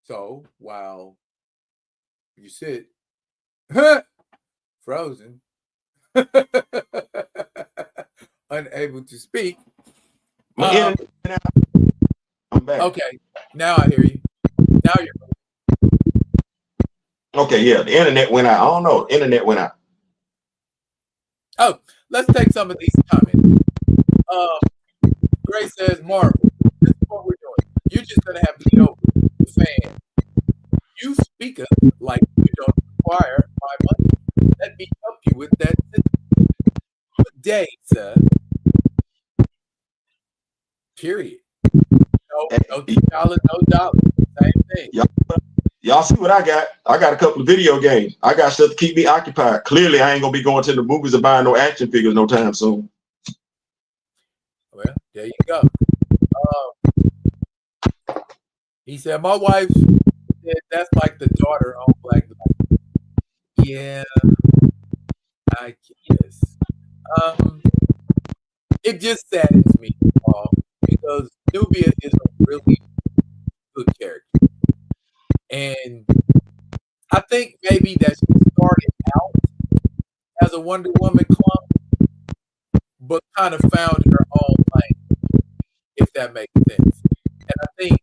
So while you sit frozen, unable to speak, I'm back. Okay, now I hear you. Now you're okay. Yeah, the internet went out. I don't know. The internet went out. Oh, let's take some of these comments. Grace says, Marvel, this is what we're doing. You're just gonna have to get over the fan. You speak up like you don't require my money. Let me help you with that. Good day, sir. Period. No $2, no dollar. Same thing. Y'all see what I got? I got a couple of video games. I got stuff to keep me occupied. Clearly, I ain't gonna be going to the movies or buying no action figures no time soon. Well, there you go. He said, my wife said that's like the daughter on Black Lives. Yeah, I guess. It just saddens me, because Nubia is a really good character. And I think maybe that she started out as a Wonder Woman clone, but kind of found her own lane, if that makes sense. And I think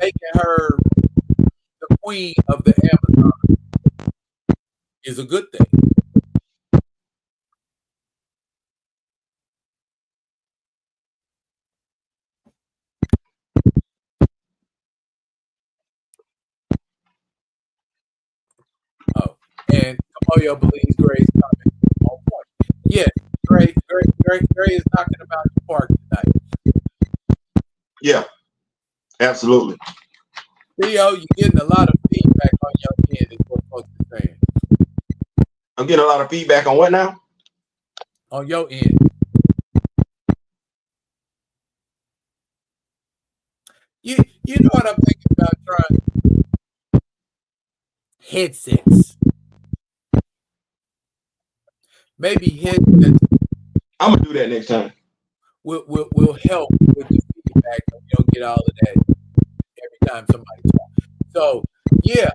making her the queen of the Amazon is a good thing. Oh, and Kamoyo believes Gray's comment on point. Yes, Gray is talking about the park tonight. Yeah, absolutely. Theo, you're getting a lot of feedback on your end, is what folks are saying. I'm getting a lot of feedback on what now? On your end. You know what I'm thinking about trying? Headsets. Maybe headsets. I'm gonna do that next time. Will help with the feedback. You don't get all of that every time somebody talks. So yeah,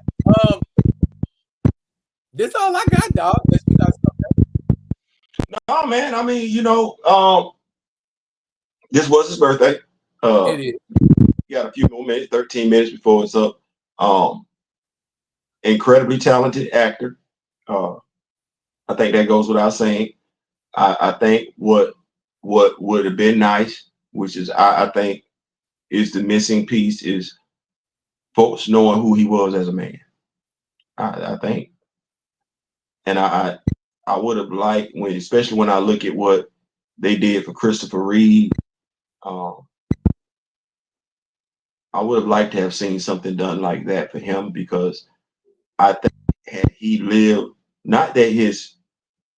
This all I got, dog. Let's you got something. No, man. I mean, this was his birthday. It is. You got a few more minutes, 13 minutes before it's up. Incredibly talented actor. I think that goes without saying. I think what would have been nice, which is I think is the missing piece, is folks knowing who he was as a man. I think, and I would have liked especially when I look at what they did for Christopher Reeve. I would have liked to have seen something done like that for him, because I think had he lived, not that his,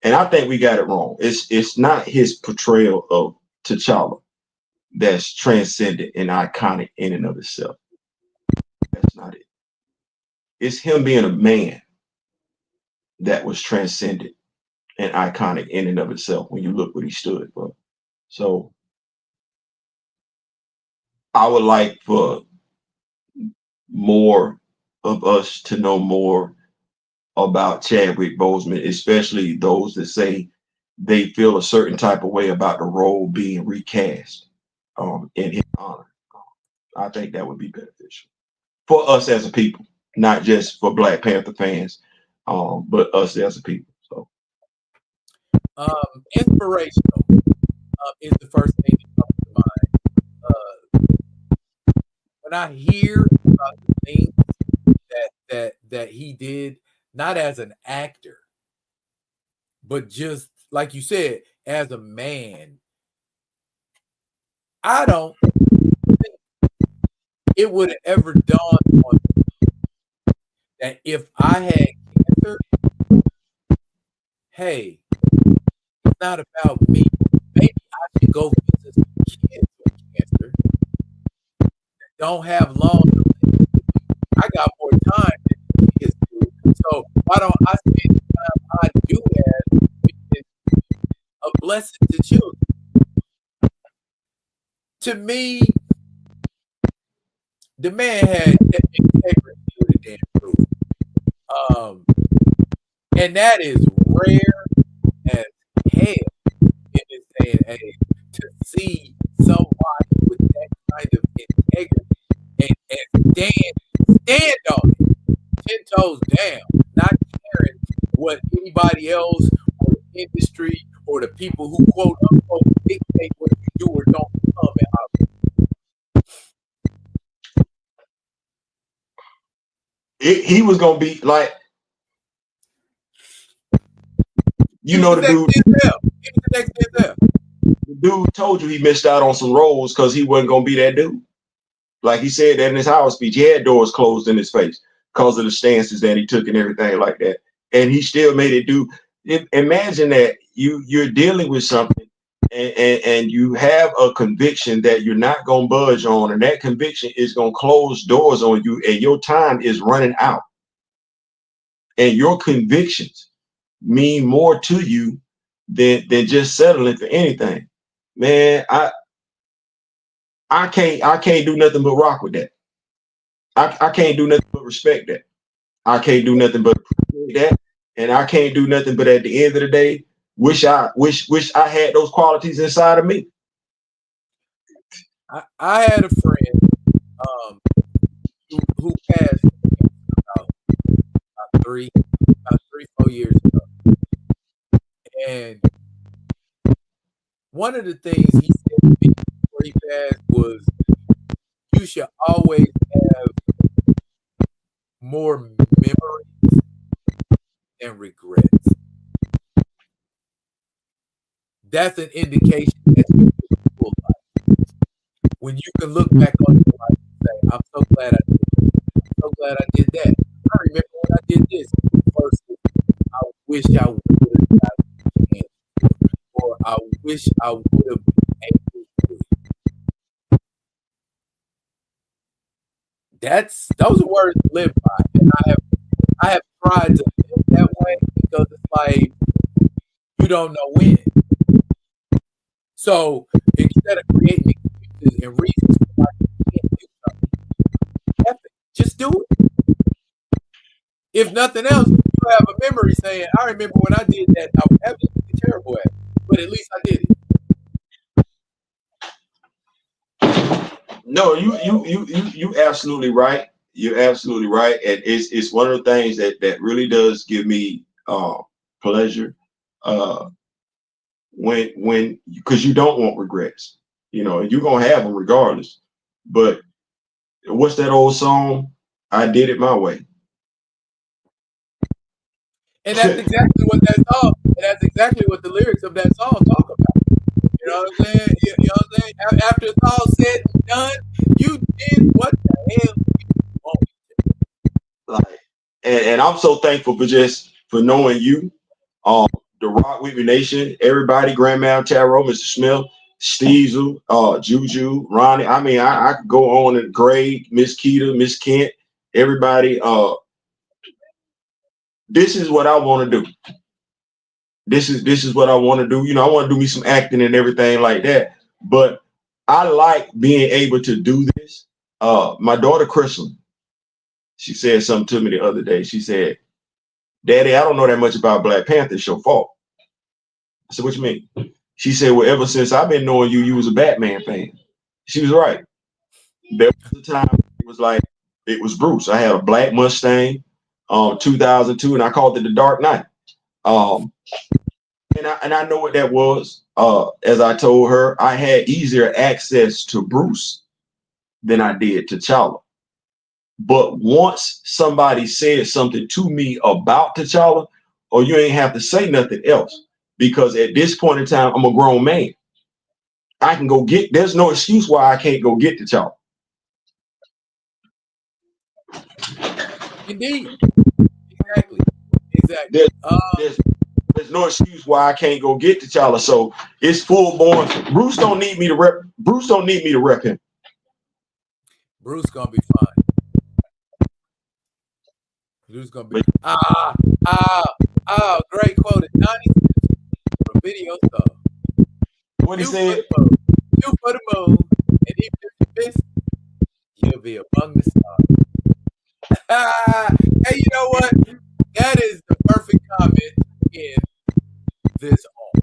and I think we got it wrong. It's not his portrayal of T'Challa that's transcendent and iconic in and of itself. That's not it. It's him being a man that was transcendent and iconic in and of itself when you look what he stood for. So I would like for more of us to know more about Chadwick Boseman, especially those that say they feel a certain type of way about the role being recast in his honor. I think that would be beneficial for us as a people, not just for Black Panther fans, but us as a people. So, Inspirational is the first thing that comes to mind. When I hear about the things that he did, not as an actor, but just like you said, as a man, I don't think it would have ever dawned on me that if I had cancer, hey, it's not about me. Maybe I should go visit some kids with cancer that don't have long. I got more time than kids do. So why don't I spend the time I do have a blessing to children? To me, the man had integrity through the damn roof. And that is rare as hell in this day and age, to see somebody with that kind of integrity and stand on it, 10 toes down, not caring what anybody else or the industry or the people who quote unquote dictate what you do or don't become in Hollywood. he was gonna be like, the dude told you he missed out on some roles because he wasn't gonna be that dude. Like he said that in his Howard speech, he had doors closed in his face because of the stances that he took and everything like that, and he still made it do. Imagine that you're dealing with something, and you have a conviction that you're not gonna budge on, and that conviction is gonna close doors on you, and your time is running out, and your convictions mean more to you than just settling for anything. Man, I can't do nothing but rock with that. I can't do nothing but respect that. I can't do nothing but appreciate that, and I can't do nothing but at the end of the day wish I had those qualities inside of me. I had a friend who passed about 3-4 years ago, and one of the things he said to me before he passed was, "You should always have more memories than regrets." That's an indication that you full life. When you can look back on your life and say, "I'm so glad I did this. I'm so glad I did that. I remember when I did this. Versus, I wish I would have gotten it, or I wish I would have been able to do it." Those are words to live by, and I have tried to live that way, because it's like you don't know when. So instead of creating excuses and reasons why you can't do something, just do it. If nothing else, you have a memory saying, I remember when I did that, I was absolutely terrible at it, but at least I did it. No, you absolutely right. You're absolutely right, and it's one of the things that really does give me pleasure when because you don't want regrets. You know, you're gonna have them regardless. But what's that old song? I did it my way. And that's exactly what that song, and that's exactly what the lyrics of that song talk about. You know what I'm saying? You know what I'm saying? After it's all said and done, you did what the hell you want. Like, and I'm so thankful for knowing you, the Rock Weekly Nation, everybody, Grandma Taro, Mr. Smith, Steezel, Juju, Ronnie. I mean, I could go on and Greg, Miss Keita, Miss Kent, everybody. This is what I want to do. This is what I want to do. You know, I want to do me some acting and everything like that. But I like being able to do this. My daughter Crystal, she said something to me the other day. She said, "Daddy, I don't know that much about Black Panther. It's your fault." I said, "What you mean?" She said, "Well, ever since I've been knowing you, you was a Batman fan." She was right. There was a time it was Bruce. I had a black Mustang, 2002, and I called it the Dark Knight. And I know what that was. As I told her, I had easier access to Bruce than I did to T'Challa. But once somebody said something to me about T'Challa, or you ain't have to say nothing else, because at this point in time, I'm a grown man. I can go get. There's no excuse why I can't go get T'Challa. Indeed, exactly. There's no excuse why I can't go get T'Challa. So it's full born. Bruce don't need me to rep. Bruce don't need me to rep him. Bruce gonna be fine. Bruce gonna be great quote. 90 from Video Star. What he said? You for the moon, and even if you miss, you'll be among the stars. Hey, you know what? That is the perfect comment in this home.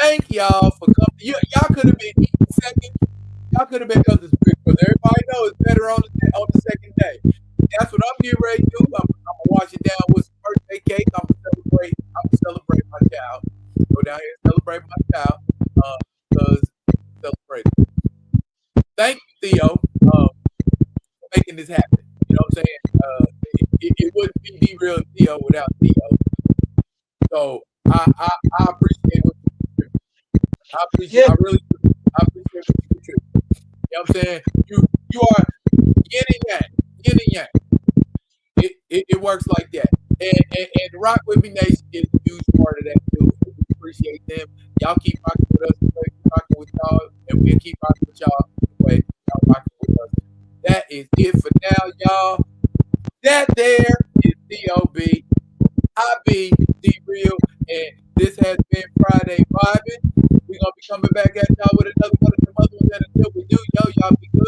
Thank y'all for coming. Y'all could have been eating second. Y'all could have been because everybody knows it's better on the second day. That's what I'm getting ready to do. I'm gonna wash it down with some birthday cake. I'm gonna celebrate my child. Go down here and celebrate my child. Because celebrate. Thank you, Theo, for making this happen. You know what I'm saying? It wouldn't be D-Real Theo without Theo. So I appreciate what you contribute. I really appreciate what you contribute. You know what I'm saying? You are yin and yang. It works like that. And the Rock With Me Nation is a huge part of that too. We appreciate them. Y'all keep rocking with us the way we rocking with y'all, and we'll keep rocking with y'all the way y'all rocking with us. That is it for now, y'all. That there is DOB. I be D-Real, and this has been Friday Vibin. We're gonna be coming back at y'all with another one of them other ones. And until we do, y'all be good.